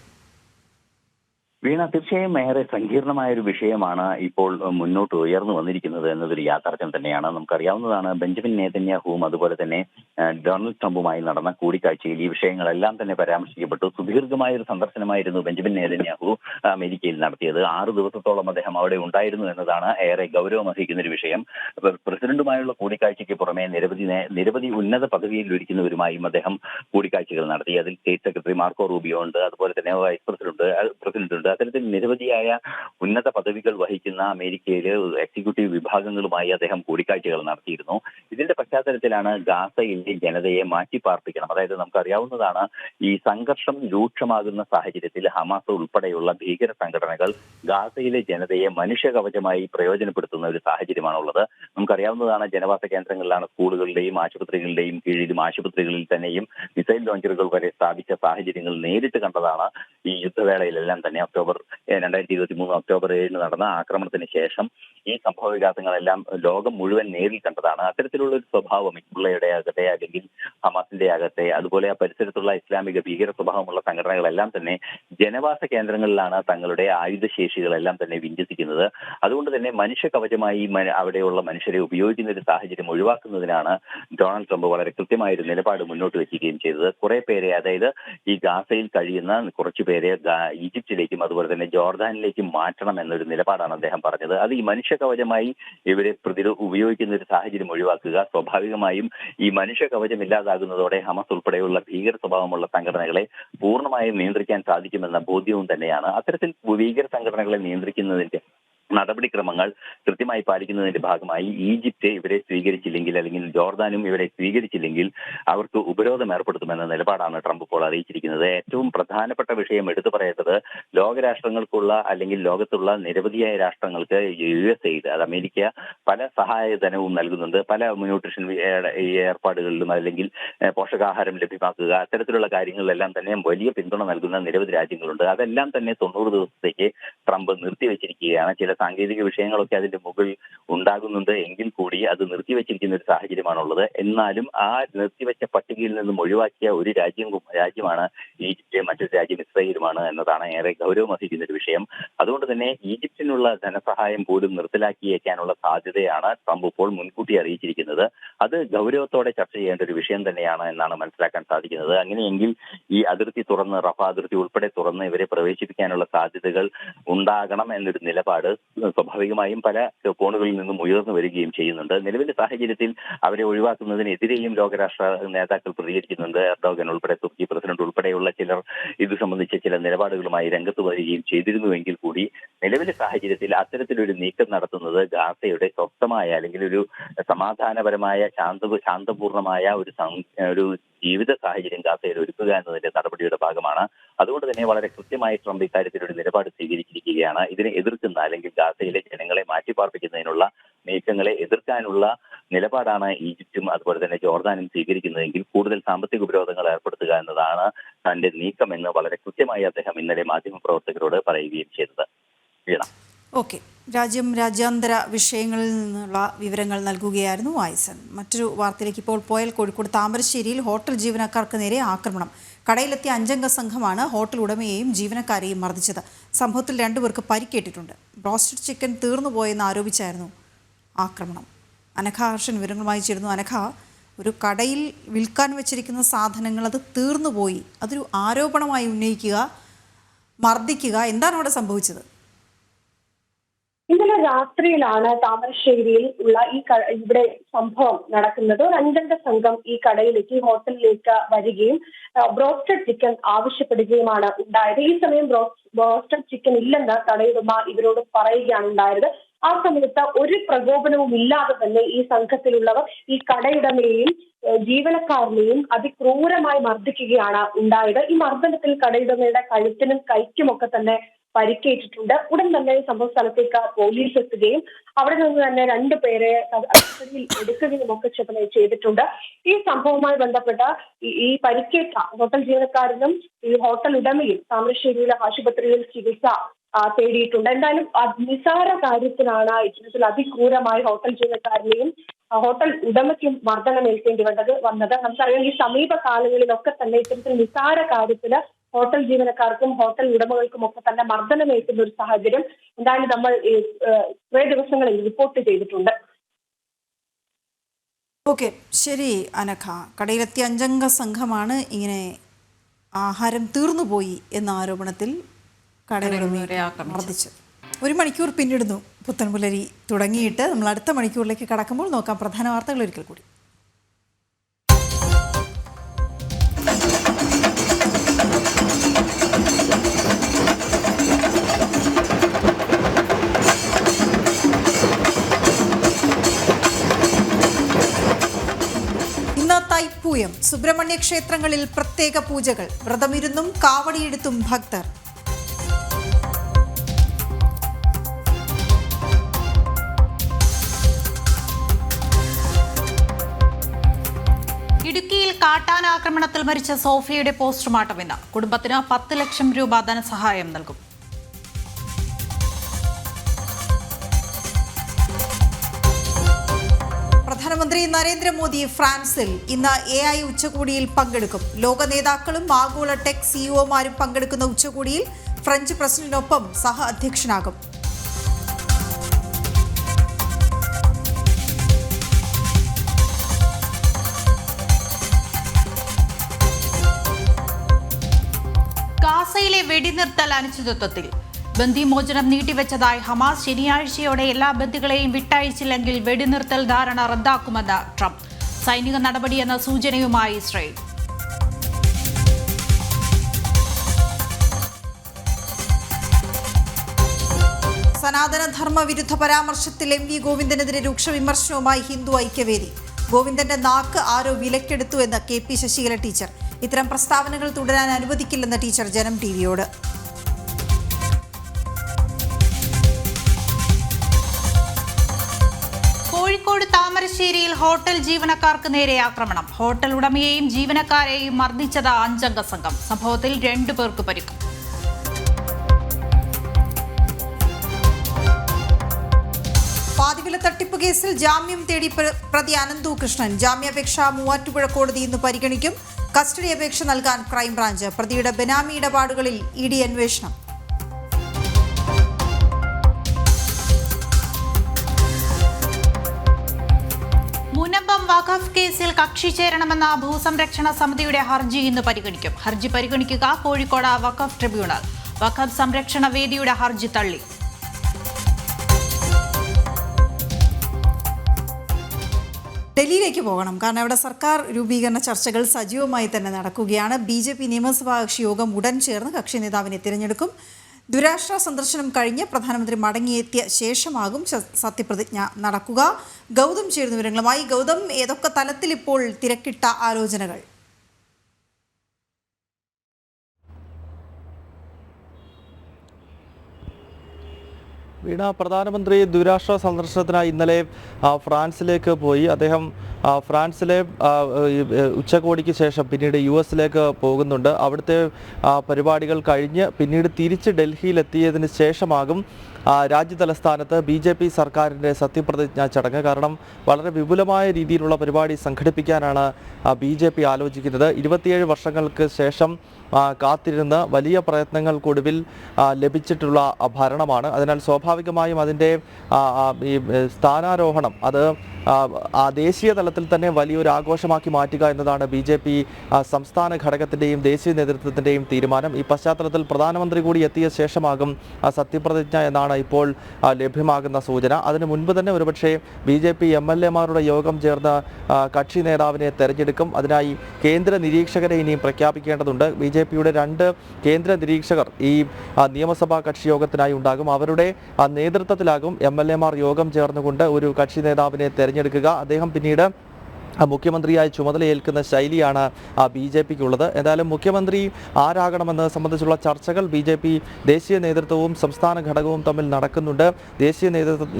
വീണ, തീർച്ചയായും ഏറെ സങ്കീർണമായ ഒരു വിഷയമാണ് ഇപ്പോൾ മുന്നോട്ട് ഉയർന്നു വന്നിരിക്കുന്നത് എന്നതൊരു യാഥാർത്ഥ്യം തന്നെയാണ്. നമുക്കറിയാവുന്നതാണ് ബെഞ്ചമിൻ നെതന്യാഹുവും അതുപോലെ തന്നെ ഡൊണാൾഡ് ട്രംപുമായി നടന്ന കൂടിക്കാഴ്ചയിൽ ഈ വിഷയങ്ങളെല്ലാം തന്നെ പരാമർശിക്കപ്പെട്ടു. സുദീർഘമായ ഒരു സന്ദർശനമായിരുന്നു ബെഞ്ചമിൻ നെതന്യാഹു അമേരിക്കയിൽ നടത്തിയത്. 6 ദിവസത്തോളം അദ്ദേഹം അവിടെ ഉണ്ടായിരുന്നു എന്നതാണ് ഏറെ ഗൗരവമർഹിക്കുന്ന ഒരു വിഷയം. പ്രസിഡന്റുമായുള്ള കൂടിക്കാഴ്ചയ്ക്ക് പുറമെ നിരവധി ഉന്നത പദവിയിൽ ഇരിക്കുന്നവരുമായും അദ്ദേഹം കൂടിക്കാഴ്ചകൾ നടത്തി. അതിൽ സ്റ്റേറ്റ് സെക്രട്ടറി മാർക്കോ റൂബിയോ ഉണ്ട്, അതുപോലെ തന്നെ വൈസ് പ്രസിഡന്റ് ഉണ്ട്. അത്തരത്തിൽ നിരവധിയായ ഉന്നത പദവികൾ വഹിക്കുന്ന അമേരിക്കയിലെ എക്സിക്യൂട്ടീവ് വിഭാഗങ്ങളുമായി അദ്ദേഹം കൂടിക്കാഴ്ചകൾ നടത്തിയിരുന്നു. ഇതിന്റെ പശ്ചാത്തലത്തിലാണ് ഗാസയിലെ ജനതയെ മാറ്റിപ്പാർപ്പിക്കണം. അതായത് നമുക്കറിയാവുന്നതാണ് ഈ സംഘർഷം രൂക്ഷമാകുന്ന സാഹചര്യത്തിൽ ഹമാസ് ഉൾപ്പെടെയുള്ള ഭീകര സംഘടനകൾ ഗാസയിലെ ജനതയെ മനുഷ്യകവചമായി പ്രയോജനപ്പെടുത്തുന്ന ഒരു സാഹചര്യമാണുള്ളത്. നമുക്കറിയാവുന്നതാണ് ജനവാസ കേന്ദ്രങ്ങളിലാണ് സ്കൂളുകളുടെയും ആശുപത്രികളുടെയും കീഴിലും ആശുപത്രികളിൽ തന്നെയും മിസൈൽ ലോഞ്ചറുകൾ വരെ സ്ഥാപിച്ച സാഹചര്യങ്ങൾ നേരിട്ട് കണ്ടതാണ് ഈ യുദ്ധവേളയിലെല്ലാം തന്നെ 2023 ഒക്ടോബർ 7 നടന്ന ആക്രമണത്തിന് ശേഷം ഈ സംഭവ വികാസങ്ങളെല്ലാം ലോകം മുഴുവൻ നേരിൽ കണ്ടതാണ്. അത്തരത്തിലുള്ള ഒരു സ്വഭാവം ഹിസ്ബുള്ളയുടെ ആകട്ടെ അല്ലെങ്കിൽ ഹമാസിന്റെ ആകട്ടെ അതുപോലെ ആ പരിസരത്തുള്ള ഇസ്ലാമിക ഭീകര സ്വഭാവമുള്ള സംഘടനകളെല്ലാം തന്നെ ജനവാസ കേന്ദ്രങ്ങളിലാണ് തങ്ങളുടെ ആയുധശേഷികളെല്ലാം തന്നെ വിന്യസിക്കുന്നത്. അതുകൊണ്ട് തന്നെ മനുഷ്യ കവചമായി അവിടെയുള്ള മനുഷ്യരെ ഉപയോഗിക്കുന്ന ഒരു സാഹചര്യം ഒഴിവാക്കുന്നതിനാണ് ഡൊണാൾഡ് ട്രംപ് വളരെ കൃത്യമായ ഒരു നിലപാട് മുന്നോട്ട് വെക്കുകയും ചെയ്തത്. കുറെ പേരെ, അതായത് ഈ ഗാസയിൽ കഴിയുന്ന കുറച്ചു പേരെ ഈജിപ്തിലേക്കും അതുപോലെ തന്നെ ജോർദാനിലേക്കും മാറ്റണം എന്നൊരു നിലപാടാണ് അദ്ദേഹം പറഞ്ഞത്. അത് ഈ മനുഷ്യ കവചമായി ഇവരെ ഉപയോഗിക്കുന്ന ഒരു സാഹചര്യം ഒഴിവാക്കുക. സ്വാഭാവികമായും ഈ മനുഷ്യ കവചം ഇല്ലാതാകുന്നതോടെ ഹമസ് ഉൾപ്പെടെയുള്ള ഭീകര സ്വഭാവമുള്ള സംഘടനകളെ പൂർണ്ണമായും നിയന്ത്രിക്കാൻ സാധിക്കുമെന്ന ബോധ്യവും തന്നെയാണ്. അത്തരത്തിൽ ഭീകര സംഘടനകളെ നിയന്ത്രിക്കുന്നതിന്റെ നടപടിക്രമങ്ങൾ കൃത്യമായി പാലിക്കുന്നതിന്റെ ഭാഗമായി ഈജിപ്റ്റ് ഇവരെ സ്വീകരിച്ചില്ലെങ്കിൽ അല്ലെങ്കിൽ ജോർദാനും ഇവരെ സ്വീകരിച്ചില്ലെങ്കിൽ അവർക്ക് ഉപരോധം ഏർപ്പെടുത്തുമെന്ന നിലപാടാണ് ട്രംപ് ഇപ്പോൾ അറിയിച്ചിരിക്കുന്നത്. ഏറ്റവും പ്രധാനപ്പെട്ട വിഷയം എടുത്തു പറയേണ്ടത് ലോകരാഷ്ട്രങ്ങൾക്കുള്ള അല്ലെങ്കിൽ ലോകത്തുള്ള നിരവധിയായ രാഷ്ട്രങ്ങൾക്ക് USAID, അത് അമേരിക്ക പല സഹായധനവും നൽകുന്നുണ്ട്. പല ന്യൂട്രീഷൻ ഏർപ്പാടുകളിലും അല്ലെങ്കിൽ പോഷകാഹാരം ലഭ്യമാക്കുക, അത്തരത്തിലുള്ള കാര്യങ്ങളിലെല്ലാം തന്നെ വലിയ പിന്തുണ നൽകുന്ന നിരവധി രാജ്യങ്ങളുണ്ട്. അതെല്ലാം തന്നെ 90 ദിവസത്തേക്ക് ട്രംപ് നിർത്തിവെച്ചിരിക്കുകയാണ്. ചില സാങ്കേതിക വിഷയങ്ങളൊക്കെ അതിന്റെ മുകളിൽ ഉണ്ടാകുന്നുണ്ട് എങ്കിൽ കൂടി അത് നിർത്തിവെച്ചിരിക്കുന്ന ഒരു സാഹചര്യമാണുള്ളത്. എന്നാലും ആ നിർത്തിവെച്ച പട്ടികയിൽ നിന്നും ഒഴിവാക്കിയ ഒരു രാജ്യമാണ് ഈജിപ്റ്റ്, മറ്റൊരു രാജ്യം ഇസ്രായേലുമാണ് എന്നതാണ് ഏറെ ഗൗരവമർഹിക്കുന്ന ഒരു വിഷയം. അതുകൊണ്ട് തന്നെ ഈജിപ്തിനുള്ള ധനസഹായം പോലും നിർത്തലാക്കിയേക്കാനുള്ള സാധ്യതയാണ് ട്രംപ് ഇപ്പോൾ മുൻകൂട്ടി അറിയിച്ചിരിക്കുന്നത്. അത് ഗൗരവത്തോടെ ചർച്ച ചെയ്യേണ്ട ഒരു വിഷയം തന്നെയാണ് എന്നാണ് മനസ്സിലാക്കാൻ സാധിക്കുന്നത്. അങ്ങനെയെങ്കിൽ ഈ അതിർത്തി തുറന്ന്, റഫ അതിർത്തി ഉൾപ്പെടെ തുറന്ന് ഇവരെ പ്രവേശിപ്പിക്കാനുള്ള സാധ്യതകൾ ഉണ്ടാകണം എന്നൊരു നിലപാട് സ്വാഭാവികമായും പല കോണുകളിൽ നിന്നും ഉയർന്നു വരികയും ചെയ്യുന്നുണ്ട്. നിലവിലെ സാഹചര്യത്തിൽ അവരെ ഒഴിവാക്കുന്നതിനെതിരെയും ലോകരാഷ്ട്ര നേതാക്കൾ പ്രതികരിക്കുന്നുണ്ട്. എർഡോഗൻ ഉൾപ്പെടെ തുർക്കി പ്രസിഡന്റ് ഉൾപ്പെടെയുള്ള ചിലർ ഇത് സംബന്ധിച്ച ചില നിലപാടുകളുമായി രംഗത്ത് വരികയും ചെയ്തിരുന്നുവെങ്കിൽ കൂടി നിലവിലെ സാഹചര്യത്തിൽ അത്തരത്തിലൊരു നീക്കം നടത്തുന്നത് ഗാസയുടെ സ്വസ്ഥമായ അല്ലെങ്കിൽ ഒരു സമാധാനപരമായ ശാന്തപൂർണമായ ഒരു ജീവിത സാഹചര്യം ഗാസയിൽ ഒരുക്കുക എന്നതിന്റെ നടപടിയുടെ ഭാഗമാണ്. അതുകൊണ്ട് തന്നെ വളരെ കൃത്യമായി ട്രംപ് ഇക്കാര്യത്തിൽ ഒരു നിലപാട് സ്വീകരിച്ചിരിക്കുകയാണ്. ഇതിനെ എതിർക്കുന്ന അല്ലെങ്കിൽ ഗാസയിലെ ജനങ്ങളെ മാറ്റിപ്പാർപ്പിക്കുന്നതിനുള്ള നീക്കങ്ങളെ എതിർക്കാനുള്ള നിലപാടാണ് ഈജിപ്തും അതുപോലെ തന്നെ ജോർദാനും സ്വീകരിക്കുന്നതെങ്കിൽ കൂടുതൽ സാമ്പത്തിക ഉപരോധങ്ങൾ ഏർപ്പെടുത്തുക എന്നതാണ് തന്റെ നീക്കം എന്ന് വളരെ കൃത്യമായി അദ്ദേഹം ഇന്നലെ മാധ്യമപ്രവർത്തകരോട് പറയുകയും ചെയ്തത്. ഓക്കെ, രാജ്യാന്തര വിഷയങ്ങളിൽ നിന്നുള്ള വിവരങ്ങൾ നൽകുകയായിരുന്നു ആയിസൺ. മറ്റൊരു വാർത്തയിലേക്ക് ഇപ്പോൾ പോയാൽ കോഴിക്കോട് താമരശ്ശേരിയിൽ ഹോട്ടൽ ജീവനക്കാർക്ക് നേരെ ആക്രമണം. കടയിലെത്തിയ 5-അംഗ സംഘമാണ് ഹോട്ടൽ ഉടമയെയും ജീവനക്കാരെയും മർദ്ദിച്ചത്. സംഭവത്തിൽ 2 പേർക്ക് പരിക്കേറ്റിട്ടുണ്ട്. ബ്രോസ്റ്റഡ് ചിക്കൻ തീർന്നുപോയെന്ന് ആരോപിച്ചായിരുന്നു ആക്രമണം. അനഘ ഹർഷൻ വിവരങ്ങളുമായി ചേരുന്നു. അനഘ, ഒരു കടയിൽ വിൽക്കാൻ വെച്ചിരിക്കുന്ന സാധനങ്ങൾ അത് തീർന്നുപോയി, അതൊരു ആരോപണമായി ഉന്നയിക്കുക, മർദ്ദിക്കുക, എന്താണ് അവിടെ സംഭവിച്ചത്? ഇന്നലെ രാത്രിയിലാണ് താമരശ്ശേരിയിൽ ഉള്ള ഇവിടെ സംഭവം നടക്കുന്നത്. ഒരു 5-അംഗ സംഘം ഈ കടയിലേക്ക്, ഹോട്ടലിലേക്ക് വരികയും ബ്രോസ്റ്റഡ് ചിക്കൻ ആവശ്യപ്പെടുകയുമാണ് ഉണ്ടായത്. ഈ സമയം ബ്രോസ്റ്റഡ് ചിക്കൻ ഇല്ലെന്ന് കടയുടമ ഇവരോട് പറയുകയാണ് ഉണ്ടായത്. ആ സമയത്ത് ഒരു പ്രകോപനവും ഇല്ലാതെ തന്നെ ഈ സംഘത്തിലുള്ളവർ ഈ കടയുടമയെയും ജീവനക്കാരനെയും അതിക്രൂരമായി മർദ്ദിക്കുകയാണ് ഉണ്ടായത്. ഈ മർദ്ദനത്തിൽ കടയുടമയുടെ കഴുത്തിനും കൈക്കുമൊക്കെ തന്നെ പരിക്കേറ്റിട്ടുണ്ട്. ഉടൻ തന്നെ സംഭവ സ്ഥലത്തേക്ക് പോലീസ് എത്തുകയും അവിടെ നിന്ന് തന്നെ 2 പേരെ കസ്റ്റഡിയിൽ എടുക്കുകയും ഒക്കെ ചെയ്തിട്ടുണ്ട്. ഈ സംഭവവുമായി ബന്ധപ്പെട്ട ഈ പരിക്കേറ്റ ഹോട്ടൽ ജീവനക്കാരനും ഈ ഹോട്ടൽ ഉടമയും താമരശ്ശേരിയിലെ ആശുപത്രിയിൽ ചികിത്സ തേടിയിട്ടുണ്ട്. എന്തായാലും നിസാര കാര്യത്തിനാണ് ഇത്തരത്തിൽ അതിക്രൂരമായി ഹോട്ടൽ ജീവനക്കാരനെയും ഹോട്ടൽ ഉടമയ്ക്കും മർദ്ദനമേൽക്കേണ്ടി വന്നത്. നമുക്കറിയാം, ഈ സമീപകാലങ്ങളിലൊക്കെ തന്നെ ഇത്തരത്തിൽ നിസാര കാര്യത്തിന് ഹോട്ടൽ ജീവനക്കാർക്കും ഹോട്ടൽ ഉടമകൾക്കും ഒക്കെ തന്നെ മർദ്ദനമേൽക്കുന്ന ഒരു സാഹചര്യം എന്തായാലും നമ്മൾ കുറേ ദിവസങ്ങളിൽ റിപ്പോർട്ട് ചെയ്തിട്ടുണ്ട്. ഓക്കെ, ശരി അനഘ. കടയിലെത്തിയ 5-അംഗ സംഘമാണ് ഇങ്ങനെ ആഹാരം തീർന്നുപോയി എന്ന ആരോപണത്തിൽ കടയുടമയെ മർദ്ദിച്ചത്. 1 മണിക്കൂർ പിന്നിടുന്നു പുത്തൻപുലരി തുടങ്ങിയിട്ട്. നമ്മൾ അടുത്ത മണിക്കൂറിലേക്ക് കടക്കുമ്പോൾ നോക്കാം പ്രധാന വാർത്തകൾ ഒരിക്കൽ കൂടി. തൈപ്പൂയം, സുബ്രഹ്മണ്യ ക്ഷേത്രങ്ങളിൽ പ്രത്യേക പൂജകൾ, വ്രതമിരുന്നും കാവടിയെടുത്തും ഭക്തർ. ഇടുക്കിയിൽ കാട്ടാനാക്രമണത്തിൽ മരിച്ച സോഫിയയുടെ പോസ്റ്റ്മോർട്ടം ഇന്ന്. കുടുംബത്തിന് 10 ലക്ഷം രൂപ ധനസഹായം നൽകും. പ്രധാനമന്ത്രി നരേന്ദ്രമോദി ഫ്രാൻസിൽ ഇന്ന് AI ഉച്ചകോടിയിൽ പങ്കെടുക്കും. ലോക നേതാക്കളും ആഗോള ടെക് സിഇഒമാരും പങ്കെടുക്കുന്ന ഉച്ചകോടിയിൽ ഫ്രഞ്ച് പ്രസിഡന്റിനൊപ്പം സഹ അധ്യക്ഷനാകും. ഗാസയിലെ വെടിനിർത്തൽ അനിശ്ചിതത്വത്തിൽ ബന്ദിമോചനം നീട്ടിവെച്ചതായി ഹമാസ്. ശനിയാഴ്ചയോടെ എല്ലാ ബന്ദികളെയും വിട്ടയച്ചില്ലെങ്കിൽ വെടിനിർത്തൽ ധാരണ റദ്ദാക്കുമെന്ന് ട്രംപ്. സൈനിക നടപടിയെന്ന സൂചനയുമായി ഇസ്രായേൽ. സനാതനധർമ്മ വിരുദ്ധ പരാമർശത്തിൽ MV ഗോവിന്ദനെതിരെ രൂക്ഷ വിമർശനവുമായി ഹിന്ദു ഐക്യവേദി. ഗോവിന്ദന്റെ നാക്ക് ആരോ വിലക്കെടുത്തു എന്ന് KP ശശികല ടീച്ചർ. ഇത്തരം പ്രസ്താവനകൾ തുടരാൻ അനുവദിക്കില്ലെന്ന് ടീച്ചർ ജനം ടിവിയോട്. കോഴിക്കോട് താമരശ്ശേരിയിൽ ഹോട്ടൽ ജീവനക്കാർക്ക് നേരെ ആക്രമണം. ഹോട്ടൽ ഉടമയെയും ജീവനക്കാരെയും മർദ്ദിച്ചത് 5 അംഗ സംഘം. സംഭവത്തിൽ 2 പേർക്ക് പരിക്ക്. പാതിവില തട്ടിപ്പ് കേസിൽ ജാമ്യം തേടി പ്രതി അനന്തു കൃഷ്ണൻ. ജാമ്യാപേക്ഷ മൂവാറ്റുപുഴ കോടതി ഇന്ന് പരിഗണിക്കും. കസ്റ്റഡി അപേക്ഷ നൽകാൻ ക്രൈംബ്രാഞ്ച്. പ്രതിയുടെ ബെനാമി ഇടപാടുകളിൽ ED അന്വേഷണം. മുനമ്പം വഖഫ് കേസിൽ കക്ഷി ചേരണമെന്ന ഭൂസംരക്ഷണ സമിതിയുടെ ഹർജി ഇന്ന് പരിഗണിക്കും. ഹർജി പരിഗണിക്കുക കോഴിക്കോട് വഖഫ് ട്രിബ്യൂണൽ. വഖഫ് സംരക്ഷണ വേദിയുടെ ഹർജി തള്ളി. ഡൽഹിയിലേക്ക് പോകണം. കാരണം അവിടെ സർക്കാർ രൂപീകരണ ചർച്ചകൾ സജീവമായി തന്നെ നടക്കുകയാണ്. BJP നിയമസഭാ കക്ഷി യോഗം ഉടൻ ചേർന്ന് കക്ഷി നേതാവിനെ തിരഞ്ഞെടുക്കും. ദ്വിരാഷ്ട്ര സന്ദർശനം കഴിഞ്ഞ് പ്രധാനമന്ത്രി മടങ്ങിയെത്തിയ ശേഷമാകും സത്യപ്രതിജ്ഞ നടക്കുക. ഗൗതം ചേരുന്ന വിവരങ്ങളുമായി. ഗൗതം, ഏതൊക്കെ തലത്തിൽ ഇപ്പോൾ തിരക്കിട്ട ആലോചനകൾ? വീണ, പ്രധാനമന്ത്രി ദ്വിരാഷ്ട്ര സന്ദർശനത്തിനായി ഇന്നലെ ഫ്രാൻസിലേക്ക് പോയി. അദ്ദേഹം ഫ്രാൻസിലെ ഉച്ചകോടിക്ക് ശേഷം പിന്നീട് US പോകുന്നുണ്ട്. അവിടുത്തെ പരിപാടികൾ കഴിഞ്ഞ് പിന്നീട് തിരിച്ച് ഡൽഹിയിലെത്തിയതിന് ശേഷമാകും രാജ്യതലസ്ഥാനത്ത് BJP സർക്കാരിൻ്റെ സത്യപ്രതിജ്ഞാ ചടങ്ങ്. കാരണം വളരെ വിപുലമായ രീതിയിലുള്ള പരിപാടി സംഘടിപ്പിക്കാനാണ് BJP ആലോചിക്കുന്നത്. 27 വർഷങ്ങൾക്ക് ശേഷം കാത്തിരുന്ന് വലിയ പ്രയത്നങ്ങൾക്കൊടുവിൽ ലഭിച്ചിട്ടുള്ള ഭരണമാണ്. അതിനാൽ സ്വാഭാവികമായും അതിൻ്റെ ഈ സ്ഥാനാരോഹണം അത് ദേശീയ തലത്തിൽ തന്നെ വലിയൊരു ആഘോഷമാക്കി മാറ്റുക എന്നതാണ് BJP സംസ്ഥാന ഘടകത്തിൻ്റെയും ദേശീയ നേതൃത്വത്തിൻ്റെയും തീരുമാനം. ഈ പശ്ചാത്തലത്തിൽ പ്രധാനമന്ത്രി കൂടി എത്തിയ ശേഷമാകും സത്യപ്രതിജ്ഞ എന്നാണ് ഇപ്പോൾ ലഭ്യമാകുന്ന സൂചന. അതിനു മുൻപ് തന്നെ ഒരുപക്ഷെ BJP MLA-മാരുടെ യോഗം ചേർന്ന് കക്ഷി നേതാവിനെ തെരഞ്ഞെടുക്കും. അതിനായി കേന്ദ്ര നിരീക്ഷകരെ ഇനിയും പ്രഖ്യാപിക്കേണ്ടതുണ്ട്. BJP-യുടെ 2 കേന്ദ്ര നിരീക്ഷകർ ഈ നിയമസഭാ കക്ഷി യോഗത്തിനായി ഉണ്ടാകും. അവരുടെ നേതൃത്വത്തിലാകും MLA-മാർ യോഗം ചേർന്നുകൊണ്ട് ഒരു കക്ഷി നേതാവിനെ തെരഞ്ഞെടുക്കുക. അദ്ദേഹം പിന്നീട് മുഖ്യമന്ത്രിയായി ചുമതലയേൽക്കുന്ന ശൈലിയാണ് BJP-ക്കുള്ളത്. എന്തായാലും മുഖ്യമന്ത്രി ആരാകണമെന്ന് സംബന്ധിച്ചുള്ള ചർച്ചകൾ BJP ദേശീയ നേതൃത്വവും സംസ്ഥാന ഘടകവും തമ്മിൽ നടക്കുന്നുണ്ട്. ദേശീയ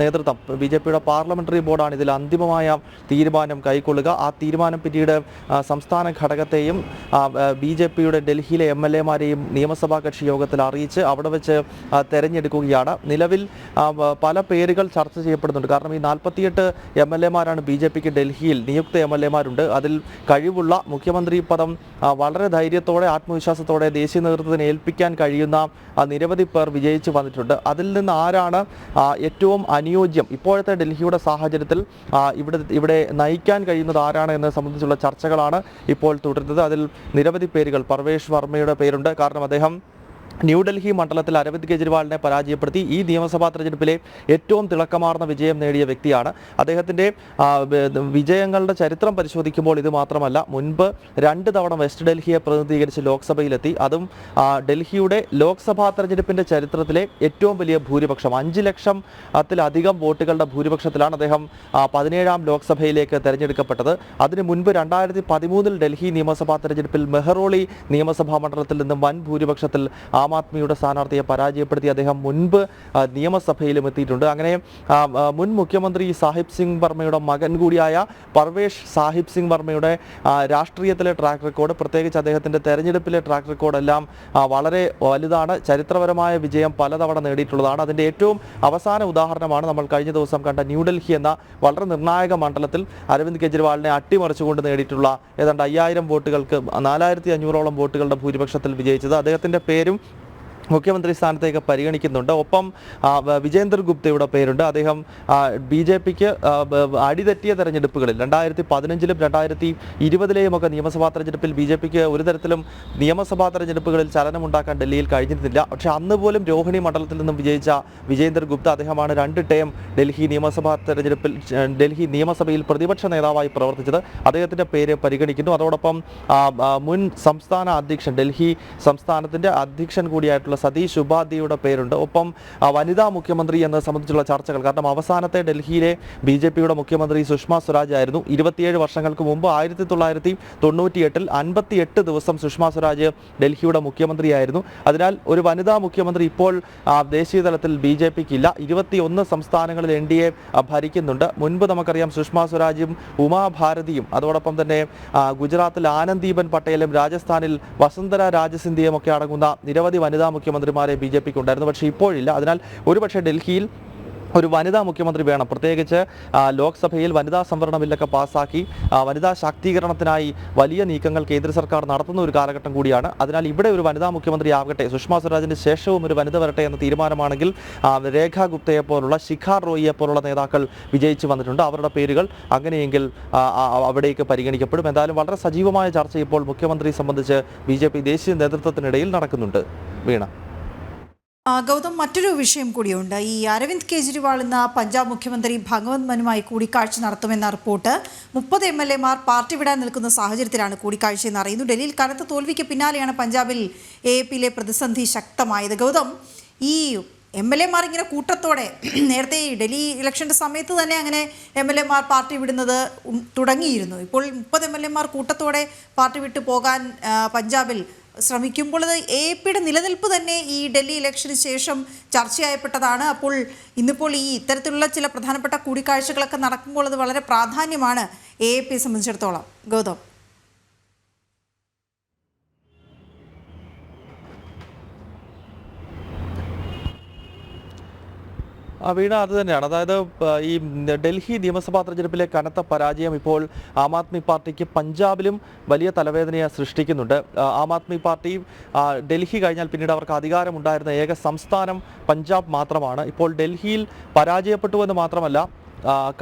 നേതൃത്വം BJP-യുടെ പാർലമെന്ററി ബോർഡാണ് ഇതിൽ അന്തിമമായ തീരുമാനം കൈക്കൊള്ളുക. ആ തീരുമാനം പിന്നീട് സംസ്ഥാന ഘടകത്തെയും BJP-യുടെ ഡൽഹിയിലെ MLA-മാരെയും നിയമസഭാ കക്ഷി യോഗത്തിൽ അറിയിച്ച് അവിടെ വെച്ച് തെരഞ്ഞെടുക്കുകയാണ്. നിലവിൽ പല പേരുകൾ ചർച്ച ചെയ്യപ്പെടുന്നുണ്ട്. കാരണം ഈ 48 MLA-മാരാണ് BJP-ക്ക് ഡൽഹിയിൽ നിയുക്ത MLA-മാരുണ്ട്. അതിൽ കഴിവുള്ള മുഖ്യമന്ത്രി പദം വളരെ ധൈര്യത്തോടെ ആത്മവിശ്വാസത്തോടെ ദേശീയ നേതൃത്വത്തിന് ഏൽപ്പിക്കാൻ കഴിയുന്ന നിരവധി പേർ വിജയിച്ചു വന്നിട്ടുണ്ട്. അതിൽ നിന്ന് ആരാണ് ഏറ്റവും അനുയോജ്യം ഇപ്പോഴത്തെ ഡൽഹിയുടെ സാഹചര്യത്തിൽ ഇവിടെ നയിക്കാൻ കഴിയുന്നത് ആരാണ് എന്നത് സംബന്ധിച്ചുള്ള ചർച്ചകളാണ് ഇപ്പോൾ തുടരുന്നത്. അതിൽ നിരവധി പേരുകൾ, പർവേഷ് വർമ്മയുടെ പേരുണ്ട്. കാരണം അദ്ദേഹം ന്യൂഡൽഹി മണ്ഡലത്തിൽ അരവിന്ദ് കെജ്രിവാളിനെ പരാജയപ്പെടുത്തി ഈ നിയമസഭാ തെരഞ്ഞെടുപ്പിലെ ഏറ്റവും തിളക്കമാർന്ന വിജയം നേടിയ വ്യക്തിയാണ്. അദ്ദേഹത്തിൻ്റെ വിജയങ്ങളുടെ ചരിത്രം പരിശോധിക്കുമ്പോൾ ഇത് മാത്രമല്ല, മുൻപ് 2 തവണ വെസ്റ്റ് ഡൽഹിയെ പ്രതിനിധീകരിച്ച് ലോക്സഭയിലെത്തി. അതും ഡൽഹിയുടെ ലോക്സഭാ തെരഞ്ഞെടുപ്പിൻ്റെ ചരിത്രത്തിലെ ഏറ്റവും വലിയ ഭൂരിപക്ഷം 5 ലക്ഷത്തിലധികം വോട്ടുകളുടെ ഭൂരിപക്ഷത്തിലാണ് അദ്ദേഹം 17ാം ലോക്സഭയിലേക്ക് തെരഞ്ഞെടുക്കപ്പെട്ടത്. അതിനു മുൻപ് 2013 ഡൽഹി നിയമസഭാ തെരഞ്ഞെടുപ്പിൽ മെഹ്റോളി നിയമസഭാ മണ്ഡലത്തിൽ നിന്നും വൻ ഭൂരിപക്ഷത്തിൽ ആ ആം ആദ്മിയുടെ സ്ഥാനാർത്ഥിയെ പരാജയപ്പെടുത്തി അദ്ദേഹം മുൻപ് നിയമസഭയിലും എത്തിയിട്ടുണ്ട്. അങ്ങനെ മുൻ മുഖ്യമന്ത്രി സാഹിബ് സിംഗ് വർമ്മയുടെ മകൻ കൂടിയായ പർവേഷ് സാഹിബ് സിംഗ് വർമ്മയുടെ രാഷ്ട്രീയത്തിലെ ട്രാക്ക് റെക്കോർഡ്, പ്രത്യേകിച്ച് അദ്ദേഹത്തിൻ്റെ തെരഞ്ഞെടുപ്പിലെ ട്രാക്ക് റെക്കോർഡെല്ലാം വളരെ വലുതാണ്. ചരിത്രപരമായ വിജയം പലതവണ നേടിയിട്ടുള്ളതാണ്. അതിൻ്റെ ഏറ്റവും അവസാന ഉദാഹരണമാണ് നമ്മൾ കഴിഞ്ഞ ദിവസം കണ്ട ന്യൂഡൽഹി എന്ന വളരെ നിർണായക മണ്ഡലത്തിൽ അരവിന്ദ് കെജ്രിവാളിനെ അട്ടിമറിച്ചുകൊണ്ട് നേടിയിട്ടുള്ള ഏതാണ്ട് 5000 വോട്ടുകൾക്ക് 4500ഓളം വോട്ടുകളുടെ ഭൂരിപക്ഷത്തിൽ വിജയിച്ചത്. അദ്ദേഹത്തിൻ്റെ പേരും മുഖ്യമന്ത്രി സ്ഥാനത്തേക്ക് പരിഗണിക്കുന്നുണ്ട്. ഒപ്പം വിജേന്ദർ ഗുപ്തയുടെ പേരുണ്ട്. അദ്ദേഹം BJPക്ക് അടിതെറ്റിയ തെരഞ്ഞെടുപ്പുകളിൽ 2015-ലും 2020-ലെയും ഒക്കെ നിയമസഭാ തെരഞ്ഞെടുപ്പിൽ BJPക്ക് ഒരു തരത്തിലും നിയമസഭാ തെരഞ്ഞെടുപ്പുകളിൽ ചലനമുണ്ടാക്കാൻ ഡൽഹിയിൽ കഴിഞ്ഞിരുന്നില്ല. പക്ഷേ അന്ന് പോലും രോഹിണി മണ്ഡലത്തിൽ നിന്നും വിജയിച്ച വിജേന്ദർ ഗുപ്ത, അദ്ദേഹമാണ് 2 ടേം ഡൽഹി നിയമസഭയിൽ പ്രതിപക്ഷ നേതാവായി പ്രവർത്തിച്ചത്. അദ്ദേഹത്തിൻ്റെ പേര് പരിഗണിക്കുന്നു. അതോടൊപ്പം മുൻ സംസ്ഥാന അധ്യക്ഷൻ, ഡൽഹി സംസ്ഥാനത്തിൻ്റെ അധ്യക്ഷൻ കൂടിയായിട്ടുള്ള സതീഷ് ഉപാധ്യയുടെ പേരുണ്ട്. ഒപ്പം വനിതാ മുഖ്യമന്ത്രി എന്നത് സംബന്ധിച്ചുള്ള ചർച്ചകൾ, കാരണം അവസാനത്തെ ഡൽഹിയിലെ BJPയുടെ മുഖ്യമന്ത്രി സുഷമ സ്വരാജ് ആയിരുന്നു. 27 വർഷങ്ങൾക്ക് മുമ്പ് 1998-ൽ 58 ദിവസം സുഷമ സ്വരാജ് ഡൽഹിയുടെ മുഖ്യമന്ത്രിയായിരുന്നു. അതിനാൽ ഒരു വനിതാ മുഖ്യമന്ത്രി ഇപ്പോൾ ദേശീയ തലത്തിൽ BJPക്കില്ല. 21 സംസ്ഥാനങ്ങളിൽ NDA ഭരിക്കുന്നുണ്ട്. മുൻപ് നമുക്കറിയാം സുഷമ സ്വരാജും ഉമാഭാരതിയും അതോടൊപ്പം തന്നെ ഗുജറാത്തിൽ ആനന്ദീബൻ പട്ടേലും രാജസ്ഥാനിൽ വസുന്ധര രാജ സിന്ധ്യയും ഒക്കെ അടങ്ങുന്ന നിരവധി വനിതാ മുഖ്യമന്ത്രിമാരെ BJPക്ക് ഉണ്ടായിരുന്നു. പക്ഷേ ഇപ്പോഴില്ല. അതിനാൽ ഒരുപക്ഷെ ഡൽഹിയിൽ ഒരു വനിതാ മുഖ്യമന്ത്രി വേണം. പ്രത്യേകിച്ച് ലോക്സഭയിൽ വനിതാ സംവരണ ബില്ലൊക്കെ പാസ്സാക്കി വനിതാ ശാക്തീകരണത്തിനായി വലിയ നീക്കങ്ങൾ കേന്ദ്ര സർക്കാർ നടത്തുന്ന ഒരു കാലഘട്ടം കൂടിയാണ്. അതിനാൽ ഇവിടെ ഒരു വനിതാ മുഖ്യമന്ത്രി ആകട്ടെ, സുഷമ സ്വരാജിന് ശേഷവും ഒരു വനിത വരട്ടെ എന്ന തീരുമാനമാണെങ്കിൽ രേഖ ഗുപ്തയെ പോലുള്ള, ശിഖാർ റോയിയെ പോലുള്ള നേതാക്കൾ വിജയിച്ചു വന്നിട്ടുണ്ട്. അവരുടെ പേരുകൾ അങ്ങനെയെങ്കിൽ അവിടേക്ക് പരിഗണിക്കപ്പെടും. എന്തായാലും വളരെ സജീവമായ ചർച്ച ഇപ്പോൾ മുഖ്യമന്ത്രി സംബന്ധിച്ച് BJP ദേശീയ നേതൃത്വത്തിനിടയിൽ നടക്കുന്നുണ്ട്. വീണ. ഗൗതം, മറ്റൊരു വിഷയം കൂടിയുണ്ട്. ഈ അരവിന്ദ് കെജ്രിവാൾ എന്ന പഞ്ചാബ് മുഖ്യമന്ത്രി ഭഗവന്ത് മാനുമായി കൂടിക്കാഴ്ച നടത്തുമെന്ന റിപ്പോർട്ട്. 30 MLA-മാർ പാർട്ടി വിടാൻ നിൽക്കുന്ന സാഹചര്യത്തിലാണ് കൂടിക്കാഴ്ചയെന്ന് അറിയുന്നു. ഡൽഹിയിൽ കനത്ത തോൽവിക്ക് പിന്നാലെയാണ് പഞ്ചാബിൽ AAPയിലെ പ്രതിസന്ധി ശക്തമായത്. ഗൗതം, ഈ MLA-മാർ ഇങ്ങനെ കൂട്ടത്തോടെ, നേരത്തെ ഡൽഹി ഇലക്ഷൻ്റെ സമയത്ത് തന്നെ അങ്ങനെ MLA-മാർ പാർട്ടി വിടുന്നത് തുടങ്ങിയിരുന്നു. ഇപ്പോൾ 30 MLA-മാർ കൂട്ടത്തോടെ പാർട്ടി വിട്ടു പോകാൻ പഞ്ചാബിൽ ശ്രമിക്കുമ്പോൾ അത് AAPയുടെ നിലനിൽപ്പ് തന്നെ ഈ ഡൽഹി ഇലക്ഷന് ശേഷം ചർച്ചയായപ്പെട്ടതാണ്. അപ്പോൾ ഇന്നിപ്പോൾ ഈ ഇത്തരത്തിലുള്ള ചില പ്രധാനപ്പെട്ട കൂടിക്കാഴ്ചകളൊക്കെ നടക്കുമ്പോൾ അത് വളരെ പ്രാധാന്യമാണ് AAPയെ സംബന്ധിച്ചിടത്തോളം. ഗൗതം. വീണ, അത് തന്നെയാണ്. അതായത് ഈ ഡൽഹി നിയമസഭാ തെരഞ്ഞെടുപ്പിലെ കനത്ത പരാജയം ഇപ്പോൾ ആം ആദ്മി പാർട്ടിക്ക് പഞ്ചാബിലും വലിയ തലവേദനയെ സൃഷ്ടിക്കുന്നുണ്ട്. ആം ആദ്മി പാർട്ടി ഡൽഹി കഴിഞ്ഞാൽ പിന്നീട് അവർക്ക് അധികാരമുണ്ടായിരുന്ന ഏക സംസ്ഥാനം പഞ്ചാബ് മാത്രമാണ്. ഇപ്പോൾ ഡൽഹിയിൽ പരാജയപ്പെട്ടുവെന്ന് മാത്രമല്ല,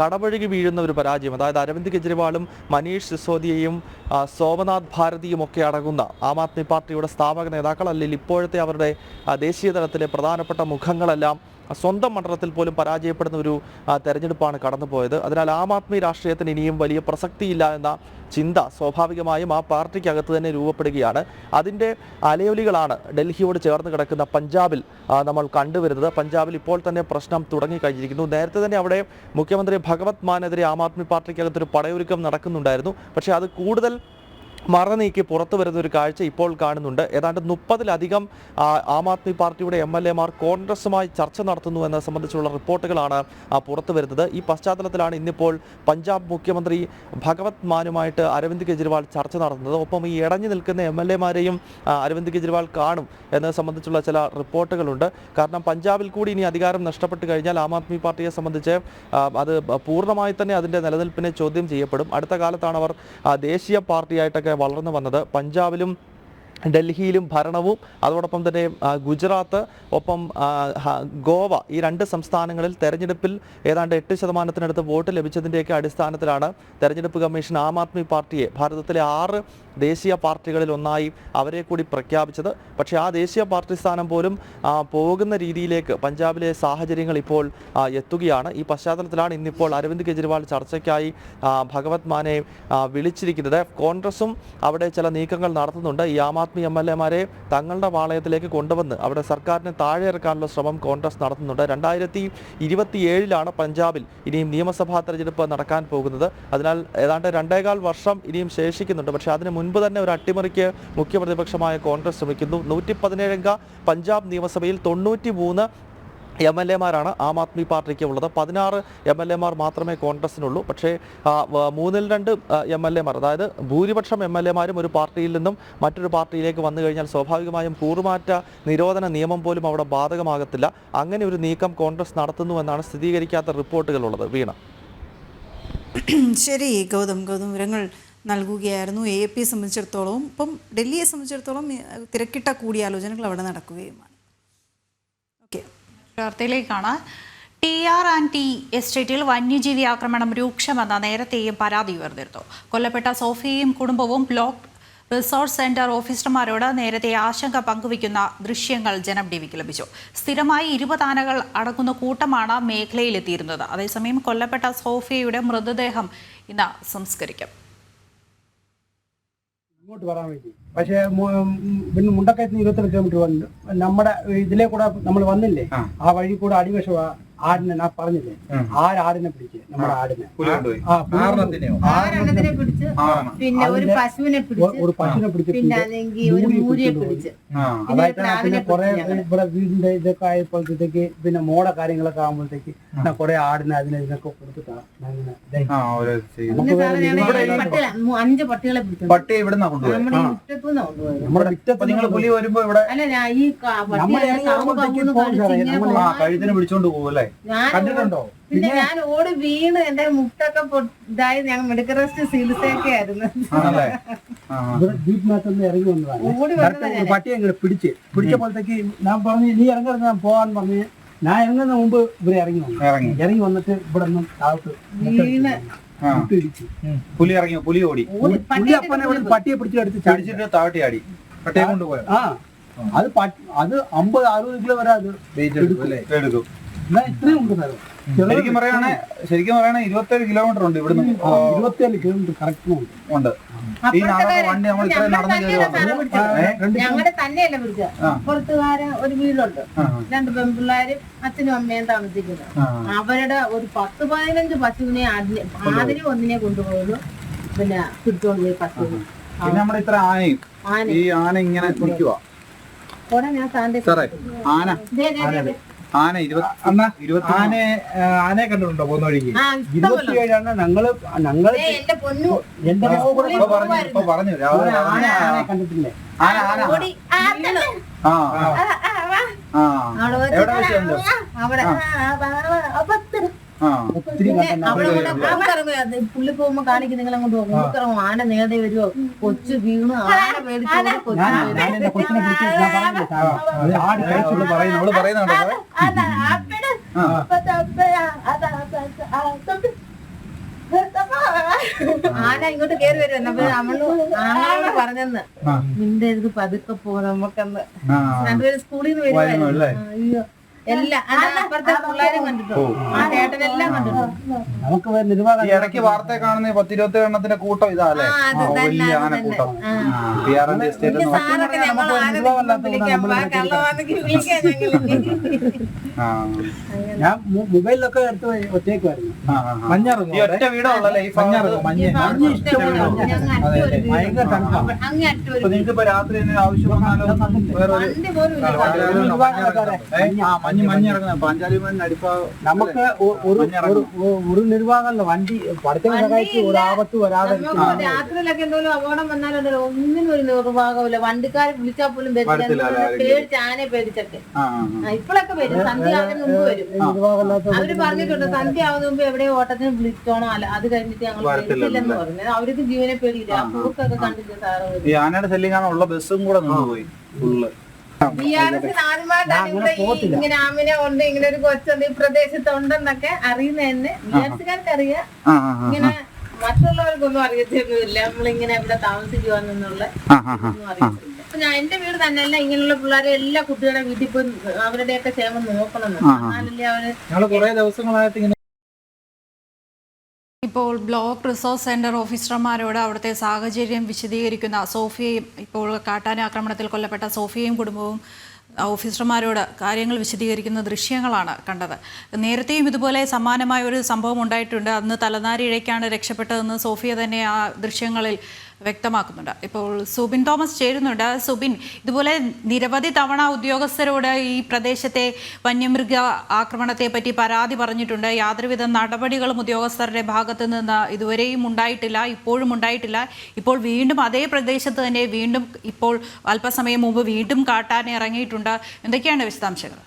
കടപഴകി വീഴുന്ന ഒരു പരാജയം. അതായത് അരവിന്ദ് കെജ്രിവാളും മനീഷ് സിസോദിയയും സോമനാഥ് ഭാരതിയും ഒക്കെ അടങ്ങുന്ന ആം ആദ്മി പാർട്ടിയുടെ സ്ഥാപക നേതാക്കൾ, അല്ലെങ്കിൽ ഇപ്പോഴത്തെ അവരുടെ ദേശീയ തലത്തിലെ പ്രധാനപ്പെട്ട മുഖങ്ങളെല്ലാം സ്വന്തം മണ്ഡലത്തിൽ പോലും പരാജയപ്പെടുന്ന ഒരു തെരഞ്ഞെടുപ്പാണ് കടന്നുപോയത്. അതിനാൽ ആം ആദ്മി രാഷ്ട്രീയത്തിന് ഇനിയും വലിയ പ്രസക്തിയില്ല എന്ന ചിന്ത സ്വാഭാവികമായും ആ പാർട്ടിക്കകത്ത് തന്നെ രൂപപ്പെടുകയാണ്. അതിൻ്റെ അലയൊലികളാണ് ഡൽഹിയോട് ചേർന്ന് കിടക്കുന്ന പഞ്ചാബിൽ നമ്മൾ കണ്ടുവരുന്നത്. പഞ്ചാബിൽ ഇപ്പോൾ തന്നെ പ്രശ്നം തുടങ്ങിക്കഴിഞ്ഞിരിക്കുന്നു. നേരത്തെ തന്നെ അവിടെ മുഖ്യമന്ത്രി ഭഗവത് മാനെതിരെ ആം ആദ്മി പാർട്ടിക്കകത്തൊരു പടയൊരുക്കം നടക്കുന്നുണ്ടായിരുന്നു. പക്ഷേ അത് കൂടുതൽ മറനീക്കി പുറത്തു വരുന്ന ഒരു കാഴ്ച ഇപ്പോൾ കാണുന്നുണ്ട്. ഏതാണ്ട് 30-ലധികം ആം ആദ്മി പാർട്ടിയുടെ MLA-മാർ കോൺഗ്രസുമായി ചർച്ച നടത്തുന്നു എന്നത് സംബന്ധിച്ചുള്ള റിപ്പോർട്ടുകളാണ് പുറത്തു വരുന്നത്. ഈ പശ്ചാത്തലത്തിലാണ് ഇന്നിപ്പോൾ പഞ്ചാബ് മുഖ്യമന്ത്രി ഭഗവത് മാനുമായിട്ട് അരവിന്ദ് കെജ്രിവാൾ ചർച്ച നടത്തുന്നത്. ഒപ്പം ഈ ഇടഞ്ഞു നിൽക്കുന്ന MLA-മാരെയും അരവിന്ദ് കെജ്രിവാൾ കാണും എന്നത് സംബന്ധിച്ചുള്ള ചില റിപ്പോർട്ടുകളുണ്ട്. കാരണം പഞ്ചാബിൽ കൂടി ഇനി അധികാരം നഷ്ടപ്പെട്ട് കഴിഞ്ഞാൽ ആം ആദ്മി പാർട്ടിയെ സംബന്ധിച്ച് അത് പൂർണ്ണമായി തന്നെ അതിൻ്റെ നിലനിൽപ്പിനെ ചോദ്യം ചെയ്യപ്പെടും. അടുത്ത കാലത്താണ് അവർ ദേശീയ പാർട്ടിയായിട്ടൊക്കെ വളർന്നു വന്നത്. പഞ്ചാബിലും ഡൽഹിയിലും ഭരണവും അതോടൊപ്പം തന്നെ ഗുജറാത്ത്, ഒപ്പം ഗോവ, ഈ 2 സംസ്ഥാനങ്ങളിൽ തെരഞ്ഞെടുപ്പിൽ ഏതാണ്ട് 8% വോട്ട് ലഭിച്ചതിൻ്റെയൊക്കെ അടിസ്ഥാനത്തിലാണ് തെരഞ്ഞെടുപ്പ് കമ്മീഷൻ ആം ആദ്മി പാർട്ടിയെ ഭാരതത്തിലെ 6 ദേശീയ പാർട്ടികളിൽ ഒന്നായി അവരെ കൂടി പ്രഖ്യാപിച്ചത്. പക്ഷേ ആ ദേശീയ പാർട്ടി സ്ഥാനം പോലും പോകുന്ന രീതിയിലേക്ക് പഞ്ചാബിലെ സാഹചര്യങ്ങൾ ഇപ്പോൾ എത്തുകയാണ്. ഈ പശ്ചാത്തലത്തിലാണ് ഇന്നിപ്പോൾ അരവിന്ദ് കെജ്രിവാൾ ചർച്ചയ്ക്കായി ഭഗവത് മാനെ വിളിച്ചിരിക്കുന്നത്. കോൺഗ്രസും അവിടെ ചില നീക്കങ്ങൾ നടത്തുന്നുണ്ട്. ഈ ആം ആദ്മി ആദ്മി MLA-മാരെ തങ്ങളുടെ പാളയത്തിലേക്ക് കൊണ്ടുവന്ന് അവിടെ സർക്കാരിനെ താഴെ ഇറക്കാനുള്ള ശ്രമം കോൺഗ്രസ് നടത്തുന്നുണ്ട്. 2027 പഞ്ചാബിൽ ഇനിയും നിയമസഭാ തെരഞ്ഞെടുപ്പ് നടക്കാൻ പോകുന്നത്. അതിനാൽ ഏതാണ്ട് 2.25 വർഷം ഇനിയും ശേഷിക്കുന്നുണ്ട്. പക്ഷേ അതിന് മുൻപ് തന്നെ ഒരു അട്ടിമറിക്ക് മുഖ്യ പ്രതിപക്ഷമായ കോൺഗ്രസ് ശ്രമിക്കുന്നു. 117 പഞ്ചാബ് നിയമസഭയിൽ 93 MLA-മാരാണ് ആം ആദ്മി പാർട്ടിക്ക് ഉള്ളത്. 16 MLA-മാർ മാത്രമേ കോൺഗ്രസിനുള്ളൂ. പക്ഷേ 3-2 MLA-മാർ, അതായത് ഭൂരിപക്ഷം MLA-മാരും ഒരു പാർട്ടിയിൽ നിന്നും മറ്റൊരു പാർട്ടിയിലേക്ക് വന്നു കഴിഞ്ഞാൽ സ്വാഭാവികമായും കൂറുമാറ്റ നിരോധന നിയമം പോലും അവിടെ ബാധകമാകത്തില്ല. അങ്ങനെ ഒരു നീക്കം കോൺഗ്രസ് നടത്തുന്നുവെന്നാണ് സ്ഥിരീകരിക്കാത്ത റിപ്പോർട്ടുകളുള്ളത്. വീണ. ശരി ഗൗതം വിവരങ്ങൾ നൽകുകയായിരുന്നു. AAP സംബന്ധിച്ചിടത്തോളം ഇപ്പം ഡൽഹിയെ സംബന്ധിച്ചിടത്തോളം തിരക്കിട്ട കൂടിയാലോചനകൾ അവിടെ നടക്കുകയുമാണ്. വാർത്തയിലേക്കാണ്. TR&T എസ്റ്റേറ്റിൽ വന്യജീവി ആക്രമണം രൂക്ഷമെന്ന നേരത്തെയും പരാതി ഉയർന്നിരുന്നു. കൊല്ലപ്പെട്ട സോഫിയയും കുടുംബവും ബ്ലോക്ക് റിസോർട്ട് സെന്റർ ഓഫീസർമാരോട് നേരത്തെ ആശങ്ക പങ്കുവയ്ക്കുന്ന ദൃശ്യങ്ങൾ ജനം ടിവിക്ക് ലഭിച്ചു. സ്ഥിരമായി 20 ആനകൾ അടങ്ങുന്ന കൂട്ടമാണ് മേഖലയിലെത്തിയിരുന്നത്. അതേസമയം കൊല്ലപ്പെട്ട സോഫിയയുടെ മൃതദേഹം ഇന്ന് സംസ്കരിക്കും. അങ്ങോട്ട് വരാൻ വേണ്ടി പക്ഷേ പിന്നെ മുണ്ടക്കയത്തിന് 22 കിലോമീറ്റർ വന്നു. നമ്മുടെ ഇതിലെ കൂടെ നമ്മൾ വന്നില്ലേ, ആ വഴി കൂടെ അടിവശം ആടിനെ ഞാൻ പറഞ്ഞില്ലേ, ആടിനെ പിടിച്ച് നമ്മുടെ ആടിനെ പിന്നെ ഒരു പശുവിനെ പിടിച്ച് പിന്നെ കുറെ ഇവിടെ വീടിന്റെ ഇതൊക്കെ ആയപ്പോഴത്തേക്ക് പിന്നെ മോടെ കാര്യങ്ങളൊക്കെ ആകുമ്പോഴത്തേക്ക് കുറെ ആടിനെ ഇതിനൊക്കെ കൊടുത്തിട്ടാണ് അഞ്ച് പട്ടികളെ പട്ടി ഇവിടെ നമ്മുടെ മുറ്റത്ത് പുലി വരുമ്പോ ഇവിടെ കഴുത്തിന് പിടിച്ചോണ്ട് പോകുമല്ലേ, കണ്ടിട്ടുണ്ടോ? പിന്നെ ഞാൻ ഓടി വീണ് എന്റെ മുട്ടൊക്കെ ഇതായി ഞങ്ങൾ മെഡിക്കൽ റെസ്റ്റ് ചികിത്സയൊക്കെ ആയിരുന്നു. ജീപ്പിനകത്തൊന്ന് ഇറങ്ങി വന്നതാണ്. പട്ടിയെ ഇങ്ങനെ പിടിച്ചപ്പോഴത്തേക്ക് ഞാൻ പറഞ്ഞു നീ ഇറങ്ങുന്ന ഞാൻ പോകാൻ പറഞ്ഞു. ഞാൻ ഇറങ്ങുന്ന മുമ്പ് ഇവരെ ഇറങ്ങി വന്നിട്ട് ഇവിടെ ഒന്നും താഴത്ത് വീണ് പുലി ഇറങ്ങിയോ, പുലി ഓടി. പുലി അപ്പനെ ഇവിടെ പട്ടിയെ പിടിച്ചിട്ട് താഴത്തെ ആടി പട്ടിയെ കൊണ്ടുപോയ. അത് 50-60 കിലോ വരെ അത് എടുക്കും. ഇത്രയും ഉണ്ട് നേരം. ശരിക്കും പറയുകയാണെ 27 കിലോമീറ്റർ ഉണ്ട് ഇവിടുന്ന്. 27 കിലോമീറ്റർ കറക്റ്റ് ഉണ്ട്. വണ്ടി നമ്മൾ ഇത്ര ഞങ്ങളുടെ തന്നെയല്ല പിടിച്ച പുറത്തുകാരൻ ഒരു വീടുണ്ട്, 2 പെൺപിള്ളേരും അച്ഛനും അമ്മയും താമസിക്കുന്നത്. അവരുടെ ഒരു 10-15 പശുവിനെ ആദ്യം ഒന്നിനെ കൊണ്ടുപോകുന്നു, പിന്നെ പിടിച്ചോണ്ട് പോയി പശുവിനെ. പിന്നെ നമ്മുടെ ഇത്ര ആനയും ഈ ആന ഇങ്ങനെ കുടിക്കുക. ആനയെ കണ്ടിട്ടുണ്ടോ പോകുന്ന വഴിക്ക്? 27 ഞങ്ങള് പറഞ്ഞു ആനയെ കണ്ടിട്ടില്ലേ? പുള്ളി പോകുമ്പോ കാണിക്കും നിങ്ങൾ അങ്ങോട്ട് പോകും. ആന നേരെ വരുമോ, കൊച്ചു വീണു ആന പേടിച്ചു കൊച്ചിനെ ആന ഇങ്ങോട്ട് കയറി വരുമെന്ന്. അപ്പൊ നമ്മളോട് പറഞ്ഞെന്ന് നിന്റെ ഇത് പതുക്കെ പോ, നമുക്കെന്ന്. രണ്ടുപേരും സ്കൂളിൽ നിന്ന് വരുമായിരുന്നു. അയ്യോ എല്ലാം അപ്പുറത്തെ പിള്ളേരും കണ്ടിട്ടോ, ആ ചേട്ടനെല്ലാം കണ്ടിട്ടോ. നമുക്ക് ഇടയ്ക്ക് വാർത്ത കാണുന്ന 10-20 എണ്ണത്തിന്റെ കൂട്ടം ഇതാല്ലേ, വലിയ ആനക്കൂട്ടം. ഞാൻ മൊബൈലിലൊക്കെ എടുത്ത് ഒറ്റയ്ക്കുമായിരുന്നു. ഒറ്റ വീടുള്ളല്ലേ ഈ നിങ്ങൾക്കിപ്പോ രാത്രി ആവശ്യം നമുക്ക് ഒരു നിർവാഹമല്ല, വണ്ടി പടത്തിനെ സഹായിച്ച് ഒരു ആപത്ത് വരാതെ. രാത്രിയിലൊക്കെ എന്തെങ്കിലും അപകടം വന്നാലുണ്ടല്ലോ ഒന്നിനും ഒരു നിർവാഹമില്ല. വണ്ടിക്കാരെ വിളിച്ചാൽ പോലും പേടിച്ച് ആനയെ പേടിച്ചൊക്കെ ഇപ്പോഴൊക്കെ വരും. സന്ധ്യ ആവുന്നതിന് മുമ്പ് വരും. അവര് പറഞ്ഞിട്ടുണ്ട് സന്ധ്യ ആവുന്ന മുമ്പ് എവിടെയോ ഓട്ടത്തിന് വിളിച്ചോണോ, അല്ല അത് കഴിഞ്ഞിട്ട് ഞങ്ങൾ പേടിച്ചില്ലെന്ന് പറഞ്ഞു. അവർക്ക് ജീവനെ പേടിയില്ല. പൂക്കൊക്കെ കണ്ടിട്ട് സാറ് ഈ ആനയുടെ ശല്യം ബസ്സും കൂടെ നിന്നുപോയി ഫുള്ള്. ഇങ്ങനെ ആമിനെ ഉണ്ട്, ഇങ്ങനെ ഒരു കൊച്ചുണ്ട് ഈ പ്രദേശത്ത് ഉണ്ടെന്നൊക്കെ അറിയുന്നതന്നെ ബിആർസിക്കാർക്ക് അറിയാം. ഇങ്ങനെ മറ്റുള്ളവർക്കൊന്നും അറിയത്തൊന്നുമില്ല നമ്മളിങ്ങനെ ഇവിടെ താമസിക്കുവാന്നുള്ള ഒന്നും അറിയത്തില്ല. അപ്പൊ ഞാൻ എന്റെ വീട് തന്നെയല്ല, ഇങ്ങനെയുള്ള പിള്ളേരെ എല്ലാ കുട്ടികളുടെ വീട്ടിൽ പോയി അവരുടെയൊക്കെ ക്ഷേമം നോക്കണം. എന്നാലല്ലേ അവര് കുറെ ദിവസങ്ങളായിട്ട് ഇപ്പോൾ ബ്ലോക്ക് റിസോഴ്സ് സെന്റർ ഓഫീസർമാരോട് അവിടുത്തെ സാഹചര്യം വിശദീകരിക്കുന്ന സോഫിയയും, ഇപ്പോൾ കാട്ടാന ആക്രമണത്തിൽ കൊല്ലപ്പെട്ട സോഫിയയും കുടുംബവും ഓഫീസർമാരോട് കാര്യങ്ങൾ വിശദീകരിക്കുന്ന ദൃശ്യങ്ങളാണ് കണ്ടത്. നേരത്തെയും ഇതുപോലെ സമാനമായ ഒരു സംഭവം ഉണ്ടായിട്ടുണ്ട്. അന്ന് തലനാരി ഇഴയ്ക്കാണ് രക്ഷപ്പെട്ടതെന്ന് സോഫിയ തന്നെ ആ ദൃശ്യങ്ങളിൽ വ്യക്തമാക്കുന്നുണ്ട്. ഇപ്പോൾ സുബിൻ തോമസ് ചേരുന്നുണ്ട്. സുബിൻ, ഇതുപോലെ നിരവധി തവണ ഉദ്യോഗസ്ഥരോട് ഈ പ്രദേശത്തെ വന്യമൃഗ ആക്രമണത്തെ പറ്റി പരാതി പറഞ്ഞിട്ടുണ്ട്. യാതൊരുവിധ നടപടികളും ഉദ്യോഗസ്ഥരുടെ ഭാഗത്ത് നിന്ന് ഇതുവരെയും ഉണ്ടായിട്ടില്ല, ഇപ്പോഴും ഉണ്ടായിട്ടില്ല. ഇപ്പോൾ വീണ്ടും അതേ പ്രദേശത്ത് തന്നെ വീണ്ടും ഇപ്പോൾ അല്പസമയം മുമ്പ് വീണ്ടും കാട്ടാൻ ഇറങ്ങിയിട്ടുണ്ട്. എന്തൊക്കെയാണ് വിശദാംശങ്ങൾ?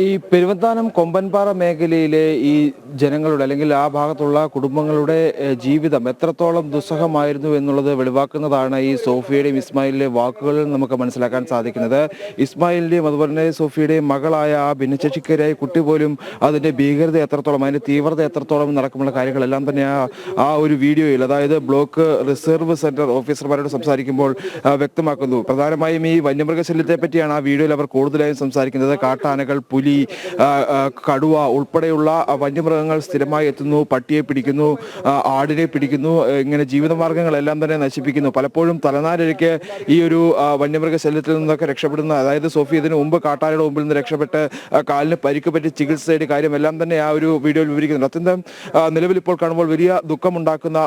ഈ പെരുവന്താനം കൊമ്പൻപാറ മേഖലയിലെ ഈ ജനങ്ങളുടെ അല്ലെങ്കിൽ ആ ഭാഗത്തുള്ള കുടുംബങ്ങളുടെ ജീവിതം എത്രത്തോളം ദുസ്സഹമായിരുന്നു എന്നുള്ളത് വെളിവാക്കുന്നതാണ് ഈ സോഫിയയുടെയും ഇസ്മായിലിന്റെയും വാക്കുകളിൽ നമുക്ക് മനസ്സിലാക്കാൻ സാധിക്കുന്നത്. ഇസ്മായിലിന്റെയും അതുപോലെ തന്നെ സോഫിയയുടെയും മകളായ ആ ഭിന്നശേഷിക്കാരായ കുട്ടി പോലും അതിന്റെ ഭീകരത എത്രത്തോളം, അതിന്റെ തീവ്രത എത്രത്തോളം നടക്കുമുള്ള കാര്യങ്ങളെല്ലാം തന്നെ ആ ഒരു വീഡിയോയിൽ, അതായത് ബ്ലോക്ക് റിസർവ് സെന്റർ ഓഫീസർമാരോട് സംസാരിക്കുമ്പോൾ വ്യക്തമാക്കുന്നു. പ്രധാനമായും ഈ വന്യമൃഗശല്യത്തെ പറ്റിയാണ് ആ വീഡിയോയിൽ അവർ കൂടുതലായും സംസാരിക്കുന്നത്. കാട്ടാനകൾ, പുലി, കടുവ ഉൾപ്പെടെയുള്ള വന്യമൃഗങ്ങൾ സ്ഥിരമായി എത്തുന്നു, പട്ടിയെ പിടിക്കുന്നു, ആടിനെ പിടിക്കുന്നു, ഇങ്ങനെ ജീവിതമാർഗങ്ങളെല്ലാം തന്നെ നശിപ്പിക്കുന്നു. പലപ്പോഴും തലനാരിഴയ്ക്ക് ഈ ഒരു വന്യമൃഗ ശല്യത്തിൽ നിന്നൊക്കെ രക്ഷപ്പെടുന്ന, അതായത് സോഫി ഇതിനു മുമ്പ് കാട്ടാനയുടെ മുമ്പിൽ നിന്ന് രക്ഷപ്പെട്ട് കാലിന് പരിക്ക് പറ്റി ചികിത്സയുടെ കാര്യമെല്ലാം തന്നെ ആ ഒരു വീഡിയോയിൽ വിവരിക്കുന്നുണ്ട്. അത്യന്തം നിലവിൽ ഇപ്പോൾ കാണുമ്പോൾ വലിയ ദുഃഖമുണ്ടാക്കുന്ന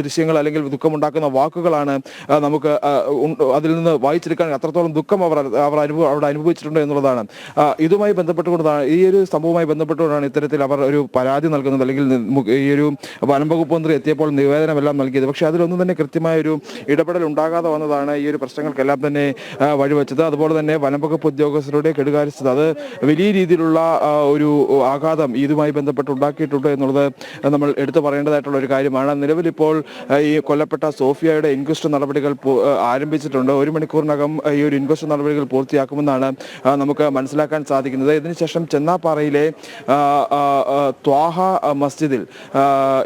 ദൃശ്യങ്ങൾ അല്ലെങ്കിൽ ദുഃഖമുണ്ടാക്കുന്ന വാക്കുകളാണ് നമുക്ക് അതിൽ നിന്ന് വായിച്ചെടുക്കാൻ. അത്രത്തോളം ദുഃഖം അവിടെ അനുഭവിച്ചിട്ടുണ്ട് എന്നുള്ളതാണ്. ഇതുമായി ബന്ധപ്പെട്ടുകൊണ്ടാണ്, ഈ ഒരു സംഭവവുമായി ബന്ധപ്പെട്ടുകൊണ്ടാണ് ഇത്തരത്തിൽ അവർ ഒരു പരാതി നൽകുന്നത്, അല്ലെങ്കിൽ ഈ ഒരു വനം വകുപ്പ് മന്ത്രി എത്തിയപ്പോൾ നിവേദനമെല്ലാം നൽകിയത്. പക്ഷേ അതിലൊന്നും തന്നെ കൃത്യമായ ഒരു ഇടപെടൽ ഉണ്ടാകാതെ വന്നതാണ് ഈ ഒരു പ്രശ്നങ്ങൾക്കെല്ലാം തന്നെ വഴിവെച്ചത്. അതുപോലെ തന്നെ വനം വകുപ്പ് ഉദ്യോഗസ്ഥരുടെ കെടുകാര്യസ്ഥത, അത് വലിയ രീതിയിലുള്ള ഒരു ആഘാതം ഇതുമായി ബന്ധപ്പെട്ട് ഉണ്ടാക്കിയിട്ടുണ്ട് എന്നുള്ളത് നമ്മൾ എടുത്തു പറയേണ്ടതായിട്ടുള്ള ഒരു കാര്യമാണ്. നിലവിലിപ്പോൾ ഈ കൊല്ലപ്പെട്ട സോഫിയയുടെ ഇൻക്വസ്റ്റ് നടപടികൾ ആരംഭിച്ചിട്ടുണ്ട്. 1 മണിക്കൂറിനകം ഈ ഒരു ഇൻക്വസ്റ്റ് നടപടികൾ പൂർത്തിയാക്കുമെന്നാണ് നമുക്ക് മനസ്സിലാക്കാൻ സാധിക്കുന്നത്. ഇതിനുശേഷം ചെന്നാപ്പാറയിലെ ത്വാഹ മസ്ജിദിൽ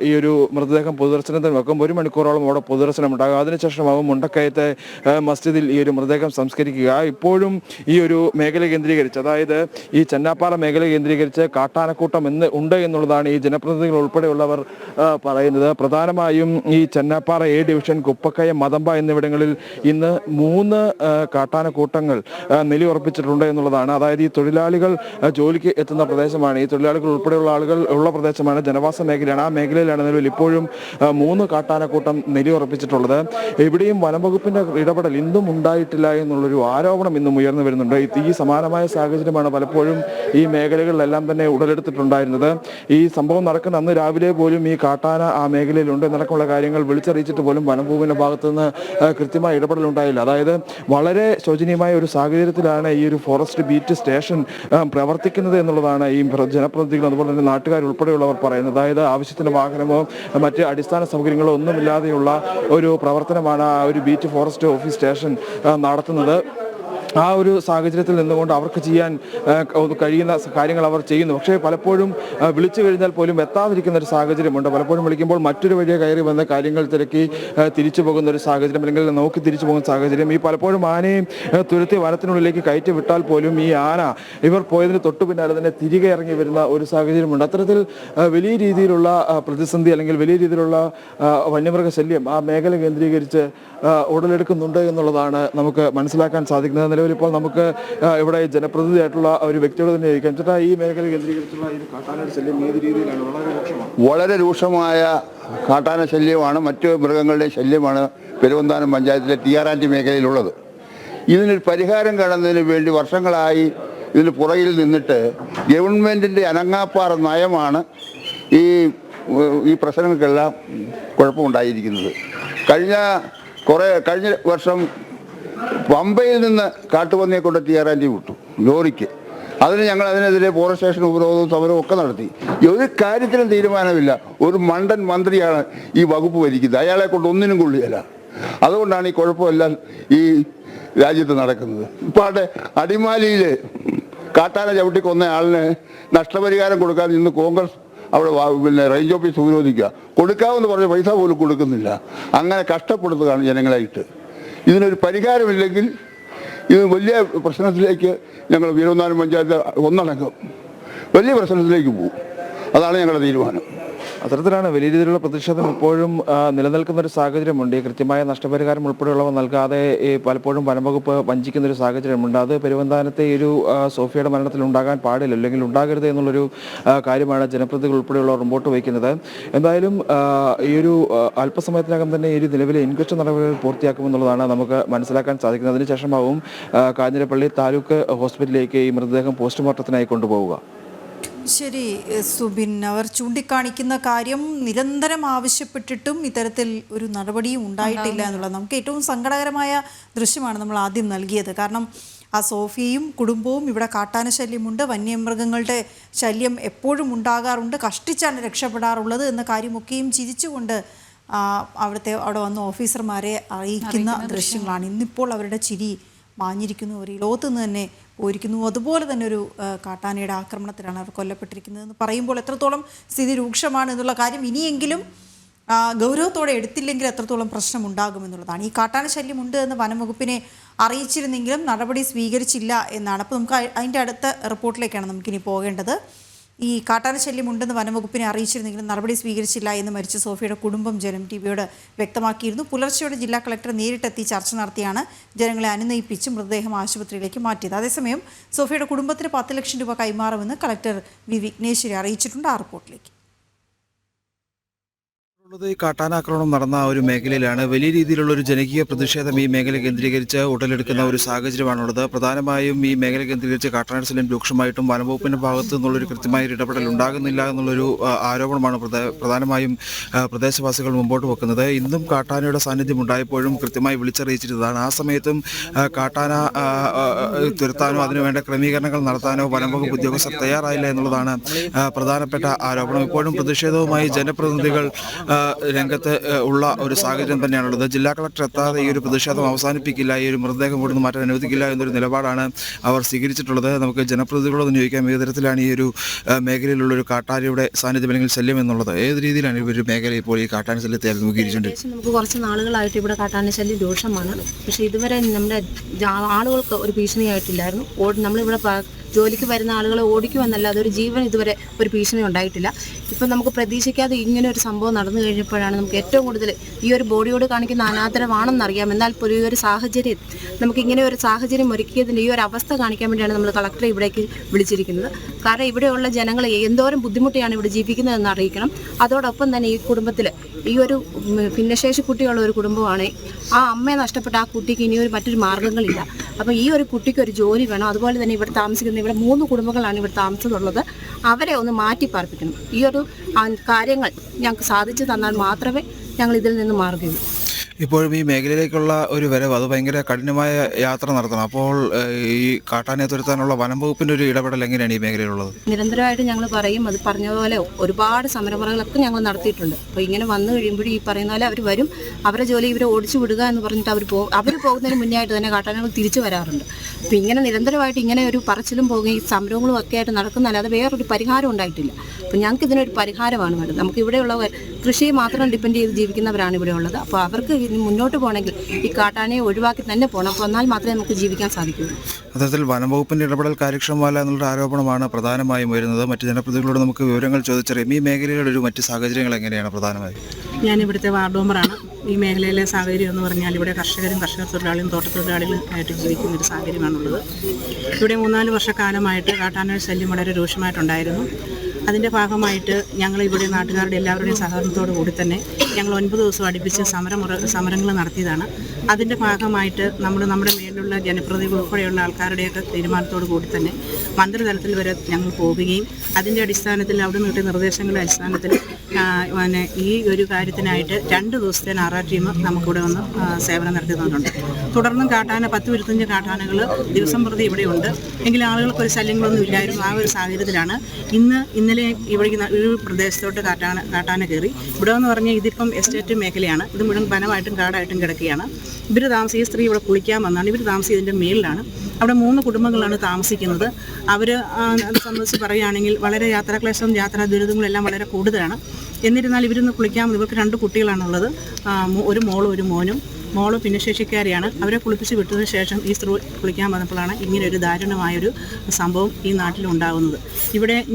ഈ ഒരു മൃതദേഹം പൊതുദർശനത്തിന് വെക്കും. 1 മണിക്കൂറോളം അവിടെ പൊതുദർശനം ഉണ്ടാകും. അതിനുശേഷമാവും മുണ്ടക്കയത്തെ മസ്ജിദിൽ ഈ ഒരു മൃതദേഹം സംസ്കരിക്കുക. ഇപ്പോഴും ഈ ഒരു മേഖല കേന്ദ്രീകരിച്ച്, അതായത് ഈ ചെന്നാപ്പാറ മേഖല കേന്ദ്രീകരിച്ച് കാട്ടാനക്കൂട്ടം ഉണ്ട് എന്നുള്ളതാണ് ഈ ജനപ്രതിനിധികൾ ഉൾപ്പെടെയുള്ളവർ പറയുന്നത്. പ്രധാനമായും ഈ ചെന്നാപ്പാറ A ഡിവിഷൻ, കുപ്പക്കയം, മതമ്പ എന്നിവിടങ്ങളിൽ ഇന്ന് 3 കാട്ടാനക്കൂട്ടങ്ങൾ നിലയുറപ്പിച്ചിട്ടുണ്ട് എന്നുള്ളതാണ്. അതായത് ഈ തൊഴിലാളികൾ ജോലിക്ക് എത്തുന്ന പ്രദേശമാണ്, ഈ തൊഴിലാളികൾ ഉൾപ്പെടെയുള്ള ആളുകൾ ഉള്ള പ്രദേശമാണ്, ജനവാസ മേഖലയാണ്. ആ മേഖലയിലാണ് നിലവിൽ ഇപ്പോഴും 3 കാട്ടാനക്കൂട്ടം നിലയുറപ്പിച്ചിട്ടുള്ളത്. എവിടെയും വനം വകുപ്പിന്റെ ഇടപെടൽ ഇന്നും ഉണ്ടായിട്ടില്ല എന്നുള്ളൊരു ആരോപണം ഇന്നും ഉയർന്നു വരുന്നുണ്ട്. ഈ സമാനമായ സാഹചര്യമാണ് പലപ്പോഴും ഈ മേഖലകളിലെല്ലാം തന്നെ ഉടലെടുത്തിട്ടുണ്ടായിരുന്നത്. ഈ സംഭവം നടക്കുന്ന അന്ന് രാവിലെ പോലും ഈ കാട്ടാന ആ മേഖലയിലുണ്ട് എന്നടക്കമുള്ള കാര്യങ്ങൾ വിളിച്ചറിയിച്ചിട്ട് പോലും വനം വകുപ്പിന്റെ ഭാഗത്തു നിന്ന് കൃത്യമായ ഇടപെടൽ ഉണ്ടായില്ല. അതായത് വളരെ ശോചനീയമായ ഒരു സാഹചര്യത്തിലാണ് ഈ ഒരു ഫോറസ്റ്റ് ബീറ്റ് സ്റ്റേഷൻ പ്രവർത്തിക്കുന്നത് എന്നുള്ളതാണ് ഈ ജനപ്രതിനിധികൾ അതുപോലെ തന്നെ നാട്ടുകാർ ഉൾപ്പെടെയുള്ളവർ പറയുന്നത്. അതായത് ആവശ്യത്തിന് വാഹനമോ മറ്റ് അടിസ്ഥാന സൗകര്യങ്ങളോ ഒന്നുമില്ലാതെയുള്ള ഒരു പ്രവർത്തനമാണ് ആ ഒരു ബീറ്റ് ഫോറസ്റ്റ് ഓഫീസ് സ്റ്റേഷൻ നടത്തുന്നത്. ആ ഒരു സാഹചര്യത്തിൽ നിന്നുകൊണ്ട് അവർക്ക് ചെയ്യാൻ കഴിയുന്ന കാര്യങ്ങൾ അവർ ചെയ്യുന്നു. പക്ഷേ പലപ്പോഴും വിളിച്ചു കഴിഞ്ഞാൽ പോലും എത്താതിരിക്കുന്ന ഒരു സാഹചര്യമുണ്ട്. പലപ്പോഴും വിളിക്കുമ്പോൾ മറ്റൊരു വഴിയെ കയറി വന്ന് കാര്യങ്ങൾ തിരക്കി തിരിച്ചു പോകുന്ന ഒരു സാഹചര്യം, അല്ലെങ്കിൽ നോക്കി തിരിച്ചു പോകുന്ന സാഹചര്യം. ഈ പലപ്പോഴും ആനയെ തുരത്തി വനത്തിനുള്ളിലേക്ക് കയറ്റി വിട്ടാൽ പോലും ഈ ആന ഇവർ പോയതിന് തൊട്ടു പിന്നാലെ തന്നെ തിരികെ ഇറങ്ങി വരുന്ന ഒരു സാഹചര്യമുണ്ട്. അത്തരത്തിൽ വലിയ രീതിയിലുള്ള പ്രതിസന്ധി അല്ലെങ്കിൽ വലിയ രീതിയിലുള്ള വന്യമൃഗ ശല്യം ആ മേഖല കേന്ദ്രീകരിച്ച് ഉടലെടുക്കുന്നുണ്ട് എന്നുള്ളതാണ് നമുക്ക് മനസ്സിലാക്കാൻ സാധിക്കുന്നത്. നിലവിൽ ഇപ്പോൾ നമുക്ക് ഇവിടെ ജനപ്രതിനിധിയായിട്ടുള്ള ഒരു വ്യക്തിയോട് തന്നെ ചോദിക്കാം, ചേട്ടാ, ഈ മേഖല കേന്ദ്രീകരിച്ചുള്ള ഈ കാട്ടാനയുടെ ശല്യം ഏത് രീതിയിലാണ്? വളരെ രൂക്ഷമായ കാട്ടാന ശല്യമാണ്, മറ്റു മൃഗങ്ങളുടെ ശല്യമാണ് പെരുവന്താനം പഞ്ചായത്തിലെ TR&T മേഖലയിലുള്ളത്. ഇതിനൊരു പരിഹാരം കാണുന്നതിന് വേണ്ടി വർഷങ്ങളായി ഇതിന് പുറകിൽ നിന്നിട്ട് ഗവൺമെൻറ്റിൻ്റെ അനങ്ങാപ്പാറ നയമാണ് ഈ പ്രശ്നങ്ങൾക്കെല്ലാം കുഴപ്പമുണ്ടായിരിക്കുന്നത്. കഴിഞ്ഞ വർഷം പമ്പയിൽ നിന്ന് കാട്ടുപന്നിയെ കൊണ്ട് TR&T വിട്ടു ലോറിക്ക്. അതിനെതിരെ ഫോറസ്റ്റ് സ്റ്റേഷൻ ഉപരോധവും സമരവും ഒക്കെ നടത്തി. ഒരു കാര്യത്തിലും തീരുമാനമില്ല. ഒരു മണ്ടൻ മന്ത്രിയാണ് ഈ വകുപ്പ് ഭരിക്കുന്നത്. അയാളെ കൊണ്ട് ഒന്നിനും കൊള്ളിയല്ല. അതുകൊണ്ടാണ് ഈ കുഴപ്പമെല്ലാം ഈ രാജ്യത്ത് നടക്കുന്നത്. ഇപ്പോൾ അവിടെ അടിമാലിയിൽ കാട്ടാന ചവിട്ടി കൊന്ന ആളിന് നഷ്ടപരിഹാരം കൊടുക്കാൻ ഇന്ന് കോൺഗ്രസ് അവിടെ റേഞ്ച് ഓഫീസ് ഉപരോധിക്കുക. കൊടുക്കാമെന്ന് പറഞ്ഞ പൈസ പോലും കൊടുക്കുന്നില്ല. അങ്ങനെ കഷ്ടപ്പെടുത്തുകയാണ് ജനങ്ങളായിട്ട്. ഇതിനൊരു പരിഹാരമില്ലെങ്കിൽ ഇത് വലിയ പ്രശ്നത്തിലേക്ക് ഞങ്ങൾ വീരവനാനം പഞ്ചായത്ത് ഒന്നടങ്കം വലിയ പ്രശ്നത്തിലേക്ക് പോകും. അതാണ് ഞങ്ങളുടെ തീരുമാനം. അത്തരത്തിലാണ് വലിയ രീതിയിലുള്ള പ്രതിഷേധം ഇപ്പോഴും നിലനിൽക്കുന്ന ഒരു സാഹചര്യമുണ്ട്. ഈ കൃത്യമായ നഷ്ടപരിഹാരം ഉൾപ്പെടെയുള്ളവ നൽകാതെ പലപ്പോഴും വനംവകുപ്പ് വഞ്ചിക്കുന്ന ഒരു സാഹചര്യമുണ്ട്. അത് പെരുവന്താനത്തെ ഈ ഒരു സോഫിയയുടെ മരണത്തിൽ ഉണ്ടാകാൻ പാടില്ല, അല്ലെങ്കിൽ ഉണ്ടാകരുത് എന്നുള്ളൊരു കാര്യമാണ് ജനപ്രതിനിധികൾ ഉൾപ്പെടെയുള്ളവർ മുമ്പോട്ട് വയ്ക്കുന്നത്. എന്തായാലും ഈ ഒരു അല്പസമയത്തിനകം തന്നെ ഈ ഒരു നിലവിലെ ഇൻക്വസ്റ്റ് നടപടികൾ പൂർത്തിയാക്കുമെന്നുള്ളതാണ് നമുക്ക് മനസ്സിലാക്കാൻ സാധിക്കുന്നത്. അതിനുശേഷമാവും കാഞ്ഞിരപ്പള്ളി താലൂക്ക് ഹോസ്പിറ്റലിലേക്ക് ഈ മൃതദേഹം പോസ്റ്റ്മോർട്ടത്തിനായി കൊണ്ടുപോവുക. ശരി സുബിൻ, അവർ ചൂണ്ടിക്കാണിക്കുന്ന കാര്യം നിരന്തരം ആവശ്യപ്പെട്ടിട്ടും ഇത്തരത്തിൽ ഒരു നടപടിയും ഉണ്ടായിട്ടില്ല എന്നുള്ളത് നമുക്ക് ഏറ്റവും സങ്കടകരമായ ദൃശ്യമാണ് നമ്മൾ ആദ്യം നൽകിയത്. കാരണം ആ സോഫിയയും കുടുംബവും ഇവിടെ കാട്ടാന ശല്യമുണ്ട്, വന്യമൃഗങ്ങളുടെ ശല്യം എപ്പോഴും ഉണ്ടാകാറുണ്ട്, കഷ്ടിച്ചാണ് രക്ഷപ്പെടാറുള്ളത് എന്ന കാര്യമൊക്കെയും ചിരിച്ചുകൊണ്ട് അവിടെ വന്ന ഓഫീസർമാരെ അറിയിക്കുന്ന ദൃശ്യങ്ങളാണ്. ഇന്നിപ്പോൾ അവരുടെ ചിരി മാഞ്ഞിരിക്കുന്നു, അവർ ഈ ലോകത്ത് നിന്ന് തന്നെ പോയിരിക്കുന്നു. അതുപോലെ തന്നെ ഒരു കാട്ടാനയുടെ ആക്രമണത്തിലാണ് അവർ കൊല്ലപ്പെട്ടിരിക്കുന്നതെന്ന് പറയുമ്പോൾ എത്രത്തോളം സ്ഥിതി രൂക്ഷമാണ് എന്നുള്ള കാര്യം ഇനിയെങ്കിലും ഗൗരവത്തോടെ എടുത്തില്ലെങ്കിൽ എത്രത്തോളം പ്രശ്നമുണ്ടാകുമെന്നുള്ളതാണ്. ഈ കാട്ടാന ശല്യമുണ്ട് എന്ന് വനംവകുപ്പിനെ അറിയിച്ചിരുന്നെങ്കിലും നടപടി സ്വീകരിച്ചില്ല എന്നാണ്. അപ്പോൾ നമുക്ക് അതിൻ്റെ അടുത്ത റിപ്പോർട്ടിലേക്കാണ് നമുക്കിനി പോകേണ്ടത്. ഈ കാട്ടാന ശല്യമുണ്ടെന്ന് വനംവകുപ്പിനെ അറിയിച്ചിരുന്നെങ്കിലും നടപടി സ്വീകരിച്ചില്ല എന്ന് മരിച്ച സോഫിയയുടെ കുടുംബം ജനം ടിവിയോട് വ്യക്തമാക്കിയിരുന്നു. പുലർച്ചെയോടെ ജില്ലാ കളക്ടർ നേരിട്ടെത്തി ചർച്ച നടത്തിയാണ് ജനങ്ങളെ അനുനയിപ്പിച്ച് മൃതദേഹം ആശുപത്രിയിലേക്ക് മാറ്റിയത്. അതേസമയം സോഫിയയുടെ കുടുംബത്തിന് 10 ലക്ഷം രൂപ കൈമാറുമെന്ന് കളക്ടർ വി വിഘ്നേശ്വരി അറിയിച്ചിട്ടുണ്ട്. ആ റിപ്പോർട്ടിലേക്ക്. ഈ കാട്ടാനാക്രമണം നടന്ന ഒരു മേഖലയിലാണ് വലിയ രീതിയിലുള്ള ഒരു ജനകീയ പ്രതിഷേധം ഈ മേഖല കേന്ദ്രീകരിച്ച് ഉടലെടുക്കുന്ന ഒരു സാഹചര്യമാണുള്ളത്. പ്രധാനമായും ഈ മേഖല കേന്ദ്രീകരിച്ച് കാട്ടാന ശല്യം രൂക്ഷമായിട്ടും വനംവകുപ്പിന്റെ ഭാഗത്തു നിന്നുള്ളൊരു കൃത്യമായ ഇടപെടൽ ഉണ്ടാകുന്നില്ല എന്നുള്ളൊരു ആരോപണമാണ് പ്രധാനമായും പ്രദേശവാസികൾ മുമ്പോട്ട് വെക്കുന്നത്. ഇന്നും കാട്ടാനയുടെ സാന്നിധ്യം ഉണ്ടായപ്പോഴും കൃത്യമായി വിളിച്ചറിയിച്ചിരുന്നതാണ്. ആ സമയത്തും കാട്ടാന തുരത്താനോ അതിനുവേണ്ട ക്രമീകരണങ്ങൾ നടത്താനോ വനംവകുപ്പ് ഉദ്യോഗസ്ഥർ തയ്യാറായില്ല എന്നുള്ളതാണ് പ്രധാനപ്പെട്ട ആരോപണം. ഇപ്പോഴും പ്രതിഷേധവുമായി ജനപ്രതിനിധികൾ രംഗത്ത് ഉള്ള ഒരു സാഹചര്യം തന്നെയാണുള്ളത്. ജില്ലാ കളക്ടർ എത്താതെ ഈ ഒരു പ്രതിഷേധം അവസാനിപ്പിക്കില്ല, ഈ ഒരു മൃതദേഹം ഇവിടുന്ന് മാറ്റാൻ അനുവദിക്കില്ല എന്നൊരു നിലപാടാണ് അവർ സ്വീകരിച്ചിട്ടുള്ളത്. നമുക്ക് ജനപ്രതിനിധികളോട് ചോദിക്കാം, ഏത് തരത്തിലാണ് ഈ ഒരു മേഖലയിലുള്ള ഒരു കാട്ടാനയുടെ സാന്നിധ്യം അല്ലെങ്കിൽ ശല്യം എന്നുള്ളത്? ഏത് രീതിയിലാണ് ഈ ഒരു മേഖല ഇപ്പോൾ ഈ കാട്ടാന ശല്യത്തെ അഭിമുഖീകരിച്ചുകൊണ്ടിരിക്കുന്നത്? നമുക്ക് കുറച്ച് നാളുകളായിട്ട് ഇവിടെ കാട്ടാന ശല്യം രൂക്ഷമാണ്. പക്ഷേ ഇതുവരെ നമ്മുടെ ആളുകൾക്ക് ഒരു ഭീഷണിയായിട്ടില്ലായിരുന്നു. നമ്മളിവിടെ ജോലിക്ക് വരുന്ന ആളുകളെ ഓടിക്കുമെന്നല്ലാതെ ഒരു ജീവൻ ഇതുവരെ ഒരു ഭീഷണി ഉണ്ടായിട്ടില്ല. ഇപ്പം നമുക്ക് പ്രതീക്ഷിക്കാതെ ഇങ്ങനെ ഒരു സംഭവം നടന്നു കഴിഞ്ഞപ്പോഴാണ് നമുക്ക് ഏറ്റവും കൂടുതൽ ഈ ഒരു ബോഡിയോട് കാണിക്കുന്ന അനാദരവാണെന്നറിയാം. എന്നാൽ പോലും ഈ ഒരു സാഹചര്യം നമുക്കിങ്ങനെ ഒരു സാഹചര്യം ഒരുക്കിയതിൻ്റെ ഈ ഒരു അവസ്ഥ കാണിക്കാൻ വേണ്ടിയാണ് നമ്മൾ കളക്ടറെ ഇവിടേക്ക് വിളിച്ചിരിക്കുന്നത്. കാരണം ഇവിടെയുള്ള ജനങ്ങൾ എന്തോരം ബുദ്ധിമുട്ടിയാണ് ഇവിടെ ജീവിക്കുന്നതെന്ന് അറിയിക്കണം. അതോടൊപ്പം തന്നെ ഈ കുടുംബത്തിൽ ഈ ഒരു ഭിന്നശേഷി കുട്ടിയുള്ള ഒരു കുടുംബമാണ്. ആ അമ്മയെ നഷ്ടപ്പെട്ട ആ കുട്ടിക്ക് ഇനിയൊരു മറ്റൊരു മാർഗ്ഗങ്ങളില്ല. അപ്പോൾ ഈ ഒരു കുട്ടിക്ക് ഒരു ജോലി വേണം. അതുപോലെ തന്നെ ഇവിടെ താമസിക്കുന്ന ഇവിടെ 3 കുടുംബങ്ങളാണ് ഇവിടെ താമസമുള്ളത്. അവരെ ഒന്ന് മാറ്റി പാർപ്പിക്കണം. ഈ ഒരു കാര്യങ്ങൾ ഞങ്ങൾക്ക് സാധിച്ചു തന്നാൽ മാത്രമേ ഞങ്ങൾ ഇതിൽ നിന്ന് മാറുകയുള്ളൂ. ഇപ്പോഴും ഈ മേഖലയിലേക്കുള്ള ഒരു വരവ് അത് ഭയങ്കര കഠിനമായ യാത്ര നടത്തണം. അപ്പോൾ ഈ കാട്ടാനയെ തുരത്താനുള്ള വനംവകുപ്പിൻ്റെ ഒരു ഇടപെടൽ എങ്ങനെയാണ് ഈ മേഖലയിലുള്ളത്? നിരന്തരമായിട്ട് ഞങ്ങൾ പറയും, അത് പറഞ്ഞതുപോലെ ഒരുപാട് സമരമുറകളൊക്കെ ഞങ്ങൾ നടത്തിയിട്ടുണ്ട്. അപ്പോൾ ഇങ്ങനെ വന്നു കഴിയുമ്പോഴും ഈ പറയുന്ന പോലെ അവർ വരും, അവരുടെ ജോലി ഇവരെ ഓടിച്ചു വിടുക എന്ന് പറഞ്ഞിട്ട് അവർ പോകുന്നതിന് മുന്നേ ആയിട്ട് തന്നെ കാട്ടാനകൾ തിരിച്ചു വരാറുണ്ട്. അപ്പോൾ ഇങ്ങനെ നിരന്തരമായിട്ട് ഇങ്ങനെ ഒരു പറച്ചിലും പോകുകയും സമരങ്ങളും ഒക്കെ ആയിട്ട് നടക്കുന്നതല്ലാതെ വേറൊരു പരിഹാരം ഉണ്ടായിട്ടില്ല. അപ്പോൾ ഞങ്ങൾക്ക് ഇതിനൊരു പരിഹാരമാണ് വേണ്ടത്. നമുക്ക് ഇവിടെയുള്ള കൃഷിയെ മാത്രം ഡിപ്പെൻഡ് ചെയ്ത് ജീവിക്കുന്നവരാണ് ഇവിടെ ഉള്ളത്. അപ്പോൾ അവർക്ക് മുന്നോട്ട് പോകണമെങ്കിൽ ഈ കാട്ടാനയെ ഒഴിവാക്കി തന്നെ പോകണം. അപ്പോൾ എന്നാൽ മാത്രമേ നമുക്ക് ജീവിക്കാൻ സാധിക്കുകയുള്ളൂ. അത്തരത്തിൽ വനംവകുപ്പിന്റെ ഇടപെടൽ കാര്യക്ഷമമല്ല എന്നുള്ള ആരോപണമാണ് പ്രധാനമായും വരുന്നത്. മറ്റ് ജനപ്രതിനിധികളോട് നമുക്ക് വിവരങ്ങൾ ചോദിച്ചറിയാം. ഈ മേഖലയുടെ ഒരു മറ്റ് സാഹചര്യങ്ങൾ എങ്ങനെയാണ് പ്രധാനമായും? ഞാൻ ഇവിടുത്തെ വാർഡ് മെമ്പറാണ്. ഈ മേഖലയിലെ സാഹചര്യം എന്ന് പറഞ്ഞാൽ ഇവിടെ കർഷക തൊഴിലാളികളും തോട്ടത്തൊഴിലാളികളും ആയിട്ട് ജീവിക്കുന്ന ഒരു സാഹചര്യമാണുള്ളത്. ഇവിടെ 3-4 വർഷക്കാലമായിട്ട് കാട്ടാനയുടെ ശല്യം വളരെ രൂക്ഷമായിട്ടുണ്ടായിരുന്നു. അതിൻ്റെ ഭാഗമായിട്ട് ഞങ്ങൾ ഇവിടെ നാട്ടുകാരുടെ എല്ലാവരുടെയും സഹകരണത്തോടു കൂടി തന്നെ ഞങ്ങൾ 9 ദിവസം അടുപ്പിച്ച് സമരങ്ങൾ നടത്തിയതാണ്. അതിൻ്റെ ഭാഗമായിട്ട് നമ്മുടെ മേലുള്ള ജനപ്രതിനിധികൾ ഉൾപ്പെടെയുള്ള ആൾക്കാരുടെയൊക്കെ തീരുമാനത്തോടു കൂടി തന്നെ മന്ത്രിതലത്തിൽ വരെ ഞങ്ങൾ പോവുകയും അതിൻ്റെ അടിസ്ഥാനത്തിൽ അവിടെ നിന്ന് കിട്ടിയ നിർദ്ദേശങ്ങളുടെ അടിസ്ഥാനത്തിൽ ഈ ഒരു കാര്യത്തിനായിട്ട് 2 ദിവസത്തെ RR ടീം നമുക്കിവിടെ വന്ന് സേവനം നടത്തി തന്നിട്ടുണ്ട്. തുടർന്നും 10-25 കാട്ടാനകൾ ദിവസം പ്രതി ഇവിടെയുണ്ട്. എങ്കിലും ആളുകൾക്കൊരു ശല്യങ്ങളൊന്നും ഇല്ലായിരുന്നു. ആ ഒരു സാഹചര്യത്തിലാണ് ഇന്നലെ ഇവിടെ ഈ പ്രദേശത്തോട്ട് കാട്ടാന കയറി. ഇവിടെ എന്ന് പറഞ്ഞാൽ ഇതിപ്പം എസ്റ്റേറ്റ് മേഖലയാണ്. ഇത് മുഴുവൻ വനമായിട്ടും കാടായിട്ടും കിടക്കുകയാണ്. ഈ സ്ത്രീ ഇവിടെ കുളിക്കാൻ വന്നാണ്. ഇവർ താമസിച്ചതിൻ്റെ മേളിലാണ്. അവിടെ 3 കുടുംബങ്ങളാണ് താമസിക്കുന്നത്. അവർ അത് സംബന്ധിച്ച് പറയുകയാണെങ്കിൽ വളരെ യാത്രാക്ലേശവും യാത്രാ ദുരിതങ്ങളെല്ലാം വളരെ കൂടുതലാണ്. എന്നിരുന്നാൽ ഇവരൊന്ന് കുളിക്കാൻ ഇവർക്ക് 2 കുട്ടികളാണുള്ളത്. ഒരു മോളും ഒരു മോനും. മോള് ഭിന്നശേഷിക്കാരിയാണ്. അവരെ കുളിപ്പിച്ച് വിട്ടതിന് ശേഷം ഈ സ്ത്രീ കുളിക്കാൻ വന്നപ്പോഴാണ് ഇങ്ങനെ ഒരു ദാരുണമായൊരു സംഭവം ഈ നാട്ടിലുണ്ടാകുന്നത്.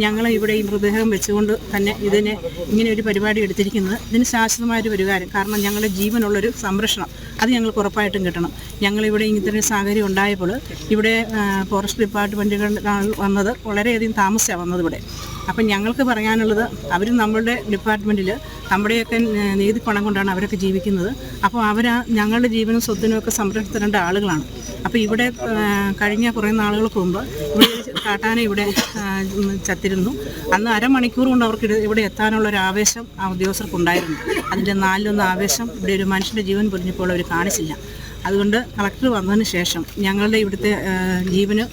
ഞങ്ങൾ ഇവിടെ ഈ മൃതദേഹം വെച്ചുകൊണ്ട് തന്നെ ഇതിനെ ഇങ്ങനെ ഒരു പരിപാടി എടുത്തിരിക്കുന്നത് ഇതിന് ശാശ്വതമായൊരു പരിഹാരം. കാരണം ഞങ്ങളുടെ ജീവനുള്ളൊരു സംരക്ഷണം അത് ഞങ്ങൾക്ക് ഉറപ്പായിട്ടും കിട്ടണം. ഞങ്ങളിവിടെ ഇങ്ങനത്തെ ഒരു സാഹചര്യം ഉണ്ടായപ്പോൾ ഇവിടെ ഫോറസ്റ്റ് ഡിപ്പാർട്ട്മെൻറ്റുകൾ വന്നത് വളരെയധികം താമസിച്ചാണ് വന്നത് ഇവിടെ. അപ്പം ഞങ്ങൾക്ക് പറയാനുള്ളത്, അവർ നമ്മളുടെ ഡിപ്പാർട്ട്മെൻറ്റിൽ നമ്മുടെയൊക്കെ നീതി പണം കൊണ്ടാണ് അവരൊക്കെ ജീവിക്കുന്നത്. അപ്പോൾ ഞങ്ങളുടെ ജീവനും സ്വത്തിനും ഒക്കെ സംരക്ഷിക്കേണ്ട ആളുകളാണ്. അപ്പോൾ ഇവിടെ കഴിഞ്ഞ കുറേ നാളുകൾക്ക് മുമ്പ് ഇവിടെ കാട്ടാന ഇവിടെ ചത്തിരുന്നു. അന്ന് അരമണിക്കൂർ കൊണ്ട് അവർക്ക് ഇവിടെ എത്താനുള്ള ഒരു ആവേശം ആ ഉദ്യോഗസ്ഥർക്കുണ്ടായിരുന്നു. അതിൻ്റെ 4-1 ആവേശം ഇവിടെ ഒരു മനുഷ്യൻ്റെ ജീവൻ പൊലിഞ്ഞപ്പോൾ അവർ കാണിച്ചില്ല. അതുകൊണ്ട് കളക്ടർ വന്നതിന് ശേഷം ഞങ്ങളുടെ ഇവിടുത്തെ ജീവന്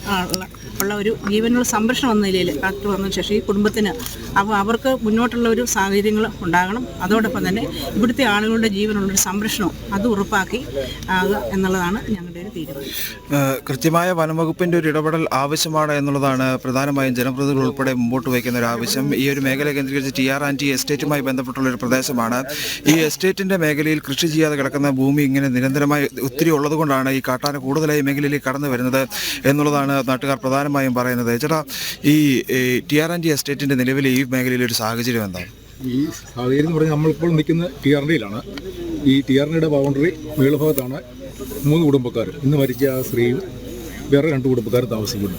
ഉള്ള ഒരു ജീവനുള്ള സംരക്ഷണം എന്ന നിലയിൽ കളക്ടർ വന്നതിന് ശേഷം ഈ കുടുംബത്തിന് അവർക്ക് മുന്നോട്ടുള്ള ഒരു സാഹചര്യങ്ങൾ ഉണ്ടാകണം. അതോടൊപ്പം തന്നെ ഇവിടുത്തെ ആളുകളുടെ ജീവനുള്ളൊരു സംരക്ഷണവും അത് ഉറപ്പാക്കി ആകുക എന്നുള്ളതാണ് ഞങ്ങളുടെ ഒരു തീരുമാനം. കൃത്യമായ വനംവകുപ്പിൻ്റെ ഒരു ഇടപെടൽ ആവശ്യമാണ് എന്നുള്ളതാണ് പ്രധാനമായും ജനപ്രതിനിധികൾ ഉൾപ്പെടെ മുമ്പോട്ട് വയ്ക്കുന്ന ഒരു ആവശ്യം. ഈ ഒരു മേഖല കേന്ദ്രീകരിച്ച് TR&T എസ്റ്റേറ്റുമായി ബന്ധപ്പെട്ടുള്ളൊരു പ്രദേശമാണ്. ഈ എസ്റ്റേറ്റിൻ്റെ മേഖലയിൽ കൃഷി ചെയ്യാതെ കിടക്കുന്ന ഭൂമി ഇങ്ങനെ നിരന്തരമായി ഒത്തിരി ഉള്ളതുകൊണ്ടാണ് ഈ കാട്ടാന കൂടുതലായി മേഖലയിലേക്ക് കടന്നു വരുന്നത് എന്നുള്ളതാണ് നാട്ടുകാർ പ്രധാനമായും പറയുന്നത്. ചേട്ടാ, ഈ TR&T എസ്റ്റേറ്റിൻ്റെ നിലവിലെ ഈ മേഖലയിലൊരു സാഹചര്യം എന്താണ്? ഈ സാഹചര്യം എന്ന് പറഞ്ഞാൽ നമ്മളിപ്പോൾ നിൽക്കുന്ന TR&Tയിലാണ്. ഈ TR&Tയുടെ ബൗണ്ടറി മേളുഭാഗത്താണ് 3 കുടുംബക്കാർ, ഇന്ന് മരിച്ച ആ സ്ത്രീയും വേറെ 2 കുടുംബക്കാർ താമസിക്കുന്നു.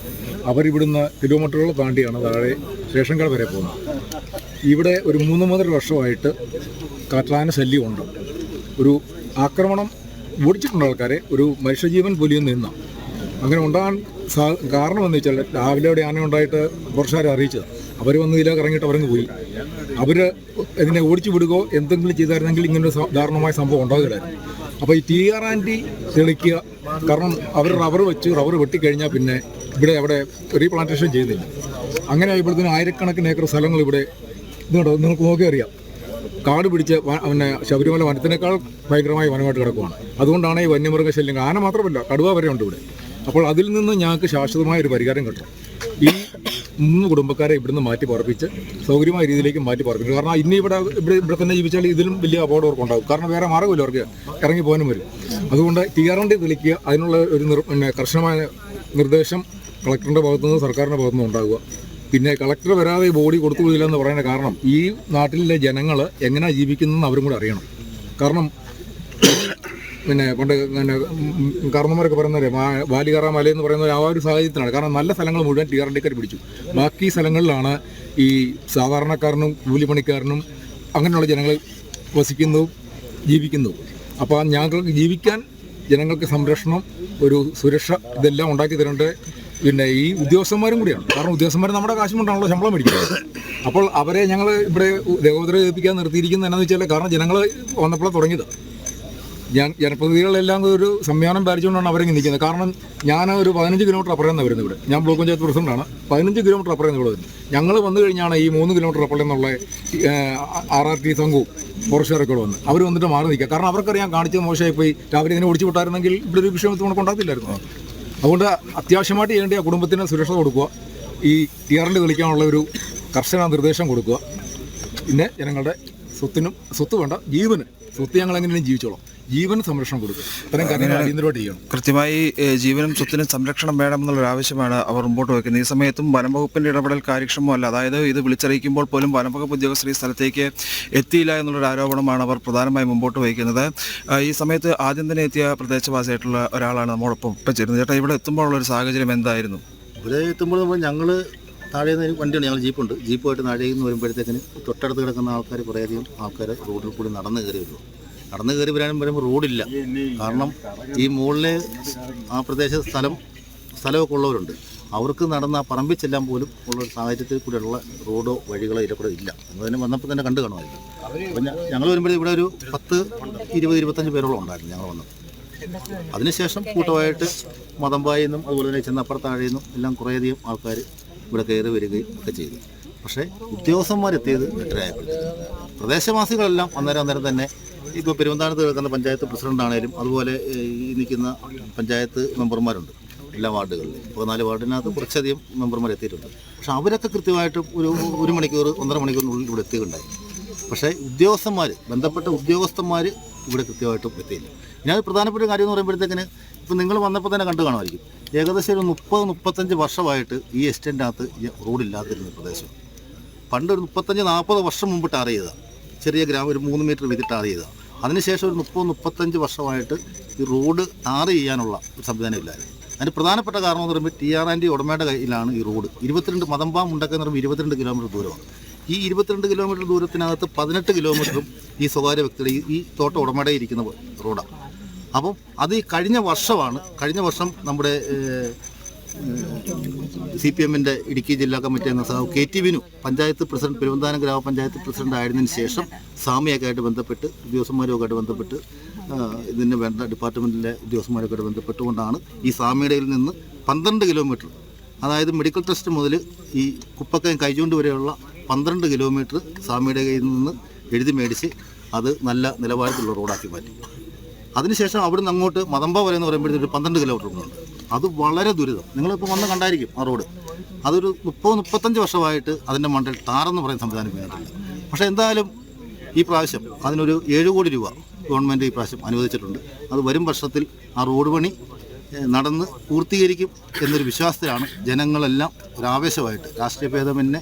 അവരിവിടുന്ന് കിലോമീറ്ററുകൾ താണ്ടിയാണ് താഴെ സ്റ്റേഷൻകാർ വരെ പോകുന്നത്. ഇവിടെ ഒരു 3-3.5 വർഷമായിട്ട് കാട്ടാന ശല്യമുണ്ട്. ഒരു ആക്രമണം ഓടിച്ചിട്ടുണ്ട് ആൾക്കാരെ, ഒരു മനുഷ്യജീവൻ പൊലിയും നിന്ന അങ്ങനെ ഉണ്ടാകാൻ കാരണമെന്ന് വെച്ചാൽ രാവിലെ അവിടെ ആന ഉണ്ടായിട്ട് കുറച്ചാരെ അറിയിച്ചത്. അവർ വന്ന് ഇതിലേക്ക് ഇറങ്ങിയിട്ട് അവരങ്ങ് പോയി. അവർ ഇതിനെ ഓടിച്ചു വിടുകയോ എന്തെങ്കിലും ചെയ്തായിരുന്നെങ്കിൽ ഇങ്ങനൊരു ദാരുണമായ സംഭവം ഉണ്ടാകില്ലായിരുന്നു. അപ്പോൾ ഈ TR&T തെളിക്കുക, കാരണം അവർ റബ്ബർ വെട്ടിക്കഴിഞ്ഞാൽ പിന്നെ ഇവിടെ അവിടെ റീപ്ലാന്റേഷൻ ചെയ്യുന്നില്ല. അങ്ങനെ ആയപ്പോഴത്തേന് ആയിരക്കണക്കിന് ഏക്കർ സ്ഥലങ്ങൾ ഇവിടെ ഇതുണ്ടോ നിങ്ങൾക്ക് നോക്കി അറിയാം, കാട് പിടിച്ച് ശബരിമല വനത്തിനേക്കാൾ ഭയങ്കരമായ വനമായിട്ട് കിടക്കുകയാണ്. അതുകൊണ്ടാണ് ഈ വന്യമൃഗശല്യം, ആന മാത്രമല്ല കടുവ വരെ ഉണ്ട് ഇവിടെ. അപ്പോൾ അതിൽ നിന്ന് ഞങ്ങൾക്ക് ശാശ്വതമായ ഒരു പരിഹാരം കിട്ടും. ഈ 3 കുടുംബക്കാരെ ഇവിടുന്ന് മാറ്റി പാർപ്പിച്ച് സൗകര്യമായ രീതിയിലേക്ക് മാറ്റി പാർപ്പിക്കും. കാരണം ഇനി ഇവിടെ തന്നെ ജീവിച്ചാൽ ഇതിലും വലിയ അപകടം അവർക്ക് ഉണ്ടാകും. കാരണം വേറെ മാർഗ്ഗമില്ല, അവർക്ക് ഇറങ്ങി പോകാനും വരും. അതുകൊണ്ട് TR&T തെളിക്കുക, അതിനുള്ള ഒരു കർശനമായ നിർദ്ദേശം കളക്ടറിൻ്റെ ഭാഗത്തുനിന്ന് സർക്കാരിൻ്റെ ഭാഗത്തുനിന്ന് ഉണ്ടാകുക. പിന്നെ കളക്ടർ വരാതെ ബോഡി കൊടുത്തുകൂടില്ല എന്ന് പറയുന്ന കാരണം ഈ നാട്ടിലെ ജനങ്ങൾ എങ്ങനെയാണ് ജീവിക്കുന്നതെന്ന് അവരും കൂടെ അറിയണം. കാരണം പണ്ട് കാരണന്മാരൊക്കെ പറയുന്നവരെ ബാലികാറ മല എന്ന് പറയുന്ന ആ ഒരു സാഹചര്യത്തിലാണ്. കാരണം നല്ല സ്ഥലങ്ങൾ മുഴുവൻ TR&Tക്കാർ പിടിച്ചു. ബാക്കി സ്ഥലങ്ങളിലാണ് ഈ സാധാരണക്കാരനും കൂലിപ്പണിക്കാരനും അങ്ങനെയുള്ള ജനങ്ങൾ വസിക്കുന്നതും ജീവിക്കുന്നതും. അപ്പോൾ ഞങ്ങൾക്ക് ജീവിക്കാൻ ജനങ്ങൾക്ക് സംരക്ഷണം, ഒരു സുരക്ഷ ഇതെല്ലാം ഉണ്ടാക്കി തരേണ്ടത് പിന്നെ ഈ ഉദ്യോഗസ്ഥന്മാരും കൂടിയാണ്. കാരണം ഉദ്യോഗസ്ഥന്മാർ നമ്മുടെ കാശ് കൊണ്ടാണല്ലോ ശമ്പളം മേടിക്കുന്നത്. അപ്പോൾ അവരെ ഞങ്ങൾ ഇവിടെ ദേഹോദരേൽപ്പിക്കാൻ നിർത്തിയിരിക്കുന്നത് എന്നാന്ന് വെച്ചാൽ, കാരണം ജനങ്ങൾ വന്നപ്പോഴാണ് തുടങ്ങിയത്. ജനപ്രതിനിധികളെല്ലാം ഒരു സംവിധാനം പാലിച്ചുകൊണ്ടാണ് അവരെങ്കിൽ നിൽക്കുന്നത്. കാരണം ഞാൻ ഒരു 15 കിലോമീറ്റർ അപ്പുറം വരുന്നത് ഇവിടെ. ഞാൻ ബ്ലോക്ക് പഞ്ചായത്ത് പ്രസിഡന്റാണ്. 15 കിലോമീറ്റർ അപ്പുറം ഇവിടെ വരുന്നത്. ഞങ്ങൾ വന്നു കഴിഞ്ഞാണ് ഈ 3 കിലോമീറ്റർ അപ്പുറം എന്നുള്ള RRT സംഘവും ഫോറസ്റ്റുകാരൊക്കെ വന്ന് അവർ വന്നിട്ട് മാറി നിൽക്കുക. കാരണം അവർക്കറിയാൻ കാണിച്ചത് മോശമായി പോയി. രാവിലെ ഇതിനെ ഓടിച്ചു വിട്ടായിരുന്നെങ്കിൽ ഇവിടെ ഒരു വിഷയം നമുക്ക് ഉണ്ടാകത്തില്ലായിരുന്നു. അതുകൊണ്ട് അത്യാവശ്യമായിട്ട് ചെയ്യേണ്ട കുടുംബത്തിന് സുരക്ഷ കൊടുക്കുക, ഈ TR&T തെളിക്കാനുള്ള ഒരു കർശന നിർദ്ദേശം കൊടുക്കുക. പിന്നെ ജനങ്ങളുടെ സ്വത്ത് വേണ്ട, ജീവന്, സ്വത്ത് ഞങ്ങൾ എങ്ങനെയും ജീവിച്ചോളാം, ജീവന് സംരക്ഷണം കൊടുക്കുക. ഇത്തരം കാര്യങ്ങൾ അടിയന്തരമായിട്ട് ചെയ്യണം. കൃത്യമായി ജീവനും സ്വത്തിനും സംരക്ഷണം വേണമെന്നുള്ളൊരു ആവശ്യമാണ് അവർ മുമ്പോട്ട് വയ്ക്കുന്നത്. ഈ സമയത്തും വനംവകുപ്പിൻ്റെ ഇടപെടൽ കാര്യക്ഷമമല്ല. അതായത് ഇത് വിളിച്ചറിയിക്കുമ്പോൾ പോലും വനംവകുപ്പ് ഉദ്യോഗസ്ഥർ ഈ സ്ഥലത്തേക്ക് എത്തിയില്ല എന്നുള്ളൊരു ആരോപണമാണ് അവർ പ്രധാനമായും മുമ്പോട്ട് വയ്ക്കുന്നത്. ഈ സമയത്ത് ആദ്യം തന്നെ എത്തിയ പ്രദേശവാസിയായിട്ടുള്ള ഒരാളാണ് നമ്മോടൊപ്പം ഇപ്പം ചേരുന്നത്. ചേട്ടാ, ഇവിടെ എത്തുമ്പോഴുള്ളൊരു സാഹചര്യം എന്തായിരുന്നു? ഇവിടെ എത്തുമ്പോൾ ഞങ്ങൾ താഴെ നിന്ന് വണ്ടിയാണ്, ഞങ്ങൾ ജീപ്പുണ്ട്. ജീപ്പുമായിട്ട് താഴെ നിന്ന് വരുമ്പോഴത്തേക്കിന് തൊട്ടടുത്ത് കിടക്കുന്ന ആൾക്കാർ കുറേയധികം ആൾക്കാർ റോഡിൽ കൂടി നടന്നു കയറി വരുമോ. നടന്നു കയറി വരുമ്പോൾ റോഡില്ല. കാരണം ഈ മുകളിലെ ആ പ്രദേശത്ത് സ്ഥലമൊക്കെ ഉള്ളവരുണ്ട്. അവർക്ക് നടന്ന് ആ പറമ്പിൽ ചെല്ലാൻ പോലും ഉള്ളൊരു സാഹചര്യത്തിൽ കൂടെയുള്ള റോഡോ വഴികളോ ഇതിലൂടെ ഇല്ല. എന്നതിന് വന്നപ്പോൾ തന്നെ കണ്ടു കാണുമായിരുന്നു. അപ്പം ഞങ്ങൾ വരുമ്പോഴേ ഇവിടെ ഒരു 10-20-25 പേരോളം ഉണ്ടായിരുന്നു ഞങ്ങൾ വന്നത്. അതിനുശേഷം കൂട്ടമായിട്ട് മതമ്പായിൽ നിന്നും അതുപോലെ തന്നെ ചെന്നപ്പുറത്താഴയിൽ നിന്നും എല്ലാം കുറേയധികം ആൾക്കാർ ഇവിടെ കയറി വരികയും ഒക്കെ ചെയ്തു. പക്ഷേ ഉദ്യോഗസ്ഥന്മാരെത്തിയത് 8:30 പ്രദേശവാസികളെല്ലാം അന്നേരം തന്നെ ഇപ്പോൾ പെരുവന്താനത്ത് കിടക്കുന്ന പഞ്ചായത്ത് പ്രസിഡൻ്റാണേലും അതുപോലെ ഈ നിൽക്കുന്ന പഞ്ചായത്ത് മെമ്പർമാരുണ്ട് എല്ലാ വാർഡുകളിലും. 14 വാർഡിനകത്ത് കുറച്ചധികം മെമ്പർമാർ എത്തിയിട്ടുണ്ട്. പക്ഷേ അവരൊക്കെ കൃത്യമായിട്ട് ഒരു 1 മണിക്കൂർ 1.5 മണിക്കൂറിനുള്ളിൽ ഇവിടെ എത്തിയിട്ടുണ്ടായി. പക്ഷേ ബന്ധപ്പെട്ട ഉദ്യോഗസ്ഥന്മാർ ഇവിടെ കൃത്യമായിട്ടും എത്തിയില്ല. ഇനി അത് പ്രധാനപ്പെട്ട കാര്യം എന്ന് പറയുമ്പോഴത്തേക്കിന് ഇപ്പം നിങ്ങൾ വന്നപ്പോൾ തന്നെ കണ്ടു കാണുമായിരിക്കും, ഏകദേശം ഒരു 30-35 വർഷമായിട്ട് ഈ എസ്റ്റേറ്റിനകത്ത് റോഡില്ലാതിരുന്ന പ്രദേശം. പണ്ട് ഒരു 35-40 വർഷം മുമ്പ് ടാർ ചെയ്തതാണ്, ചെറിയ ഗ്രാമം ഒരു 3 മീറ്റർ വീതി ടാർ ചെയ്തതാണ്. അതിനുശേഷം ഒരു 30-35 വർഷമായിട്ട് ഈ റോഡ് ടാർ ചെയ്യാനുള്ള ഒരു സംവിധാനം ഇല്ലായിരുന്നു. അതിന് പ്രധാനപ്പെട്ട കാരണം എന്ന് പറയുമ്പോൾ TR&D ഉടമയുടെ കയ്യിലാണ് ഈ റോഡ്. 22 മതമ്പാം മുണ്ടക്ക എന്ന് പറയുമ്പോൾ 22 കിലോമീറ്റർ ദൂരമാണ്. ഈ 22 കിലോമീറ്റർ ദൂരത്തിനകത്ത് 18 കിലോമീറ്ററും ഈ സ്വകാര്യ വ്യക്തിയുടെ ഈ തോട്ട ഉടമയുടെ ഇരിക്കുന്ന റോഡാണ്. അപ്പം അത് ഈ കഴിഞ്ഞ വർഷം നമ്മുടെ CPM-ന്റെ ഇടുക്കി ജില്ലാ കമ്മിറ്റി അംഗം സാഹു KT വിനു പഞ്ചായത്ത് പ്രസിഡന്റ്, പെരുവന്താനം ഗ്രാമപഞ്ചായത്ത് പ്രസിഡന്റ് ആയതിനു ശേഷം സാമിയൊക്കെ ആയിട്ട് ബന്ധപ്പെട്ട് ഉദ്യോഗസ്ഥന്മാരുമായിട്ട് ബന്ധപ്പെട്ട് ഇതിന് വേണ്ട ഡിപ്പാർട്ട്മെൻറ്റിലെ ഉദ്യോഗസ്ഥന്മാരൊക്കെ ബന്ധപ്പെട്ടുകൊണ്ടാണ് ഈ സാമിയുടെയിൽ നിന്ന് 12 കിലോമീറ്റർ, അതായത് മെഡിക്കൽ ട്രസ്റ്റ് മുതൽ ഈ കുപ്പക്കയം കൈചൂണ്ട് വരെയുള്ള 12 കിലോമീറ്റർ സാമിയുടെ കയ്യിൽ നിന്ന് എഴുതി മേടിച്ച് അത് നല്ല നിലവാരത്തിലുള്ള റോഡാക്കി മാറ്റി. അതിനുശേഷം അവിടുന്ന് അങ്ങോട്ട് മതമ്പ വരെ എന്ന് പറയുമ്പോഴത്തേക്ക് 12 കിലോമീറ്റർ ഉണ്ട്. അത് വളരെ ദുരിതം. നിങ്ങളിപ്പോൾ വന്ന് കണ്ടായിരിക്കും ആ റോഡ്. അതൊരു 30-35 വർഷമായിട്ട് അതിൻ്റെ മണ്ടൽ ടാറെന്ന് പറയുന്ന സംവിധാനം വേണ്ടിയില്ല. പക്ഷേ എന്തായാലും ഈ പ്രാവശ്യം അതിനൊരു 7 കോടി രൂപ ഗവൺമെൻറ് ഈ പ്രാവശ്യം അനുവദിച്ചിട്ടുണ്ട്. അത് വരും വർഷത്തിൽ ആ റോഡ് പണി നടന്ന് പൂർത്തീകരിക്കും എന്നൊരു വിശ്വാസത്തിലാണ് ജനങ്ങളെല്ലാം ഒരു ആവേശമായിട്ട്, രാഷ്ട്രീയ ഭേദമന്യേ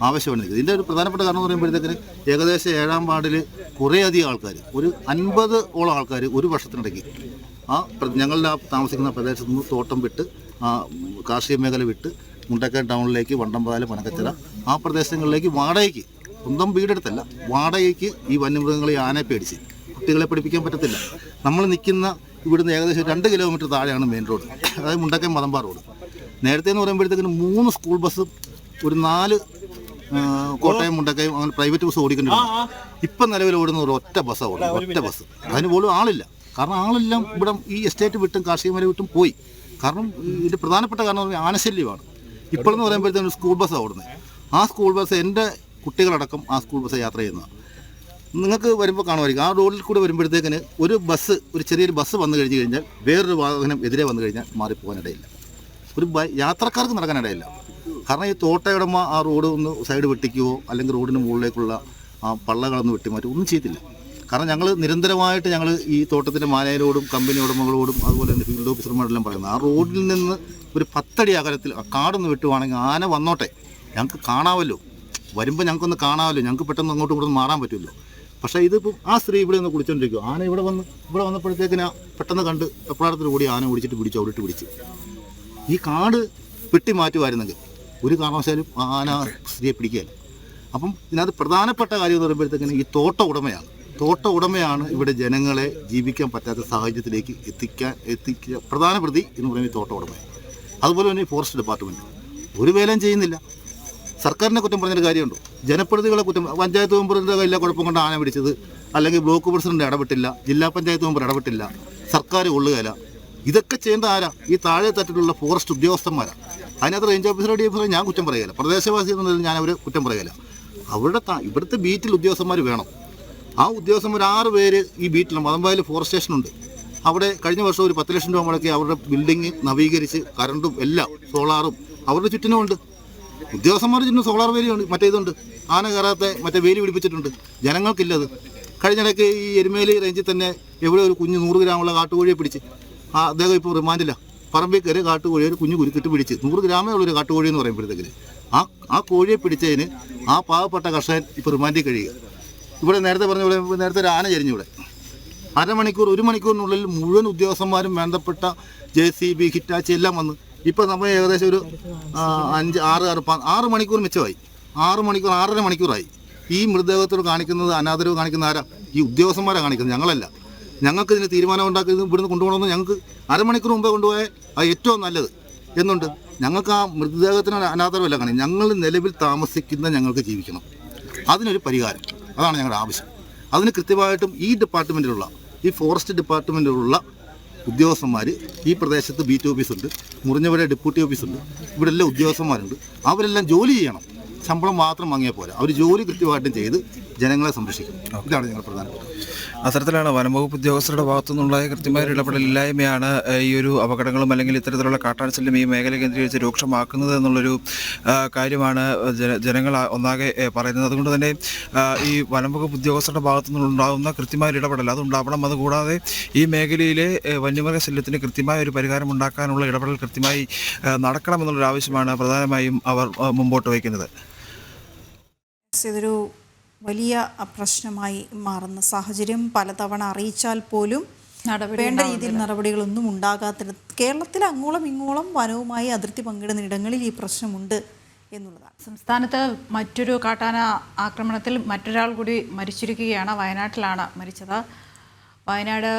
ആവശ്യമാണ്. ഇതിൻ്റെ ഒരു പ്രധാനപ്പെട്ട കാരണം എന്ന് പറയുമ്പോഴത്തേക്കിന് ഏകദേശം 7-ാം വാർഡിൽ കുറേയധികം ആൾക്കാർ, ഒരു 50ഓളം ആൾക്കാർ ഒരു വർഷത്തിനിടയ്ക്ക് ഞങ്ങളുടെ താമസിക്കുന്ന പ്രദേശത്ത് നിന്ന് തോട്ടം വിട്ട് കാർഷിക മേഖല വിട്ട് മുണ്ടക്കയം ടൗണിലേക്ക്, വണ്ടമ്പാല, പനക്കച്ചിറ ആ പ്രദേശങ്ങളിലേക്ക് വാടകയ്ക്ക്, സ്വന്തം വീടെടുത്തല്ല വാടകയ്ക്ക് ഈ വന്യമൃഗങ്ങളെ ആനയെ പേടിച്ച് കുട്ടികളെ പഠിപ്പിക്കാൻ പറ്റത്തില്ല. നമ്മൾ നിൽക്കുന്ന ഇവിടുന്ന് ഏകദേശം 2 കിലോമീറ്റർ താഴെയാണ് മെയിൻ റോഡ്, അതായത് മുണ്ടക്കയം മതമ്പ റോഡ്. നേരത്തെ എന്ന് പറയുമ്പോഴത്തേക്കിന് 3 സ്കൂൾ ബസ്സും ഒരു 4 കോട്ടയം മുണ്ടക്കയം അങ്ങനെ പ്രൈവറ്റ് ബസ് ഓടിക്കൊണ്ടിരുന്നു. ഇപ്പം നിലവിൽ ഓടുന്ന ഒരു ഒറ്റ ബസ്സാണ് ഓടുന്നത്, ഒറ്റ ബസ്. അതിന് പോലും ആളില്ല. കാരണം ആളെല്ലാം ഇവിടെ ഈ എസ്റ്റേറ്റ് വിട്ടും കാർഷിക മേഖല വിട്ടും പോയി. കാരണം ഇതിൻ്റെ പ്രധാനപ്പെട്ട കാരണം ആനശല്യമാണ്. ഇപ്പോഴെന്ന് പറയുമ്പോഴത്തേക്കും സ്കൂൾ ബസ്സാണ് ഓടുന്നത്. ആ സ്കൂൾ ബസ് എൻ്റെ കുട്ടികളടക്കം ആ സ്കൂൾ ബസ് യാത്ര ചെയ്യുന്നതാണ്. നിങ്ങൾക്ക് വരുമ്പോൾ കാണുമായിരിക്കും, ആ റോഡിൽ കൂടെ വരുമ്പോഴത്തേക്കിന് ഒരു ചെറിയൊരു ബസ് വന്നു കഴിഞ്ഞ് കഴിഞ്ഞാൽ വേറൊരു വാഹനം എതിരെ വന്നു കഴിഞ്ഞാൽ മാറിപ്പോകാനിടയില്ല. ഒരു യാത്രക്കാർക്ക് നടക്കാനിടയില്ല. കാരണം ഈ തോട്ടയുടമ ആ റോഡ് ഒന്ന് സൈഡ് വെട്ടിക്കുകയോ അല്ലെങ്കിൽ റോഡിന് മുകളിലേക്കുള്ള ആ പള്ളകളൊന്ന് വെട്ടിമാറ്റുകയോ ഒന്നും ചെയ്തില്ല. കാരണം ഞങ്ങൾ നിരന്തരമായിട്ട് ഈ തോട്ടത്തിൻ്റെ മാനേജരോടും കമ്പനി ഉടമകളോടും അതുപോലെ തന്നെ ഫീൽഡ് ഓഫീസർമാരെല്ലാം പറയുന്നത്, ആ റോഡിൽ നിന്ന് ഒരു 10 അടി അകലത്തിൽ ആ കാടൊന്ന് വെട്ടുവാണെങ്കിൽ ആന വന്നോട്ടെ, ഞങ്ങൾക്ക് കാണാമല്ലോ, വരുമ്പോൾ ഞങ്ങൾക്കൊന്ന് കാണാമല്ലോ, ഞങ്ങൾക്ക് പെട്ടെന്ന് അങ്ങോട്ടും ഇങ്ങോട്ടും മാറാൻ പറ്റുമല്ലോ. പക്ഷേ ഇതിപ്പം ആ സ്ത്രീ ഇവിടെ നിന്ന് കുളിച്ചോണ്ടിരിക്കും. ആന ഇവിടെ വന്നപ്പോഴത്തേക്കിന് പെട്ടെന്ന് കണ്ട് വെപ്രാളത്തിൽ കൂടി ആന ഓടിച്ചിട്ട് അവിടിട്ട് പിടിച്ച് ഈ കാട് വെട്ടി മാറ്റുമായിരുന്നെങ്കിൽ ഒരു കാരണവശാലും ആന സ്ത്രീയെ പിടിക്കുകയല്ല. അപ്പം ഇതിനകത്ത് പ്രധാനപ്പെട്ട കാര്യം എന്ന് പറയുമ്പോഴത്തേക്കിന് ഈ തോട്ട ഉടമയാണ് ഇവിടെ ജനങ്ങളെ ജീവിക്കാൻ പറ്റാത്ത സാഹചര്യത്തിലേക്ക് എത്തിക്കുക പ്രധാന പ്രതി എന്ന് പറയുന്നത് തോട്ട ഉടമയാണ്. അതുപോലെ തന്നെ ഫോറസ്റ്റ് ഡിപ്പാർട്ട്മെൻറ്റ് ഒരു വേലയും ചെയ്യുന്നില്ല. സർക്കാരിനെ കുറ്റം പറഞ്ഞൊരു കാര്യമുണ്ടോ? ജനപ്രതിനിധികളെ കുറ്റം, പഞ്ചായത്ത് മെമ്പറിൻ്റെ കയ്യിലെ കുഴപ്പം കൊണ്ട് ആന പിടിച്ചത്, അല്ലെങ്കിൽ ബ്ലോക്ക് പ്രസിഡന്റ് ഇടപെട്ടില്ല, ജില്ലാ പഞ്ചായത്ത് മെമ്പർ ഇടപെട്ടില്ല, സർക്കാർ കൊള്ളുകയില്ല. ഇതൊക്കെ ചെയ്യേണ്ട ആരാ? ഈ താഴെ തട്ടിലുള്ള ഫോറസ്റ്റ് ഉദ്യോഗസ്ഥന്മാരാണ്. അതിനകത്ത് റേഞ്ച് ഓഫീസർ DFO ഞാൻ കുറ്റം പറയുകയില്ല, പ്രദേശവാസി എന്നതിൽ ഞാൻ അവരെ കുറ്റം പറയുകയില്ല. ഇവിടുത്തെ ബീറ്റിൽ ഉദ്യോഗസ്ഥന്മാർ വേണം. ആ ഉദ്യോഗസ്ഥന്മാർ 6 പേര് ഈ ബീറ്റിലും മതമ്പായിൽ ഫോറസ്റ്റ് സ്റ്റേഷനുണ്ട്. അവിടെ കഴിഞ്ഞ വർഷം ഒരു 10 ലക്ഷം രൂപ മുടക്കി അവരുടെ ബിൽഡിങ് നവീകരിച്ച് കറണ്ടും എല്ലാം സോളാറും അവരുടെ ചുറ്റിനുമുണ്ട്. ഉദ്യോഗസ്ഥന്മാർ ചുറ്റും സോളാർ വേലിയുണ്ട്, മറ്റേതുണ്ട്, ആന കയറാത്ത മറ്റേ വേലി പിടിപ്പിച്ചിട്ടുണ്ട്. ജനങ്ങൾക്കില്ലത്. കഴിഞ്ഞിടയ്ക്ക് ഈ എരുമേലി റേഞ്ചിൽ തന്നെ എവിടെ ഒരു കുഞ്ഞ് 100 ഗ്രാമുള്ള കാട്ടുകോഴിയെ പിടിച്ച് അദ്ദേഹം ഇപ്പോൾ റിമാൻഡില്ല. പറമ്പിൽ കയറി കാട്ടുകോഴിയെ ഒരു കുഞ്ഞു കുരുക്കിട്ട് പിടിച്ച് 100 ഗ്രാമേ ഉള്ളൊരു കാട്ടുകോഴി എന്ന് പറയുമ്പോഴത്തേക്കിന് ആ കോഴിയെ പിടിച്ചതിന് ആ പാവപ്പെട്ട കർഷകൻ ഇപ്പോൾ റിമാൻഡിൽ കഴിയുക. ഇവിടെ നേരത്തെ പറഞ്ഞ പോലെ നേരത്തെ ഒരു ആന ചരിഞ്ഞു. ഇവിടെ 1 മണിക്കൂറിനുള്ളിൽ മുഴുവൻ ഉദ്യോഗസ്ഥന്മാരും ബന്ധപ്പെട്ട JCB, ഹിറ്റാച്ചി എല്ലാം വന്ന് ഇപ്പോൾ നമ്മൾ ഏകദേശം ഒരു 6 മണിക്കൂർ മിച്ചമായി. 6.5 മണിക്കൂറായി. ഈ മൃതദേഹത്തോട് കാണിക്കുന്നത്, അനാദരവ് കാണിക്കുന്ന ആരാ? ഈ ഉദ്യോഗസ്ഥന്മാരാണ് കാണിക്കുന്നത്, ഞങ്ങളല്ല. ഞങ്ങൾക്ക് ഇതിന് തീരുമാനം ഉണ്ടാക്കുന്നത് ഇവിടുന്ന് കൊണ്ടുപോകണമെന്ന് ഞങ്ങൾക്ക് 1/2 മണിക്കൂർ മുമ്പേ കൊണ്ടുപോയാൽ അത് ഏറ്റവും നല്ലത് എന്നുണ്ട്. ഞങ്ങൾക്ക് ആ മൃതദേഹത്തിന് അനാദരവല്ല കാണിക്കുന്നത്. ഞങ്ങൾ നിലവിൽ താമസിക്കുന്ന ഞങ്ങൾക്ക് ജീവിക്കണം. അതിനൊരു പരിഹാരം, അതാണ് ഞങ്ങളുടെ ആവശ്യം. അതിന് കൃത്യമായിട്ടും ഈ ഡിപ്പാർട്ട്മെൻറ്റിലുള്ള, ഈ ഫോറസ്റ്റ് ഡിപ്പാർട്ട്മെൻറ്റിലുള്ള ഉദ്യോഗസ്ഥന്മാർ, ഈ പ്രദേശത്ത് ബീറ്റ് ഓഫീസുണ്ട്, മുറിഞ്ഞവരെ ഡെപ്യൂട്ടി ഓഫീസുണ്ട്, ഇവിടെ എല്ലാം ഉദ്യോഗസ്ഥന്മാരുണ്ട്. അവരെല്ലാം ജോലി ചെയ്യണം. ശമ്പളം മാത്രം വാങ്ങിയാൽ പോരാ. അവർ ജോലി കൃത്യമായിട്ടും ചെയ്ത് ജനങ്ങളെ സംരക്ഷിക്കും. ഇതാണ് ഞങ്ങൾ പ്രധാനപ്പെട്ടത്. അത്തരത്തിലാണ് വനംവകുപ്പ് ഉദ്യോഗസ്ഥരുടെ ഭാഗത്തു നിന്നുണ്ടായ കൃത്യമായ ഒരു ഇടപെടലില്ലായ്മയാണ് ഈ ഒരു അപകടങ്ങളും അല്ലെങ്കിൽ ഇത്തരത്തിലുള്ള കാട്ടാനശല്യം ഈ മേഖല കേന്ദ്രീകരിച്ച് രൂക്ഷമാക്കുന്നത് എന്നുള്ളൊരു കാര്യമാണ് ജനങ്ങൾ ഒന്നാകെ പറയുന്നത്. അതുകൊണ്ട് തന്നെ ഈ വനംവകുപ്പ് ഉദ്യോഗസ്ഥരുടെ ഭാഗത്തു നിന്നുണ്ടാകുന്ന കൃത്യമായ ഒരു ഇടപെടൽ അതുണ്ടാവണം. അതുകൂടാതെ ഈ മേഖലയിലെ വന്യമൃഗശല്യത്തിന് കൃത്യമായ ഒരു പരിഹാരം ഉണ്ടാക്കാനുള്ള ഇടപെടൽ കൃത്യമായി നടക്കണമെന്നുള്ളൊരു ആവശ്യമാണ് പ്രധാനമായും അവർ മുമ്പോട്ട് വയ്ക്കുന്നത്. ഇതൊരു വലിയ പ്രശ്നമായി മാറുന്ന സാഹചര്യം. പലതവണ അറിയിച്ചാൽ പോലും വേണ്ട രീതിയിൽ നടപടികളൊന്നും ഉണ്ടാകാത്ത കേരളത്തിൽ അങ്ങോളം ഇങ്ങോളം വനവുമായി അതിർത്തി പങ്കിടുന്ന ഇടങ്ങളിൽ ഈ പ്രശ്നമുണ്ട് എന്നുള്ളതാണ്. സംസ്ഥാനത്ത് മറ്റൊരു കാട്ടാന ആക്രമണത്തിൽ മറ്റൊരാൾ കൂടി മരിച്ചിരിക്കുകയാണ്. വയനാട്ടിലാണ് മരിച്ചത്. വയനാട്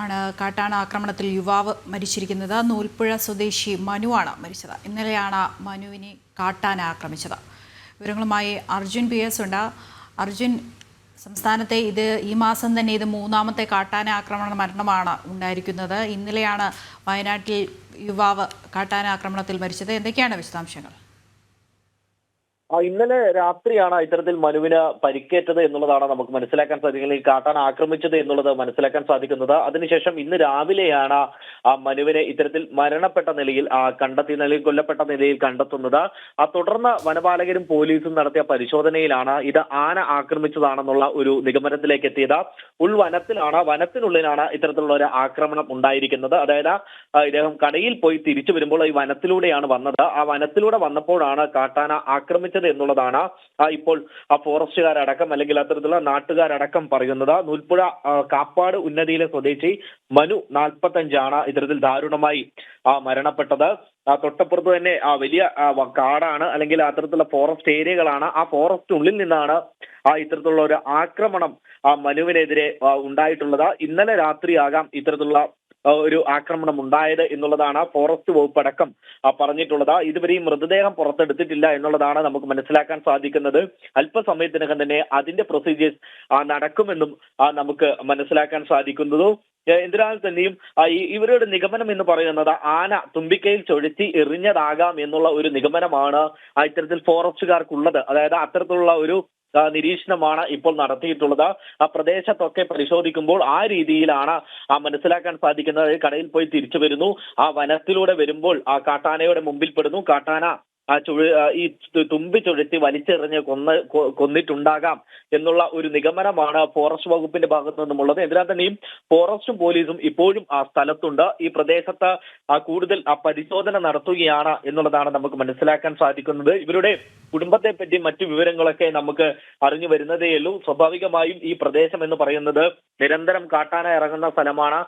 ആണ് കാട്ടാന ആക്രമണത്തിൽ യുവാവ് മരിച്ചിരിക്കുന്നത്. നൂൽപ്പുഴ സ്വദേശി മനുവാണ് മരിച്ചത്. ഇന്നലെയാണ് മനുവിനെ കാട്ടാന ആക്രമിച്ചത്. വിവരങ്ങളുമായി അർജുൻ PS ഉണ്ട്. അർജുൻ, സംസ്ഥാനത്തെ ഈ മാസം തന്നെ ഇത് 3ാമത്തെ കാട്ടാന ആക്രമണ മരണമാണ് ഉണ്ടായിരിക്കുന്നത്. ഇന്നലെയാണ് വയനാട്ടിൽ യുവാവ് കാട്ടാന ആക്രമണത്തിൽ മരിച്ചത്. എന്തൊക്കെയാണ് വിശദാംശങ്ങൾ? ഇന്നലെ രാത്രിയാണ് ഇത്തരത്തിൽ മനുവിന് പരിക്കേറ്റത് എന്നുള്ളതാണ് നമുക്ക് മനസ്സിലാക്കാൻ സാധിക്കുന്നത്. ഈ കാട്ടാന ആക്രമിച്ചത് എന്നുള്ളത് മനസ്സിലാക്കാൻ സാധിക്കുന്നത്. അതിനുശേഷം ഇന്ന് രാവിലെയാണ് ആ മനുവിനെ ഇത്തരത്തിൽ മരണപ്പെട്ട നിലയിൽ കണ്ടെത്തിയ നിലയിൽ കൊല്ലപ്പെട്ട നിലയിൽ കണ്ടെത്തുന്നത്. തുടർന്ന് വനപാലകരും പോലീസും നടത്തിയ പരിശോധനയിലാണ് ഇത് ആന ആക്രമിച്ചതാണെന്നുള്ള ഒരു നിഗമനത്തിലേക്ക് എത്തിയത്. വനത്തിനുള്ളിലാണ് ഇത്തരത്തിലുള്ള ഒരു ആക്രമണം ഉണ്ടായിരിക്കുന്നത്. അതായത് ഇദ്ദേഹം കടയിൽ പോയി തിരിച്ചു വരുമ്പോൾ ഈ വനത്തിലൂടെയാണ് വന്നത്. ആ വനത്തിലൂടെ വന്നപ്പോഴാണ് കാട്ടാന ആക്രമിച്ചത് എന്നുള്ളതാണ് ഇപ്പോൾ ഫോറസ്റ്റുകാരടക്കം അല്ലെങ്കിൽ അത്തരത്തിലുള്ള നാട്ടുകാരടക്കം പറയുന്നത്. നൂൽപ്പുഴ കാപ്പാട് ഉന്നതിയിലെ സ്വദേശി മനു 45 ഇത്തരത്തിൽ ദാരുണമായി മരണപ്പെട്ടത്. തൊട്ടപ്പുറത്ത് തന്നെ വലിയ കാടാണ് അല്ലെങ്കിൽ അത്തരത്തിലുള്ള ഫോറസ്റ്റ് ഏരിയകളാണ്. ആ ഫോറസ്റ്റിനുള്ളിൽ നിന്നാണ് ഇത്തരത്തിലുള്ള ഒരു ആക്രമണം മനുവിനെതിരെ ഉണ്ടായിട്ടുള്ളത്. ഇന്നലെ രാത്രിയാകാം ഇത്തരത്തിലുള്ള ഒരു ആക്രമണം ഉണ്ടായത് എന്നുള്ളതാണ് ഫോറസ്റ്റ് വകുപ്പ് അടക്കം പറഞ്ഞിട്ടുള്ളത്. ഇതുവരെയും മൃതദേഹം പുറത്തെടുത്തിട്ടില്ല എന്നുള്ളതാണ് നമുക്ക് മനസ്സിലാക്കാൻ സാധിക്കുന്നത്. അല്പസമയത്തിനകം തന്നെ അതിന്റെ പ്രൊസീജിയേഴ്സ് നടക്കുമെന്നും നമുക്ക് മനസ്സിലാക്കാൻ സാധിക്കുന്നതും. എന്തിനാൽ തന്നെയും ഇവരുടെ നിഗമനം എന്ന് പറയുന്നത് ആന തുമ്പിക്കൈയിൽ ചൊഴുത്തി എറിഞ്ഞതാകാം എന്നുള്ള ഒരു നിഗമനമാണ് ഇത്തരത്തിൽ ഫോറസ്റ്റുകാർക്കുള്ളത്. അതായത് അത്തരത്തിലുള്ള ഒരു നിരീക്ഷണമാണ് ഇപ്പോൾ നടത്തിയിട്ടുള്ളത്. ആ പ്രദേശത്തൊക്കെ പരിശോധിക്കുമ്പോൾ ആ രീതിയിലാണ് മനസ്സിലാക്കാൻ സാധിക്കുന്നത്. കടയിൽ പോയി തിരിച്ചു വരുന്നു, ആ വനത്തിലൂടെ വരുമ്പോൾ ആ കാട്ടാനയുടെ മുമ്പിൽ പെടുന്നു. കാട്ടാന ഈ തുമ്പി ചുഴറ്റി വലിച്ചെറിഞ്ഞ് കൊന്നിട്ടുണ്ടാകാം എന്നുള്ള ഒരു നിഗമനമാണ് ഫോറസ്റ്റ് വകുപ്പിന്റെ ഭാഗത്തു നിന്നുമുള്ളത്. എന്തിനാൽ തന്നെയും ഫോറസ്റ്റും പോലീസും ഇപ്പോഴും ആ സ്ഥലത്തുണ്ട്. ഈ പ്രദേശത്ത് കൂടുതൽ പരിശോധന നടത്തുകയാണ് എന്നുള്ളതാണ് നമുക്ക് മനസ്സിലാക്കാൻ സാധിക്കുന്നത്. ഇവരുടെ കുടുംബത്തെ പറ്റി മറ്റു വിവരങ്ങളൊക്കെ നമുക്ക് അറിഞ്ഞു വരുന്നതേയുള്ളൂ. സ്വാഭാവികമായും ഈ പ്രദേശം എന്ന് പറയുന്നത് നിരന്തരം കാട്ടാന ഇറങ്ങുന്ന സ്ഥലമാണ്.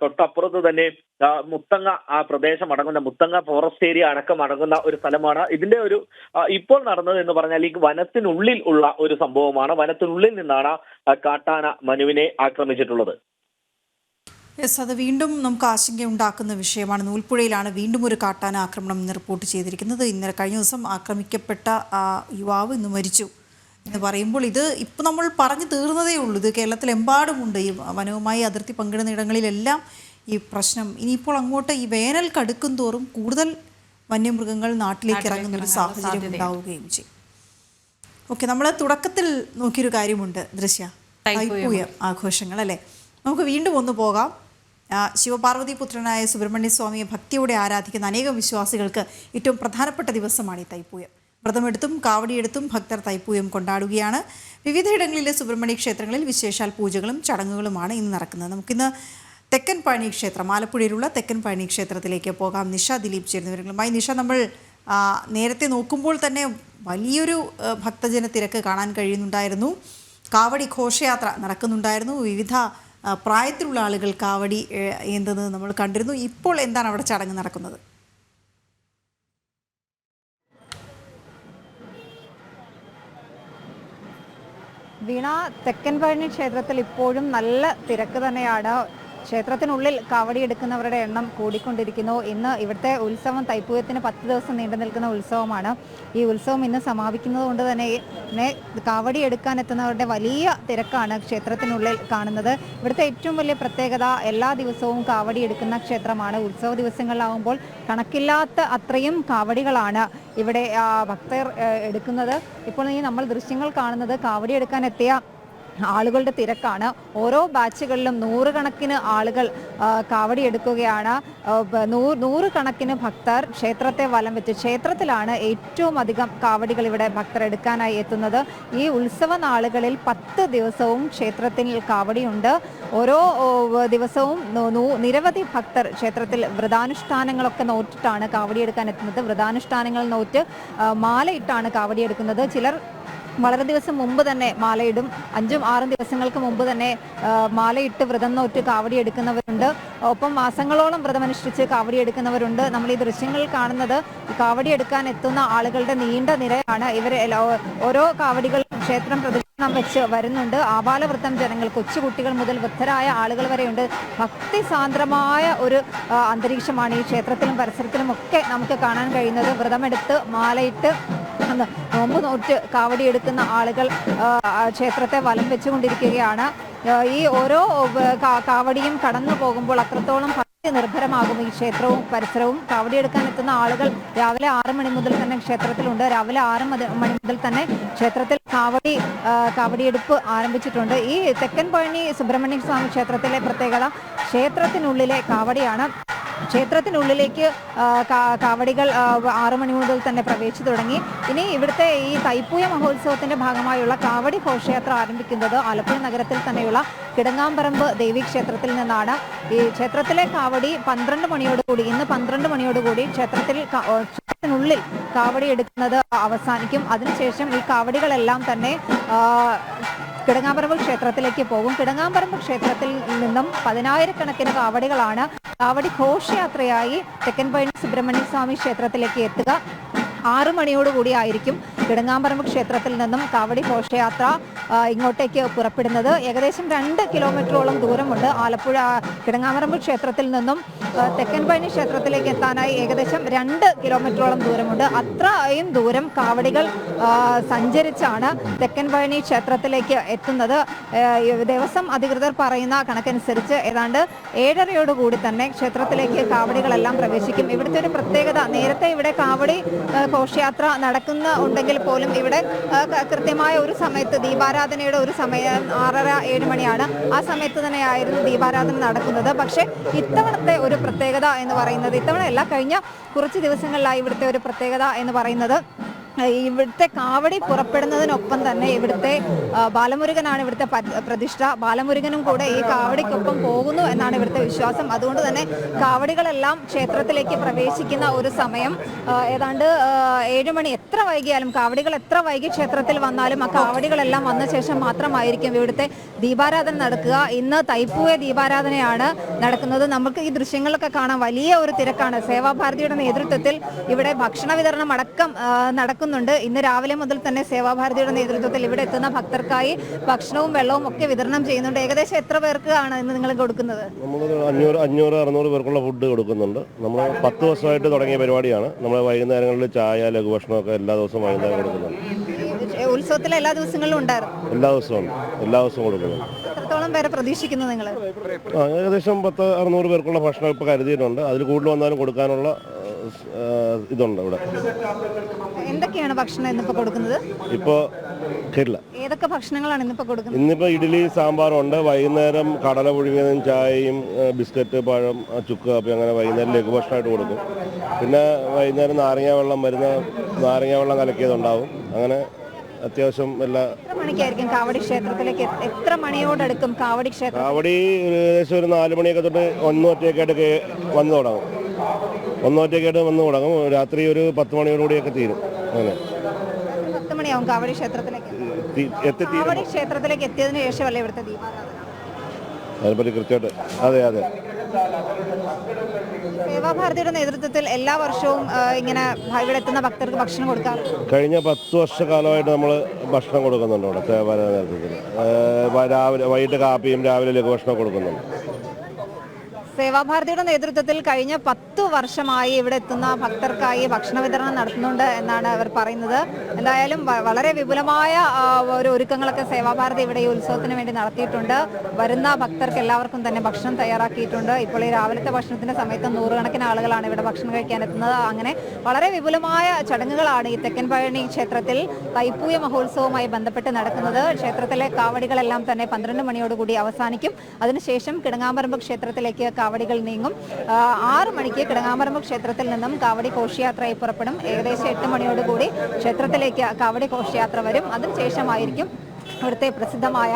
തൊട്ടപ്പുറത്ത് തന്നെ മുത്തങ്ങ പ്രദേശം അടങ്ങുന്ന മുത്തങ്ങ ഫോറസ്റ്റ് ഏരിയ അടക്കം അടങ്ങുന്ന ഒരു സ്ഥലമാണ്. ഇതിന്റെ ഒരു ഇപ്പോൾ നടന്നത് എന്ന് പറഞ്ഞാൽ ഈ വനത്തിനുള്ളിൽ ഉള്ള ഒരു സംഭവമാണ്. വനത്തിനുള്ളിൽ നിന്നാണ് കാട്ടാന മനുവിനെ ആക്രമിച്ചിട്ടുള്ളത്. അത് വീണ്ടും നമുക്ക് ആശങ്കയുണ്ടാക്കുന്ന വിഷയമാണ്. നൂൽപ്പുഴയിലാണ് വീണ്ടും ഒരു കാട്ടാന ആക്രമണം ഇന്ന് റിപ്പോർട്ട് ചെയ്തിരിക്കുന്നത്. ഇന്നലെ കഴിഞ്ഞ ദിവസം ആക്രമിക്കപ്പെട്ട യുവാവ് ഇന്ന് മരിച്ചു എന്ന് പറയുമ്പോൾ ഇത് ഇപ്പോൾ നമ്മൾ പറഞ്ഞു തീർന്നതേ ഉള്ളൂ. ഇത് കേരളത്തിലെമ്പാടുമുണ്ട്. ഈ വനവുമായി അതിർത്തി പങ്കിടുന്ന ഇടങ്ങളിലെല്ലാം ഈ പ്രശ്നം. ഇനിയിപ്പോൾ അങ്ങോട്ട് ഈ വേനൽ കടുക്കും തോറും കൂടുതൽ വന്യമൃഗങ്ങൾ നാട്ടിലേക്ക് ഇറങ്ങുന്ന ഒരു സാഹചര്യം ഉണ്ടാവുകയും ചെയ്യും. ഓക്കെ, നമ്മൾ തുടക്കത്തിൽ നോക്കിയൊരു കാര്യമുണ്ട് ദൃശ്യ, തൈപ്പൂയം ആഘോഷങ്ങൾ അല്ലേ. നമുക്ക് വീണ്ടും ഒന്ന് പോകാം. ശിവപാർവതി പുത്രനായ സുബ്രഹ്മണ്യ സ്വാമിയെ ഭക്തിയോടെ ആരാധിക്കുന്ന അനേകം വിശ്വാസികൾക്ക് ഏറ്റവും പ്രധാനപ്പെട്ട ദിവസമാണ് ഈ തൈപ്പൂയം. വ്രതമെടുത്തും കാവടിയെടുത്തും ഭക്തർ തൈപ്പൂയം കൊണ്ടാടുകയാണ്. വിവിധയിടങ്ങളിലെ സുബ്രഹ്മണ്യ ക്ഷേത്രങ്ങളിൽ വിശേഷാൽ പൂജകളും ചടങ്ങുകളുമാണ് ഇന്ന് നടക്കുന്നത്. നമുക്കിന്ന് തെക്കൻ പഴനി ക്ഷേത്രം, ആലപ്പുഴയിലുള്ള തെക്കൻ പഴനി ക്ഷേത്രത്തിലേക്ക് പോകാം. നിഷ ദിലീപ് ചേരുന്നവരുമായി. നിഷ, നമ്മൾ നേരത്തെ നോക്കുമ്പോൾ തന്നെ വലിയൊരു ഭക്തജന തിരക്ക് കാണാൻ കഴിയുന്നുണ്ടായിരുന്നു. കാവടി ഘോഷയാത്ര നടക്കുന്നുണ്ടായിരുന്നു. വിവിധ പ്രായത്തിലുള്ള ആളുകൾ കാവടി ഏന്തുന്നത് നമ്മൾ കണ്ടിരുന്നു. ഇപ്പോൾ എന്താണ് അവിടെ ചടങ്ങ് നടക്കുന്നത്? വീണ, തെക്കൻ പഴനി ക്ഷേത്രത്തിൽ ഇപ്പോഴും നല്ല തിരക്ക് തന്നെയാണ്. ക്ഷേത്രത്തിനുള്ളിൽ കാവടി എടുക്കുന്നവരുടെ എണ്ണം കൂടിക്കൊണ്ടിരിക്കുന്നു. ഇന്ന് ഇവിടുത്തെ ഉത്സവം തൈപ്പൂയത്തിന് 10 ദിവസം നീണ്ടു നിൽക്കുന്ന ഉത്സവമാണ്. ഈ ഉത്സവം ഇന്ന് സമാപിക്കുന്നത് കൊണ്ട് തന്നെ കാവടി എടുക്കാൻ എത്തുന്നവരുടെ വലിയ തിരക്കാണ് ക്ഷേത്രത്തിനുള്ളിൽ കാണുന്നത്. ഇവിടുത്തെ ഏറ്റവും വലിയ പ്രത്യേകത എല്ലാ ദിവസവും കാവടി എടുക്കുന്ന ക്ഷേത്രമാണ്. ഉത്സവ ദിവസങ്ങളിലാവുമ്പോൾ കണക്കില്ലാത്ത അത്രയും കാവടികളാണ് ഇവിടെ ഭക്തർ എടുക്കുന്നത്. ഇപ്പോൾ നമ്മൾ ദൃശ്യങ്ങൾ കാണുന്നത് കാവടി എടുക്കാൻ എത്തിയ ആളുകളുടെ തിരക്കാണ്. ഓരോ ബാച്ചുകളിലും നൂറുകണക്കിന് ആളുകൾ കാവടി എടുക്കുകയാണ്. നൂറുകണക്കിന് ഭക്തർ ക്ഷേത്രത്തെ വലം വെച്ച് ക്ഷേത്രത്തിലാണ് ഏറ്റവും അധികം കാവടികൾ ഇവിടെ ഭക്തർ എടുക്കാനായി എത്തുന്നത്. ഈ ഉത്സവ നാളുകളിൽ 10 ദിവസവും ക്ഷേത്രത്തിൽ കാവടിയുണ്ട്. ഓരോ ദിവസവും നിരവധി ഭക്തർ ക്ഷേത്രത്തിൽ വ്രതാനുഷ്ഠാനങ്ങളൊക്കെ നോറ്റിട്ടാണ് കാവടിയെടുക്കാൻ എത്തുന്നത്. വ്രതാനുഷ്ഠാനങ്ങൾ നോറ്റ് മാലയിട്ടാണ് കാവടിയെടുക്കുന്നത്. ചിലർ വളരെ ദിവസം മുമ്പ് തന്നെ മാലയിടും. 5-6 ദിവസങ്ങൾക്ക് മുമ്പ് തന്നെ മാലയിട്ട് വ്രതം നോറ്റ് കാവടി എടുക്കുന്നവരുണ്ട്. ഒപ്പം മാസങ്ങളോളം വ്രതമനുഷ്ഠിച്ച് കാവടി എടുക്കുന്നവരുണ്ട്. നമ്മൾ ഈ ദൃശ്യങ്ങളിൽ കാണുന്നത് കാവടി എടുക്കാൻ എത്തുന്ന ആളുകളുടെ നീണ്ട നിരയാണ്. ഓരോ കാവടികളും ക്ഷേത്രം പ്രദക്ഷിണം വെച്ച് വരുന്നുണ്ട്. ആബാലവൃത്തം ജനങ്ങൾ, കൊച്ചുകുട്ടികൾ മുതൽ വൃദ്ധരായ ആളുകൾ വരെയുണ്ട്. ഭക്തിസാന്ദ്രമായ ഒരു അന്തരീക്ഷമാണ് ഈ ക്ഷേത്രത്തിലും പരിസരത്തിലും ഒക്കെ നമുക്ക് കാണാൻ കഴിയുന്നത്. വ്രതമെടുത്ത് മാലയിട്ട് നോമ്പ് നോറ്റ് കാവടി എടുക്കുന്ന ആളുകൾ ക്ഷേത്രത്തെ വലം വെച്ചുകൊണ്ടിരിക്കുകയാണ്. ഈ ഓരോ കാവടിയും കടന്നു പോകുമ്പോൾ അത്രത്തോളം ഭക്തി നിർഭരമാകും ഈ ക്ഷേത്രവും പരിസരവും. കാവടിയെടുക്കാൻ എത്തുന്ന ആളുകൾ രാവിലെ 6 മണി മുതൽ തന്നെ ക്ഷേത്രത്തിലുണ്ട്. രാവിലെ 6 മണി മുതൽ തന്നെ ക്ഷേത്രത്തിൽ കാവടിയെടുപ്പ് ആരംഭിച്ചിട്ടുണ്ട്. ഈ തെക്കൻ പഴനി സുബ്രഹ്മണ്യ സ്വാമി ക്ഷേത്രത്തിലെ പ്രത്യേകത ക്ഷേത്രത്തിനുള്ളിലെ കാവടിയാണ്. ക്ഷേത്രത്തിനുള്ളിലേക്ക് കാവടികൾ 6 മണി മുതൽ തന്നെ പ്രവേശിച്ചു തുടങ്ങി. ഇനി ഇവിടുത്തെ ഈ തൈപ്പൂയ മഹോത്സവത്തിന്റെ ഭാഗമായുള്ള കാവടി ഘോഷയാത്ര ആരംഭിക്കുന്നത് ആലപ്പുഴ നഗരത്തിൽ തന്നെയുള്ള കിടങ്ങാമ്പറമ്പ് ദേവീക്ഷേത്രത്തിൽ നിന്നാണ്. ഈ ക്ഷേത്രത്തിലെ കാവടി 12 മണിയോടുകൂടി ഇന്ന് 12 മണിയോടുകൂടി ക്ഷേത്രത്തിനുള്ളിൽ കാവടി എടുക്കുന്നത് അവസാനിക്കും. അതിനുശേഷം ഈ കാവടികളെല്ലാം തന്നെ കിടങ്ങാമ്പറമ്പ് ക്ഷേത്രത്തിലേക്ക് പോകും. കിടങ്ങാമ്പറമ്പ് ക്ഷേത്രത്തിൽ നിന്നും 10,000-കണക്കിന് കാവടികളാണ് കാവടി ഘോഷയാത്രയായി തെക്കൻ പഴനി സുബ്രഹ്മണ്യ സ്വാമി ക്ഷേത്രത്തിലേക്ക് എത്തുക. 6 മണിയോടുകൂടി ആയിരിക്കും കിടങ്ങാമ്പറമ്പ് ക്ഷേത്രത്തിൽ നിന്നും കാവടി ഘോഷയാത്ര ഇങ്ങോട്ടേക്ക് പുറപ്പെടുന്നത്. ഏകദേശം 2 കിലോമീറ്ററോളം ദൂരമുണ്ട്. ആലപ്പുഴ കിടങ്ങാമ്പറമ്പ് ക്ഷേത്രത്തിൽ നിന്നും തെക്കൻ പഴനി ക്ഷേത്രത്തിലേക്ക് എത്താനായി ഏകദേശം 2 കിലോമീറ്ററോളം ദൂരമുണ്ട്. അത്രയും ദൂരം കാവടികൾ സഞ്ചരിച്ചാണ് തെക്കൻ പഴനി ക്ഷേത്രത്തിലേക്ക് എത്തുന്നത്. ദേവസ്വം അധികൃതർ പറയുന്ന കണക്കനുസരിച്ച് ഏതാണ്ട് 7:30യോടുകൂടി തന്നെ ക്ഷേത്രത്തിലേക്ക് കാവടികളെല്ലാം പ്രവേശിക്കും. ഇവിടുത്തെ ഒരു പ്രത്യേകത, നേരത്തെ ഇവിടെ കാവടി ഘോഷയാത്ര ഉണ്ടെങ്കിൽ പോലും ഇവിടെ കൃത്യമായ ഒരു സമയത്ത് ദീപാരാധനയുടെ ഒരു സമയം 6:30-7 മണിയാണ്. ആ സമയത്ത് തന്നെയായിരുന്നു ദീപാരാധന നടക്കുന്നത്. പക്ഷേ ഇത്തവണത്തെ ഒരു പ്രത്യേകത എന്ന് പറയുന്നത്, ഇത്തവണയല്ല കഴിഞ്ഞ കുറച്ച് ദിവസങ്ങളിലായി ഇവിടുത്തെ ഒരു പ്രത്യേകത എന്ന് പറയുന്നത്, ഇവിടുത്തെ കാവടി പുറപ്പെടുന്നതിനൊപ്പം തന്നെ ഇവിടുത്തെ ബാലമുരുകനാണ് ഇവിടുത്തെ പ്രതിഷ്ഠ. ബാലമുരുകനും കൂടെ ഈ കാവടിക്കൊപ്പം പോകുന്നു എന്നാണ് ഇവിടുത്തെ വിശ്വാസം. അതുകൊണ്ട് തന്നെ കാവടികളെല്ലാം ക്ഷേത്രത്തിലേക്ക് പ്രവേശിക്കുന്ന ഒരു സമയം ഏതാണ്ട് 7 മണി. എത്ര വൈകിയാലും കാവടികൾ എത്ര വൈകി ക്ഷേത്രത്തിൽ വന്നാലും ആ കാവടികളെല്ലാം വന്ന ശേഷം മാത്രമായിരിക്കും ഇവിടുത്തെ ദീപാരാധന നടക്കുക. ഇന്ന് തൈപ്പൂയ ദീപാരാധനയാണ് നടക്കുന്നത്. നമുക്ക് ഈ ദൃശ്യങ്ങളൊക്കെ കാണാൻ വലിയ ഒരു തിരക്കാണ്. സേവാഭാരതിയുടെ നേതൃത്വത്തിൽ ഇവിടെ ഭക്ഷണ വിതരണം അടക്കം നടക്കുന്നുണ്ട്. ഇന്ന് രാവിലെ മുതൽ തന്നെ സേവാഭാരതിയുടെ നേതൃത്വത്തിൽ ഇവിടെ എത്തുന്ന ഭക്തർക്കായി ഭക്ഷണവും വെള്ളവും ഒക്കെ വിതരണം ചെയ്യുന്നുണ്ട്. ഏകദേശം എത്ര പേർക്കാണ് ഇന്ന് നിങ്ങൾ കൊടുക്കുന്നത്? നമ്മൾ 500-600 പേർക്കുള്ള ഫുഡ് കൊടുക്കുന്നുണ്ട്. നമ്മൾ 10 ദിവസമായിട്ട് തുടങ്ങിയ പരിപാടിയാണ്. നമ്മൾ വൈകുന്നേരങ്ങളിൽ ചായ, ലഘുഭക്ഷണമൊക്കെ എല്ലാ ദിവസവും വൈകുന്നേരം കൊടുക്കുന്നുണ്ട്. ഉത്സവത്തിലെ എല്ലാ ദിവസങ്ങളിലും ഉണ്ടായിരുന്നു? എല്ലാ ദിവസവും കൊടുക്കുന്നു. എത്രത്തോളം പേരെ പ്രതീക്ഷിക്കുന്നു നിങ്ങൾ? ഏകദേശം 1000-600 പേർക്കുള്ള ഭക്ഷണം ഇപ്പോൾ കരുതിയിട്ടുണ്ട്. അതിൽ കൂടുതൽ വന്നാലും കൊടുക്കാനുള്ള ഇതുണ്ട് ഇവിടെ. എന്തൊക്കെയാണ് ഭക്ഷണം ഇന്നിപ്പോ കൊടുക്കുന്നത്? ഇപ്പോൾ കേട്ടില്ല. ഏതൊക്കെ ഭക്ഷണങ്ങളാണ് ഇന്നിപ്പോ കൊടുക്കുന്നത്? ഇന്നിപ്പോൾ ഇഡ്ഡലി സാമ്പാറും ഉണ്ട്. വൈകുന്നേരം കടല പുഴുങ്ങിയതും ചായയും ബിസ്ക്കറ്റ്, പഴം, ചുക്ക് കാപ്പി അങ്ങനെ വൈകുന്നേരം ലഘുഭക്ഷണമായിട്ട് കൊടുക്കും. പിന്നെ വൈകുന്നേരം നാരങ്ങ വെള്ളം കലക്കിയതുണ്ടാവും. അങ്ങനെ അത്യാവശ്യം എല്ലാ. എത്ര മണിക്കായിരിക്കും കാവടി ക്ഷേത്രത്തിലേക്ക്? എത്ര മണിയോടടുക്കും കാവടി ക്ഷേത്രം? കാവടി ഏകദേശം ഒരു 4 മണിയൊക്കെ തൊട്ട് ഒന്നൊറ്റയ്ക്കായിട്ട് വന്നു തുടങ്ങും. രാത്രി ഒരു 10 മണിയോടുകൂടിയൊക്കെ തീരും. അങ്ങനെ 10 മണിയാവും കാവടി ക്ഷേത്രത്തിലേക്ക് എത്തിയതിനു ശേഷമല്ലേ ഇവിടുത്തെ ദീപാരാധന? അതിനെപ്പറ്റി കൃത്യമായിട്ട് അതെ. സേവാഭാരതിയുടെ നേതൃത്വത്തിൽ എല്ലാ വർഷവും ഇങ്ങനെ ഇവിടെ എത്തുന്ന ഭക്തർക്ക് ഭക്ഷണം കൊടുക്കാറുണ്ട്. കഴിഞ്ഞ 10 വർഷക്കാലമായിട്ട് നമ്മൾ ഭക്ഷണം കൊടുക്കുന്നുണ്ട് ഇവിടെ സേവാഭാരതി നേതൃത്വത്തിൽ. വൈകിട്ട് കാപ്പിയും രാവിലെ ലഘുഭക്ഷണം കൊടുക്കുന്നുണ്ട്. സേവാഭാരതിയുടെ നേതൃത്വത്തിൽ കഴിഞ്ഞ 10 വർഷമായി ഇവിടെ എത്തുന്ന ഭക്തർക്കായി ഭക്ഷണ വിതരണം നടത്തുന്നുണ്ട് എന്നാണ് അവർ പറയുന്നത്. എന്തായാലും വളരെ വിപുലമായ ഒരു ഒരുക്കങ്ങളൊക്കെ സേവാഭാരതി ഇവിടെ ഈ ഉത്സവത്തിന് വേണ്ടി നടത്തിയിട്ടുണ്ട്. വരുന്ന ഭക്തർക്ക് എല്ലാവർക്കും തന്നെ ഭക്ഷണം തയ്യാറാക്കിയിട്ടുണ്ട്. ഇപ്പോൾ ഈ രാവിലത്തെ ഭക്ഷണത്തിന്റെ സമയത്ത് 100 കണക്കിന് ആളുകളാണ് ഇവിടെ ഭക്ഷണം കഴിക്കാൻ എത്തുന്നത്. അങ്ങനെ വളരെ വിപുലമായ ചടങ്ങുകളാണ് ഈ തെക്കൻ പഴനി ക്ഷേത്രത്തിൽ തൈപ്പൂയ മഹോത്സവവുമായി ബന്ധപ്പെട്ട് നടക്കുന്നത്. ക്ഷേത്രത്തിലെ കാവടികളെല്ലാം തന്നെ 12 മണിയോടുകൂടി അവസാനിക്കും. അതിനുശേഷം കിടങ്ങാമ്പറമ്പ് ക്ഷേത്രത്തിലേക്ക് കാവടികൾ നീങ്ങും. 6 മണിക്ക് കിടങ്ങാമ്പറമ്പ് ക്ഷേത്രത്തിൽ നിന്നും കാവടി ഘോഷയാത്രയായി പുറപ്പെടും. ഏകദേശം 8 മണിയോടുകൂടി ക്ഷേത്രത്തിലേക്ക് കാവടി ഘോഷയാത്ര വരും. അതിനുശേഷമായിരിക്കും ഇവിടുത്തെ പ്രസിദ്ധമായ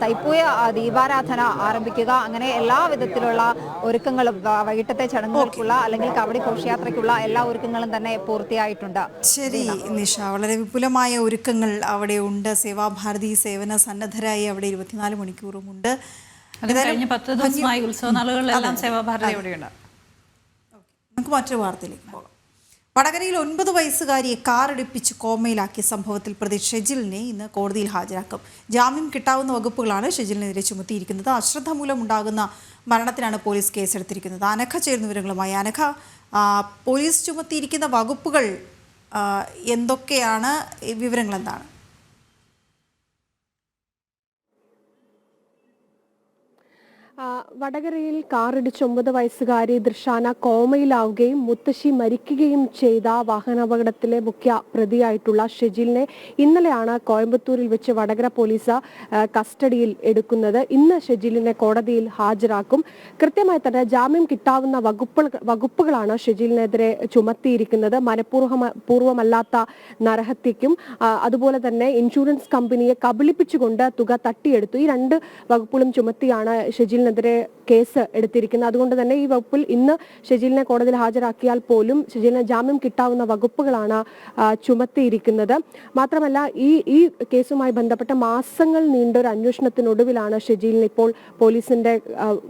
തൈപ്പൂയ ദീപാരാധന ആരംഭിക്കുക. അങ്ങനെ എല്ലാ വിധത്തിലുള്ള ഒരുക്കങ്ങളും വൈകിട്ടത്തെ ചടങ്ങുകൾക്കുള്ള അല്ലെങ്കിൽ കാവടി ഘോഷയാത്രയ്ക്കുള്ള എല്ലാ ഒരുക്കങ്ങളും തന്നെ പൂർത്തിയായിട്ടുണ്ട്. ശരി നിഷ, വളരെ വിപുലമായ ഒരുക്കങ്ങൾ അവിടെ ഉണ്ട്. സേവാഭാരതി സേവന സന്നദ്ധരായി അവിടെ 24 മണിക്കൂറും ഉണ്ട്. കഴിഞ്ഞ 10 ദിവസമായി ഉത്സവ നാളുകളിലെല്ലാം സേവാഭാരതി ഇവിടെയുണ്ട്. നമുക്ക് മറ്റൊരു വാർത്തയിലേക്ക് പോകാം. വടകരയിൽ 9 വയസ്സുകാരിയെ കാറിടിപ്പിച്ച് കോമയിലാക്കിയ സംഭവത്തിൽ പ്രതി ഷെജിലിനെ ഇന്ന് കോടതിയിൽ ഹാജരാക്കും. ജാമ്യം കിട്ടാവുന്ന വകുപ്പുകളാണ് ഷെജിലിനെതിരെ ചുമത്തിയിരിക്കുന്നത്. അശ്രദ്ധ മൂലമുണ്ടാകുന്ന മരണത്തിനാണ് പോലീസ് കേസെടുത്തിരിക്കുന്നത്. അനഘ ചേർന്ന വിവരങ്ങളുമായി. അനഘ, പോലീസ് ചുമത്തിയിരിക്കുന്ന വകുപ്പുകൾ എന്തൊക്കെയാണ്? വിവരങ്ങൾ എന്താണ്? വടകരയിൽ കാറിടിച്ച് 9 വയസ്സുകാരി ദൃശാന കോമയിലാവുകയും മുത്തശ്ശി മരിക്കുകയും ചെയ്ത വാഹനാപകടത്തിലെ മുഖ്യ പ്രതിയായിട്ടുള്ള ഷെജിലിനെ ഇന്നലെയാണ് കോയമ്പത്തൂരിൽ വെച്ച് വടകര പോലീസ് കസ്റ്റഡിയിൽ എടുക്കുന്നത്. ഇന്ന് ഷെജിലിനെ കോടതിയിൽ ഹാജരാക്കും. കൃത്യമായി തന്നെ ജാമ്യം കിട്ടാവുന്ന വകുപ്പുകളാണ് ഷെജിലിനെതിരെ ചുമത്തിയിരിക്കുന്നത്. മനഃപൂർവ്വമല്ലാത്ത നരഹത്യക്കും അതുപോലെ തന്നെ ഇൻഷുറൻസ് കമ്പനിയെ കബളിപ്പിച്ചുകൊണ്ട് തുക തട്ടിയെടുത്തു. ഈ 2 വകുപ്പുകളും ചുമത്തിയാണ് ഷെജിലിനെതിരെ കേസ് എടുത്തിരിക്കുന്നത്. അതുകൊണ്ട് തന്നെ ഈ വകുപ്പിൽ ഇന്ന് ഷെജിലിനെ കോടതിയിൽ ഹാജരാക്കിയാൽ പോലും ഷെജിലിന് ജാമ്യം കിട്ടാവുന്ന വകുപ്പുകളാണ് ചുമത്തിയിരിക്കുന്നത്. മാത്രമല്ല ഈ കേസുമായി ബന്ധപ്പെട്ട മാസങ്ങൾ നീണ്ടൊരു അന്വേഷണത്തിനൊടുവിലാണ് ഷെജിലിന് ഇപ്പോൾ പോലീസിന്റെ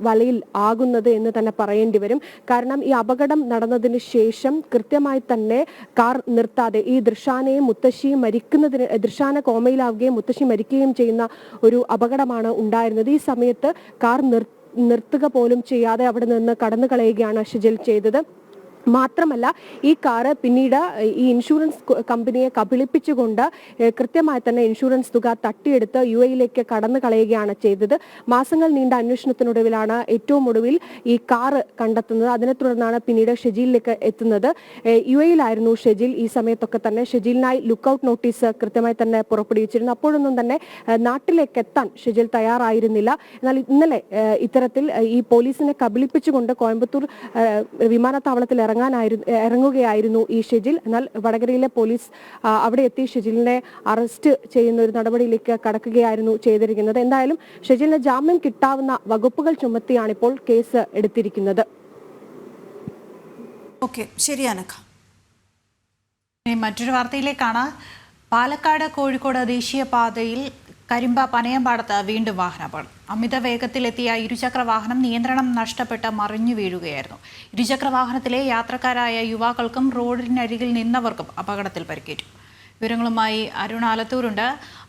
വലയിൽ ആകുന്നത് എന്ന് തന്നെ പറയേണ്ടി വരും. കാരണം ഈ അപകടം നടന്നതിന് ശേഷം കൃത്യമായി തന്നെ കാർ നിർത്താതെ ഈ ദൃശാനയും മുത്തശ്ശിയും ദൃശാന കോമയിലാവുകയും മുത്തശ്ശി മരിക്കുകയും ചെയ്യുന്ന ഒരു അപകടമാണ് ഉണ്ടായിരുന്നത്. ഈ സമയത്ത് കാർ നിർത്തുക പോലും ചെയ്യാതെ അവിടെ നിന്ന് കടന്നു കളയുകയാണ് ഷെജിൽ ചെയ്തത്. മാത്രമല്ല ഈ കാറ് പിന്നീട് ഈ ഇൻഷുറൻസ് കമ്പനിയെ കബളിപ്പിച്ചുകൊണ്ട് കൃത്യമായി തന്നെ ഇൻഷുറൻസ് തുക തട്ടിയെടുത്ത് UAE-യിലേക്ക് കടന്നു കളയുകയാണ് ചെയ്തത്. മാസങ്ങൾ നീണ്ട അന്വേഷണത്തിനൊടുവിലാണ് ഏറ്റവും ഒടുവിൽ ഈ കാറ് കണ്ടെത്തുന്നത്. അതിനെ തുടർന്നാണ് പിന്നീട് ഷെജിലിലേക്ക് എത്തുന്നത്. UAE-യിലായിരുന്നു ഷെജിൽ. ഈ സമയത്തൊക്കെ തന്നെ ഷെജിലിനായി ലുക്കൌട്ട് നോട്ടീസ് കൃത്യമായി തന്നെ പുറപ്പെടുവിച്ചിരുന്നു. അപ്പോഴൊന്നും തന്നെ നാട്ടിലേക്ക് എത്താൻ ഷെജിൽ തയ്യാറായിരുന്നില്ല. എന്നാൽ ഇന്നലെ ഇത്തരത്തിൽ ഈ പോലീസിനെ കബളിപ്പിച്ചുകൊണ്ട് കോയമ്പത്തൂർ വിമാനത്താവളത്തിൽ ഇറങ്ങുകയായിരുന്നു ഈ ഷെജിൽ. എന്നാൽ വടകരയിലെ പോലീസ് അവിടെ എത്തി ഷെജിലിനെ അറസ്റ്റ് ചെയ്യുന്ന ഒരു നടപടിയിലേക്ക് കടക്കുകയായിരുന്നു ചെയ്തിരിക്കുന്നത്. എന്തായാലും ഷെജിലിന് ജാമ്യം കിട്ടാവുന്ന വകുപ്പുകൾ ചുമത്തിയാണ് ഇപ്പോൾ കേസ് എടുത്തിരിക്കുന്നത്. മറ്റൊരു വാർത്തയിലേക്കാണ്. പാലക്കാട് കോഴിക്കോട് ദേശീയപാതയിൽ കരിമ്പ പനയമ്പാടത്ത് വീണ്ടും വാഹനാപകടം. അമിത വേഗത്തിലെത്തിയ ഇരുചക്ര വാഹനം നിയന്ത്രണം നഷ്ടപ്പെട്ട് മറിഞ്ഞു വീഴുകയായിരുന്നു. ഇരുചക്ര വാഹനത്തിലെ യാത്രക്കാരായ യുവാക്കൾക്കും റോഡിനരികിൽ നിന്നവർക്കും അപകടത്തിൽ പരിക്കേറ്റു. വിവരങ്ങളുമായി അരുൺ ആലത്തൂരുണ്ട്.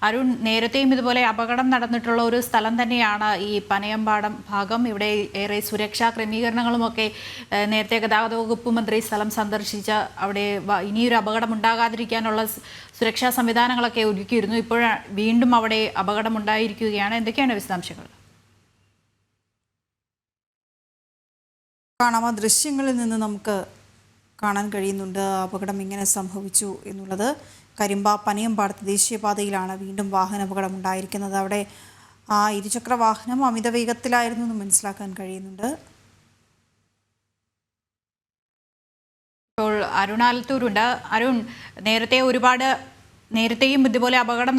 അരുൺ, നേരത്തെയും ഇതുപോലെ അപകടം നടന്നിട്ടുള്ള ഒരു സ്ഥലം തന്നെയാണ് ഈ പനയമ്പാടം ഭാഗം. ഇവിടെ ഏറെ സുരക്ഷാ ക്രമീകരണങ്ങളുമൊക്കെ നേരത്തെ ഗതാഗത വകുപ്പ് മന്ത്രി സ്ഥലം സന്ദർശിച്ച് അവിടെ ഇനിയൊരു അപകടം ഉണ്ടാകാതിരിക്കാനുള്ള സുരക്ഷാ സംവിധാനങ്ങളൊക്കെ ഒരുക്കിയിരുന്നു. ഇപ്പോൾ വീണ്ടും അവിടെ അപകടമുണ്ടായിരിക്കുകയാണ്. എന്തൊക്കെയാണ് വിശദാംശങ്ങൾ? കാണാം, ആ ദൃശ്യങ്ങളിൽ നിന്ന് നമുക്ക് കാണാൻ കഴിയുന്നുണ്ട് അപകടം എങ്ങനെ സംഭവിച്ചു എന്നുള്ളത്. കരിമ്പ പനയമ്പാടത്ത് ദേശീയപാതയിലാണ് വീണ്ടും വാഹനാപകടം ഉണ്ടായിരിക്കുന്നത്. അവിടെ ആ ഇരുചക്ര വാഹനം അമിത വേഗത്തിലായിരുന്നു എന്ന് മനസ്സിലാക്കാൻ കഴിയുന്നുണ്ട്. ഇപ്പോൾ അരുൺ ആലത്തൂരുണ്ട്. അരുൺ, നേരത്തെയും ഇതുപോലെ അപകട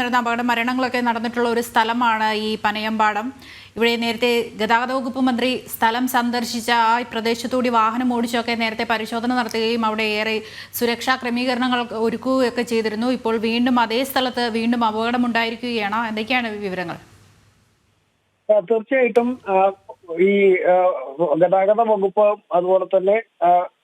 മരണങ്ങളൊക്കെ നടന്നിട്ടുള്ള ഒരു സ്ഥലമാണ് ഈ പനയമ്പാടം. ഇവിടെ നേരത്തെ ഗതാഗത വകുപ്പ് മന്ത്രി സ്ഥലം സന്ദർശിച്ച ആ പ്രദേശത്തുകൂടി വാഹനം ഓടിച്ചൊക്കെ നേരത്തെ പരിശോധന നടത്തുകയും അവിടെ ഏറെ സുരക്ഷാ ക്രമീകരണങ്ങൾ ഒരുക്കുകയൊക്കെ ചെയ്തിരുന്നു. ഇപ്പോൾ വീണ്ടും അതേ സ്ഥലത്ത് വീണ്ടും അപകടമുണ്ടായിരിക്കുകയാണ്. എന്തൊക്കെയാണ് വിവരങ്ങൾ? തീർച്ചയായിട്ടും ഈ ഗതാഗത വകുപ്പ് അതുപോലെ തന്നെ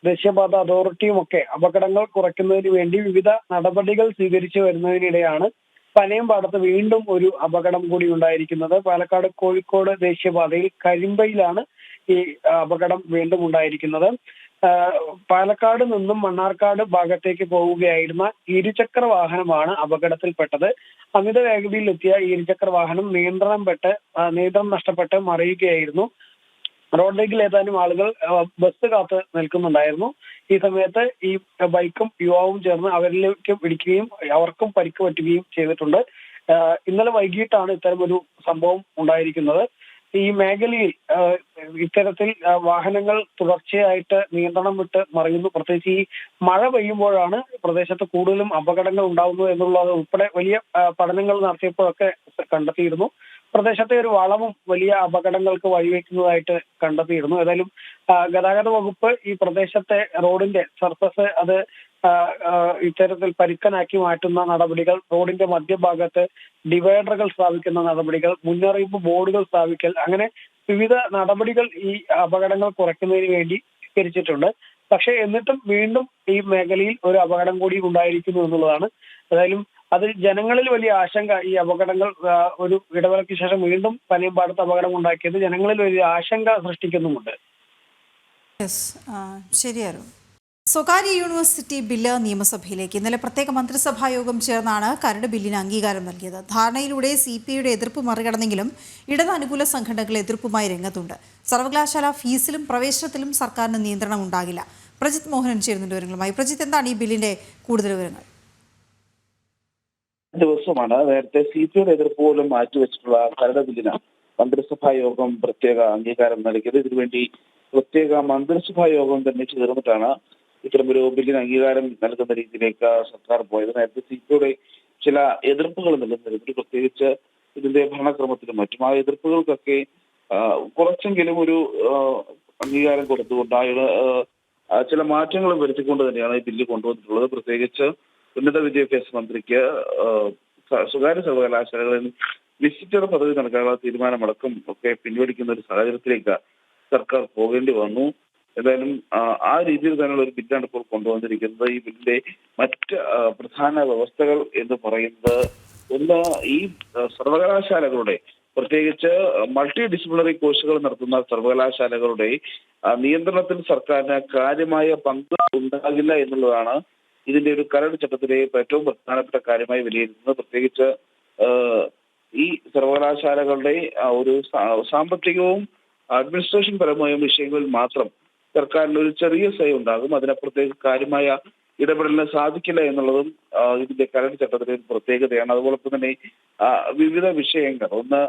ദേശീയപാത അതോറിറ്റിയും ഒക്കെ അപകടങ്ങൾ കുറയ്ക്കുന്നതിന് വേണ്ടി വിവിധ നടപടികൾ സ്വീകരിച്ചു വരുന്നതിനിടെയാണ് പനയമ്പാടത്ത് വീണ്ടും ഒരു അപകടം കൂടി ഉണ്ടായിരിക്കുന്നത്. പാലക്കാട് കോഴിക്കോട് ദേശീയപാതയിൽ കരിമ്പയിലാണ് ഈ അപകടം വീണ്ടും ഉണ്ടായിരിക്കുന്നത്. പാലക്കാട് നിന്നും മണ്ണാർക്കാട് ഭാഗത്തേക്ക് പോവുകയായിരുന്ന ഇരുചക്ര വാഹനമാണ് അപകടത്തിൽപ്പെട്ടത്. അമിത വേഗതയിലെത്തിയ ഇരുചക്ര വാഹനം നിയന്ത്രണം നഷ്ടപ്പെട്ട് മറിയുകയായിരുന്നു. റോഡിലേക്ക് ഏതാനും ആളുകൾ ബസ് കാത്ത് നിൽക്കുന്നുണ്ടായിരുന്നു. ഈ സമയത്ത് ഈ ബൈക്കും യുവാവും ചേർന്ന് അവരിലേക്ക് ഇടിക്കുകയും അവർക്കും പരിക്ക് പറ്റുകയും ചെയ്തിട്ടുണ്ട്. ഇന്നലെ വൈകിട്ടാണ് ഇത്തരമൊരു സംഭവം ഉണ്ടായിരിക്കുന്നത്. ഈ മേഖലയിൽ ഇത്തരത്തിൽ വാഹനങ്ങൾ തുടർച്ചയായിട്ട് നിയന്ത്രണം വിട്ട് മറിയുന്നു. പ്രത്യേകിച്ച് ഈ മഴ പെയ്യുമ്പോഴാണ് പ്രദേശത്ത് കൂടുതലും അപകടങ്ങൾ ഉണ്ടാകുന്നത് എന്നുള്ളത് ഉൾപ്പെടെ വലിയ പഠനങ്ങൾ നടത്തിയപ്പോഴൊക്കെ കണ്ടെത്തിയിരുന്നു. പ്രദേശത്തെ ഒരു വളവും വലിയ അപകടങ്ങൾക്ക് വഴിവെക്കുന്നതായിട്ട് കണ്ടെത്തിയിരുന്നു. ഏതായാലും ഗതാഗത വകുപ്പ് ഈ പ്രദേശത്തെ റോഡിന്റെ സർഫസ് അത് ഇത്തരത്തിൽ പരുക്കനാക്കി മാറ്റുന്ന നടപടികൾ, റോഡിന്റെ മധ്യഭാഗത്ത് ഡിവൈഡറുകൾ സ്ഥാപിക്കുന്ന നടപടികൾ, മുന്നറിയിപ്പ് ബോർഡുകൾ സ്ഥാപിക്കൽ, അങ്ങനെ വിവിധ നടപടികൾ ഈ അപകടങ്ങൾ കുറയ്ക്കുന്നതിന് വേണ്ടി സ്വീകരിച്ചിട്ടുണ്ട്. പക്ഷെ എന്നിട്ടും വീണ്ടും ഈ മേഖലയിൽ ഒരു അപകടം കൂടി ഉണ്ടായിരിക്കുന്നു എന്നുള്ളതാണ്. ഏതായാലും അത് ജനങ്ങളിൽ വലിയ ആശങ്ക, ഈ അപകടങ്ങൾ ഒരു ഇടവേളയ്ക്ക് ശേഷം വീണ്ടും പനയമ്പാടത്ത് അപകടം ഉണ്ടാക്കിയത് ജനങ്ങളിൽ വലിയ ആശങ്ക സൃഷ്ടിക്കുന്നുമുണ്ട്. ശരിയായിരുന്നു. സ്വകാര്യ യൂണിവേഴ്സിറ്റി ബില്ല് നിയമസഭയിലേക്ക് ഇന്നലെ പ്രത്യേക മന്ത്രിസഭാ യോഗം ചേർന്നാണ് കരട് ബില്ലിന് അംഗീകാരം നൽകിയത്. ധാരണയിലൂടെ CPIയുടെ എതിർപ്പ് മറികടന്നെങ്കിലും ഇടത് അനുകൂല സംഘടനകൾ എതിർപ്പുമായി രംഗത്തുണ്ട്. സർവകലാശാല ഫീസിലും പ്രവേശനത്തിലും സർക്കാരിന് നിയന്ത്രണം ഉണ്ടാകില്ല. പ്രജിത് മോഹനൻ ചേരുന്നുണ്ട് വിവരങ്ങളുമായി. പ്രജിത്ത്, എന്താണ് ഈ ബില്ലിന്റെ കൂടുതൽ വിവരങ്ങൾ? ദിവസമാണ് നേരത്തെ CPIയുടെ എതിർപ്പ് പോലും മാറ്റിവെച്ചിട്ടുള്ള കരട് ബില്ലിന് മന്ത്രിസഭാ യോഗം പ്രത്യേക അംഗീകാരം നൽകിയത്. ഇതിനുവേണ്ടി പ്രത്യേക മന്ത്രിസഭാ യോഗം തന്നെ ചേർന്നിട്ടാണ് ഇത്തരമൊരു ബില്ലിന് അംഗീകാരം നൽകുന്ന രീതിയിലേക്ക് സർക്കാർ പോയത്. നേരത്തെ CPIയുടെ ചില എതിർപ്പുകൾ നിലനിന്നിരുന്നു, പ്രത്യേകിച്ച് ഇതിന്റെ ഭരണക്രമത്തിലും മറ്റും. ആ എതിർപ്പുകൾക്കൊക്കെ കുറച്ചെങ്കിലും ഒരു അംഗീകാരം കൊടുത്തുകൊണ്ട് ചില മാറ്റങ്ങളും വരുത്തിക്കൊണ്ട് തന്നെയാണ് ഈ ബില്ല് കൊണ്ടുവന്നിട്ടുള്ളത്. പ്രത്യേകിച്ച് ഉന്നത വിദ്യാഭ്യാസ മന്ത്രിക്ക് സ്വകാര്യ സർവകലാശാലകളിൽ വിസിറ്റർ പദവി നൽകാനുള്ള തീരുമാനമടക്കം ഒക്കെ പിൻവലിക്കുന്ന ഒരു സാഹചര്യത്തിലേക്ക് സർക്കാർ പോകേണ്ടി വന്നു. ഏതായാലും ആ രീതിയിൽ തന്നെയുള്ള ഒരു ബില്ലാണ് ഇപ്പോൾ കൊണ്ടുവന്നിരിക്കുന്നത്. ഈ ബില്ലിന്റെ മറ്റ് പ്രധാന വ്യവസ്ഥകൾ എന്ന് പറയുന്നത്, ഒന്ന്, ഈ സർവകലാശാലകളുടെ, പ്രത്യേകിച്ച് മൾട്ടി ഡിസിപ്ലിനറി കോഴ്സുകൾ നടത്തുന്ന സർവകലാശാലകളുടെ നിയന്ത്രണത്തിൽ സർക്കാരിന് കാര്യമായ പങ്ക് ഉണ്ടാകില്ല എന്നുള്ളതാണ് ഇതിന്റെ ഒരു കരട് ചട്ടത്തിലെ ഏറ്റവും പ്രധാനപ്പെട്ട കാര്യമായി വിലയിരുത്തുന്നത്. പ്രത്യേകിച്ച് ഈ സർവകലാശാലകളുടെ ഒരു സാമ്പത്തികവും അഡ്മിനിസ്ട്രേഷൻ പരമായ വിഷയങ്ങളിൽ മാത്രം സർക്കാരിന് ഒരു ചെറിയ സേ ഉണ്ടാകും. അതിനപ്പുറത്തേക്ക് കാര്യമായ ഇടപെടലിന് സാധിക്കില്ല എന്നുള്ളതും ഇതിന്റെ കരട് ചട്ടത്തിലെ ഒരു പ്രത്യേകതയാണ്. അതുപോലൊപ്പം തന്നെ വിവിധ വിഷയങ്ങൾ, ഒന്ന്,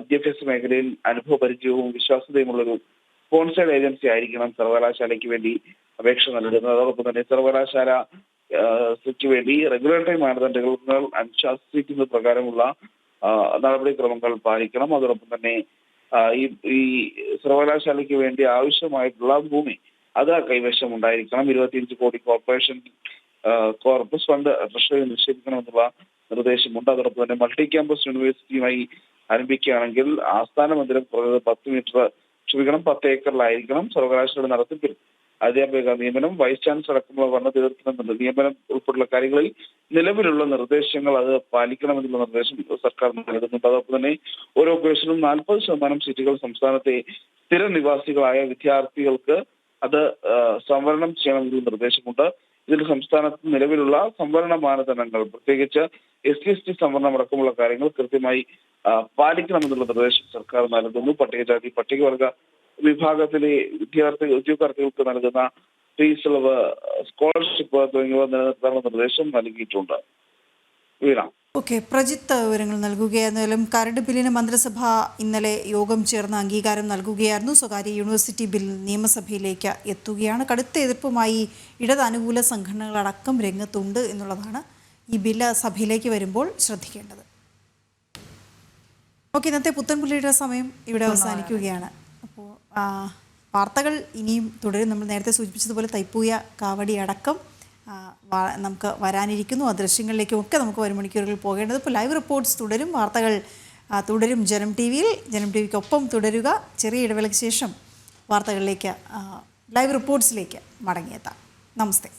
വിദ്യാഭ്യാസ മേഖലയിൽ അനുഭവ പരിചയവും വിശ്വാസ്യതയുമുള്ളൊരു സ്പോൺസേഡ് ഏജൻസി ആയിരിക്കണം സർവകലാശാലയ്ക്ക് വേണ്ടി അപേക്ഷ നൽകുന്നത്. അതോടൊപ്പം തന്നെ സർവകലാശാലയ്ക്ക് വേണ്ടി റെഗുലേറ്ററി മാനദണ്ഡങ്ങൾ അനുശാസിക്കുന്ന പ്രകാരമുള്ള നടപടിക്രമങ്ങൾ പാലിക്കണം. അതോടൊപ്പം തന്നെ ഈ സർവകലാശാലയ്ക്ക് വേണ്ടി ആവശ്യമായിട്ടുള്ള ഭൂമി അത് കൈവശം ഉണ്ടായിരിക്കണം. 25 കോടി കോർപ്പറേഷൻ കോർപ്പസ് ഫണ്ട് ട്രഷറിയിൽ നിക്ഷേപിക്കണമെന്നുള്ള നിർദ്ദേശമുണ്ട്. അതോടൊപ്പം തന്നെ മൾട്ടി ക്യാമ്പസ് യൂണിവേഴ്സിറ്റിയുമായി ആരംഭിക്കുകയാണെങ്കിൽ ആസ്ഥാന മന്ദിരം 10 ഏക്കറിലായിരിക്കണം. സർവകലാശാലയുടെ നടത്തിപ്പിൽ അധ്യാപക നിയമനം, വൈസ് ചാൻസലർ അടക്കമുള്ള ഭരണ നിയമനം ഉൾപ്പെടെയുള്ള കാര്യങ്ങളിൽ നിലവിലുള്ള നിർദ്ദേശങ്ങൾ അത് പാലിക്കണമെന്നുള്ള നിർദ്ദേശം സർക്കാർ നൽകുന്നുണ്ട്. അതോടൊപ്പം തന്നെ ഓരോ കോഴ്സിലും 40% സീറ്റുകൾ സംസ്ഥാനത്തെ സ്ഥിര നിവാസികളായ വിദ്യാർത്ഥികൾക്ക് അത് സംവരണം ചെയ്യണമെന്നുള്ള നിർദ്ദേശമുണ്ട്. ഇതിൽ സംസ്ഥാനത്ത് നിലവിലുള്ള സംവരണ മാനദണ്ഡങ്ങൾ, പ്രത്യേകിച്ച് SC/ST സംവരണം അടക്കമുള്ള കാര്യങ്ങൾ കൃത്യമായി പാലിക്കണമെന്നുള്ള നിർദ്ദേശം സർക്കാർ നൽകുന്നു. പട്ടികജാതി പട്ടികവർഗ വിഭാഗത്തിലെ ഉദ്യോഗാർത്ഥികൾക്ക് നൽകുന്ന ഫീസ് ഇളവ്, സ്കോളർഷിപ്പ് തുടങ്ങിയവ നിലനിർത്താനുള്ള നിർദ്ദേശം നൽകിയിട്ടുണ്ട്. ഓക്കെ, പ്രജിത്ത് വിവരങ്ങൾ നൽകുകയായിരുന്നാലും കരട് ബില്ലിന് മന്ത്രിസഭ ഇന്നലെ യോഗം ചേർന്ന് അംഗീകാരം നൽകുകയായിരുന്നു. സ്വകാര്യ യൂണിവേഴ്സിറ്റി ബിൽ നിയമസഭയിലേക്ക് എത്തുകയാണ്. കടുത്ത എതിർപ്പുമായി ഇടത് അനുകൂല സംഘടനകളടക്കം രംഗത്തുണ്ട് എന്നുള്ളതാണ് ഈ ബില്ല് സഭയിലേക്ക് വരുമ്പോൾ ശ്രദ്ധിക്കേണ്ടത്. ഓക്കെ, ഇന്നത്തെ പുത്തൻപുള്ളിയുടെ സമയം ഇവിടെ അവസാനിക്കുകയാണ്. അപ്പോൾ വാർത്തകൾ ഇനിയും തുടരും. നമ്മൾ നേരത്തെ സൂചിപ്പിച്ചതുപോലെ തൈപ്പൂയ കാവടി അടക്കം നമുക്ക് വരാനിരിക്കുന്നു. ആ ദൃശ്യങ്ങളിലേക്കും ഒക്കെ നമുക്ക് വരും മണിക്കൂറുകളിൽ പോകേണ്ടത്. ഇപ്പോൾ ലൈവ് റിപ്പോർട്ട്സ് തുടരും, വാർത്തകൾ തുടരും ജനം ടിവിയിൽ. ജനം ടിവിക്കൊപ്പം തുടരുക. ചെറിയ ഇടവേളയ്ക്ക് ശേഷം വാർത്തകളിലേക്ക്, ലൈവ് റിപ്പോർട്ട്സിലേക്ക് മടങ്ങിയെത്താം. നമസ്തേ.